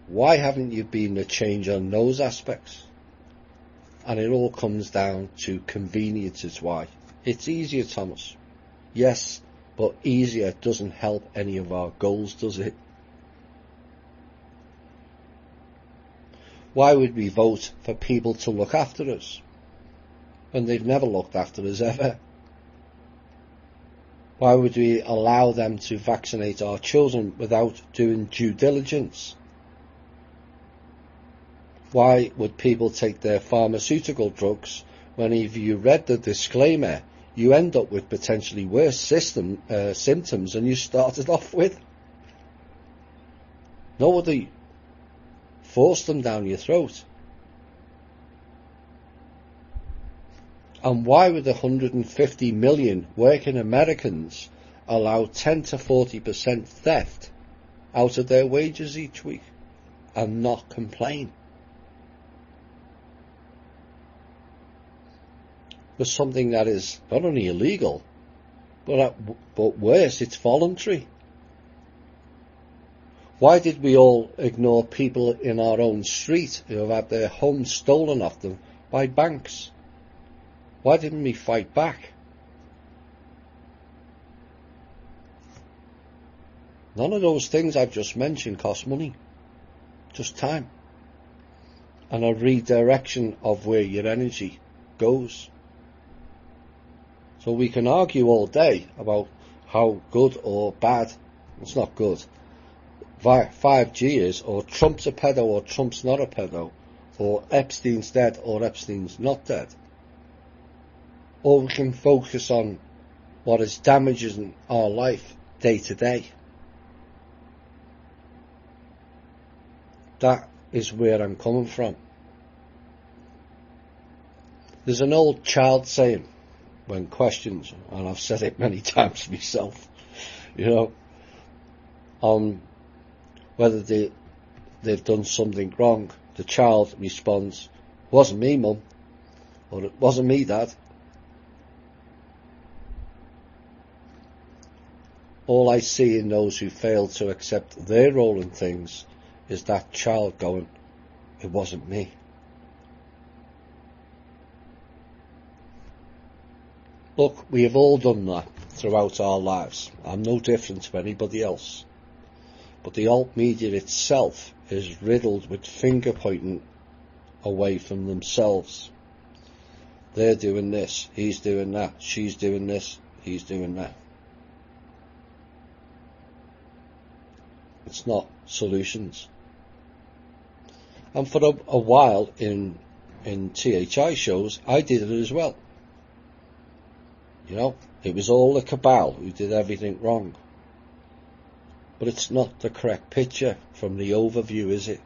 why haven't you been a change on those aspects? And it all comes down to convenience is why. It's easier, Thomas. Yes, but easier doesn't help any of our goals, does it? Why would we vote for people to look after us when they've never looked after us ever? Why would we allow them to vaccinate our children without doing due diligence? Why would people take their pharmaceutical drugs when, if you read the disclaimer, you end up with potentially worse symptoms than you started off with? Nobody forced them down your throat. And why would 150 million working Americans allow 10 to 40% theft out of their wages each week and not complain? For something that is not only illegal, but worse, it's voluntary. Why did we all ignore people in our own street who have had their homes stolen off them by banks? Why didn't we fight back? None of those things I've just mentioned cost money, just time and a redirection of where your energy goes. So we can argue all day about how good or bad, it's not good, 5G is, or Trump's a pedo or Trump's not a pedo, or Epstein's dead or Epstein's not dead. Or we can focus on what is damaging our life day to day. That is where I'm coming from. There's an old child saying, when questioned, and I've said it many times myself, you know, on whether they've done something wrong, the child responds, "Wasn't me, Mum," or "It wasn't me, Dad." All I see in those who fail to accept their role in things is that child going, "It wasn't me." Look, we have all done that throughout our lives. I'm no different to anybody else. But the alt media itself is riddled with finger pointing away from themselves. They're doing this, he's doing that, she's doing this, he's doing that. It's not solutions. And for a while in THI shows, I did it as well. You know, it was all the cabal who did everything wrong. But it's not the correct picture from the overview, is it?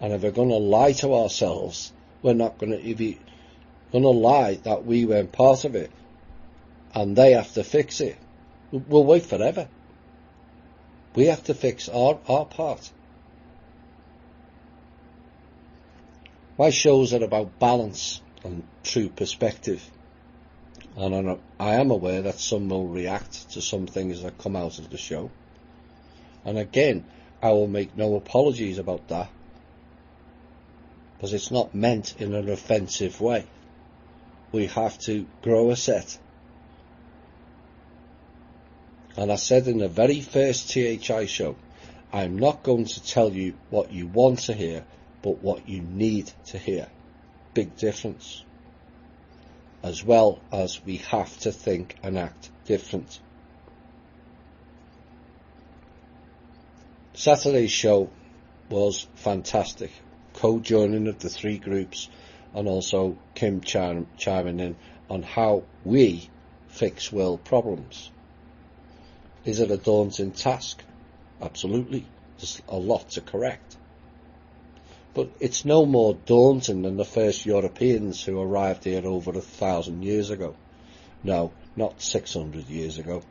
And if we're going to lie to ourselves, we're not going to be going to lie that we weren't part of it and they have to fix it. We'll wait forever. We have to fix our part. My shows are about balance and true perspective. And I am aware that some will react to some things that come out of the show. And again, I will make no apologies about that, because it's not meant in an offensive way. We have to grow a set. And I said in the very first THI show, I'm not going to tell you what you want to hear, but what you need to hear. Big difference. As well as we have to think and act different. Saturday's show was fantastic. Co-joining of the three groups, and also Kim chiming in on how we fix world problems. Is it a daunting task? Absolutely. There's a lot to correct. But it's no more daunting than the first Europeans who arrived here over 1,000 years ago. No, not 600 years ago.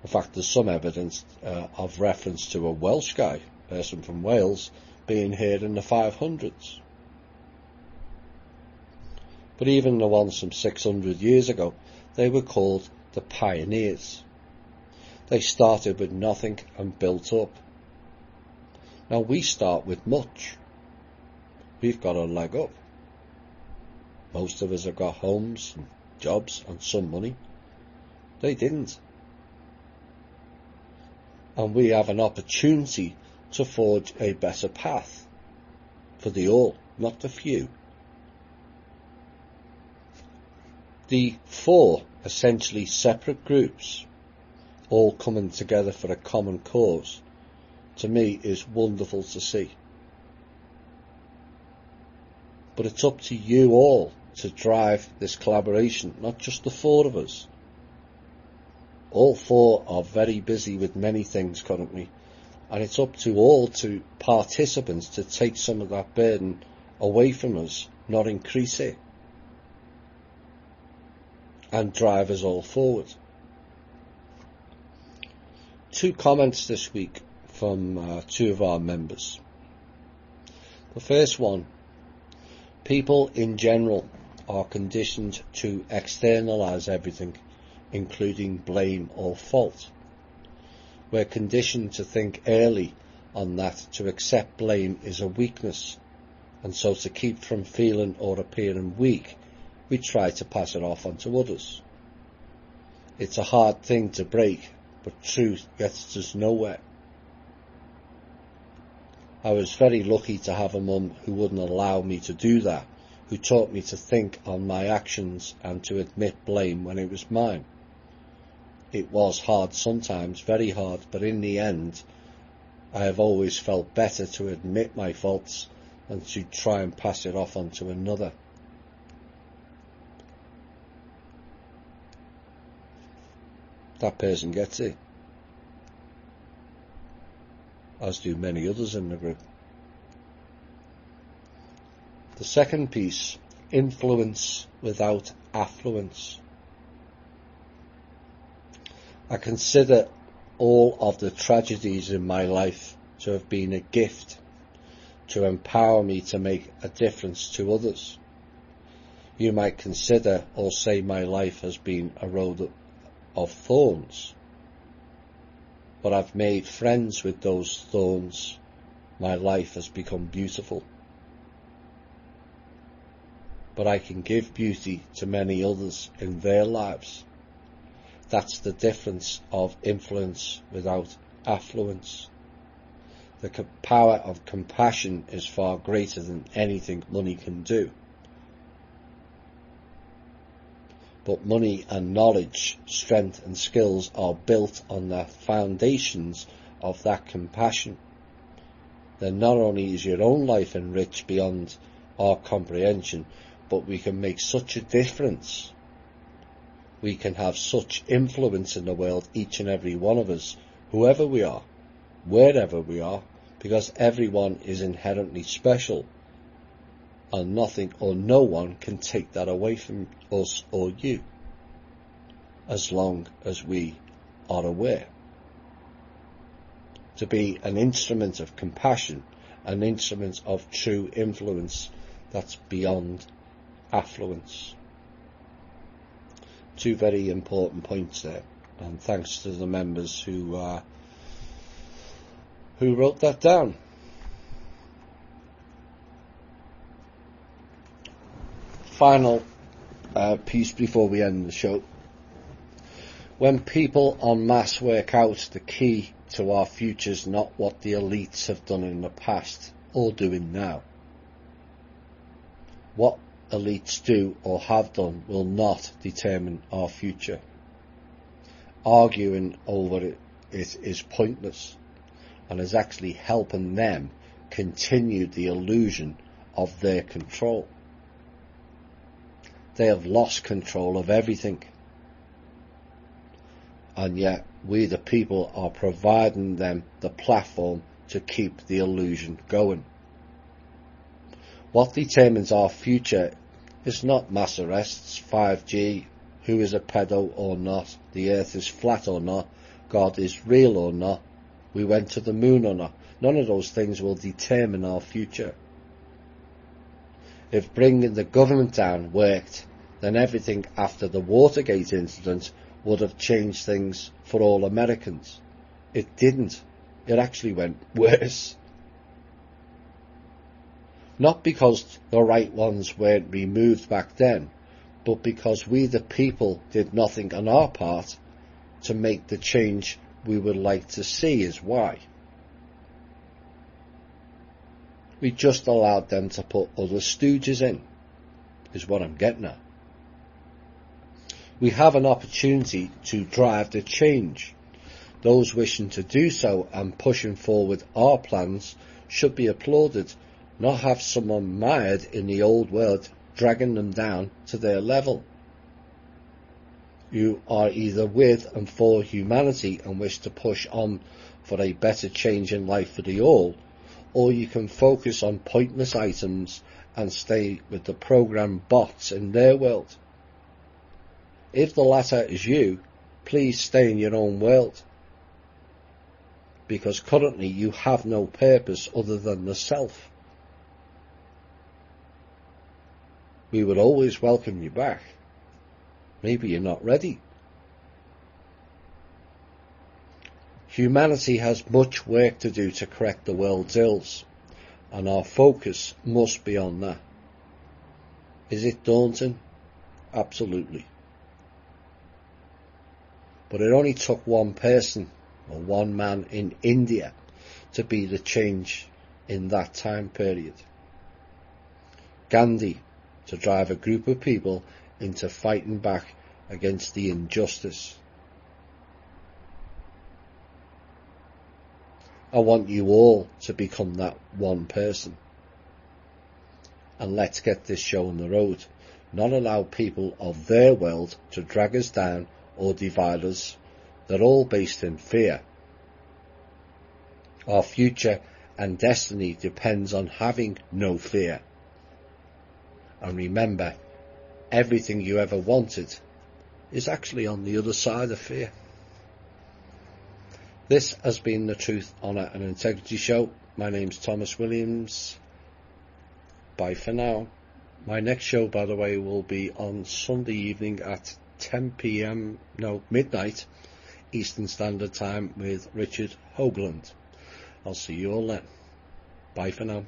In fact, there's some evidence of reference to a Welsh guy, person from Wales, being here in the 500s. But even the ones from 600 years ago, they were called the pioneers. They started with nothing and built up. Now we start with much. We've got a leg up. Most of us have got homes and jobs and some money. They didn't. And we have an opportunity to forge a better path for the all, not the few. The four essentially separate groups all coming together for a common cause, to me, is wonderful to see. But it's up to you all to drive this collaboration, not just the four of us. All four are very busy with many things currently, and it's up to all participants to take some of that burden away from us, not increase it, and drive us all forward. 2 comments this week from 2 of our members. The first one: people in general are conditioned to externalise everything, including blame or fault. We're conditioned to think early on that to accept blame is a weakness, and so to keep from feeling or appearing weak, we try to pass it off onto others. It's a hard thing to break, but truth gets us nowhere. I was very lucky to have a mum who wouldn't allow me to do that, who taught me to think on my actions and to admit blame when it was mine. It was hard sometimes, very hard, but in the end, I have always felt better to admit my faults than to try and pass it off onto another. That person gets it, as do many others in the group. The second piece: influence without affluence. I consider all of the tragedies in my life to have been a gift to empower me to make a difference to others. You might consider or say my life has been a road of thorns, but I've made friends with those thorns. My life has become beautiful. But I can give beauty to many others in their lives. That's the difference of influence without affluence. The power of compassion is far greater than anything money can do. But money and knowledge, strength and skills are built on the foundations of that compassion. Then not only is your own life enriched beyond our comprehension, but we can make such a difference. We can have such influence in the world, each and every one of us, whoever we are, wherever we are, because everyone is inherently special, and nothing or no one can take that away from us or you, as long as we are aware. To be an instrument of compassion, an instrument of true influence that's beyond affluence. Two very important points there, and thanks to the members who wrote that down. Final piece before we end the show. When people en masse work out, the key to our future is not what the elites have done in the past or doing now. What elites do or have done will not determine our future. Arguing over it is pointless and is actually helping them continue the illusion of their control. They have lost control of everything, and yet we the people are providing them the platform to keep the illusion going. What determines our future is not mass arrests, 5G, who is a pedo or not, the earth is flat or not, God is real or not, we went to the moon or not. None of those things will determine our future. If bringing the government down worked, then everything after the Watergate incident would have changed things for all Americans. It didn't. It actually went worse. Not because the right ones weren't removed back then, but because we the people did nothing on our part to make the change we would like to see is why. We just allowed them to put other stooges in, is what I'm getting at. We have an opportunity to drive the change. Those wishing to do so and pushing forward our plans should be applauded, not have someone mired in the old world dragging them down to their level. You are either with and for humanity and wish to push on for a better change in life for the all, or you can focus on pointless items and stay with the programmed bots in their world. If the latter is you, please stay in your own world, because currently you have no purpose other than the self. We would always welcome you back. Maybe you're not ready. Humanity has much work to do to correct the world's ills, and our focus must be on that. Is it daunting? Absolutely. But it only took one person, or one man in India, to be the change in that time period. Gandhi, to drive a group of people into fighting back against the injustice. I want you all to become that one person. And let's get this show on the road. Not allow people of their world to drag us down or divide us. They're all based in fear. Our future and destiny depends on having no fear. And remember, everything you ever wanted is actually on the other side of fear. This has been the Truth, Honour and Integrity Show. My name's Thomas Williams. Bye for now. My next show, by the way, will be on Sunday evening at 10 p.m, midnight, Eastern Standard Time with Richard Hoagland. I'll see you all then. Bye for now.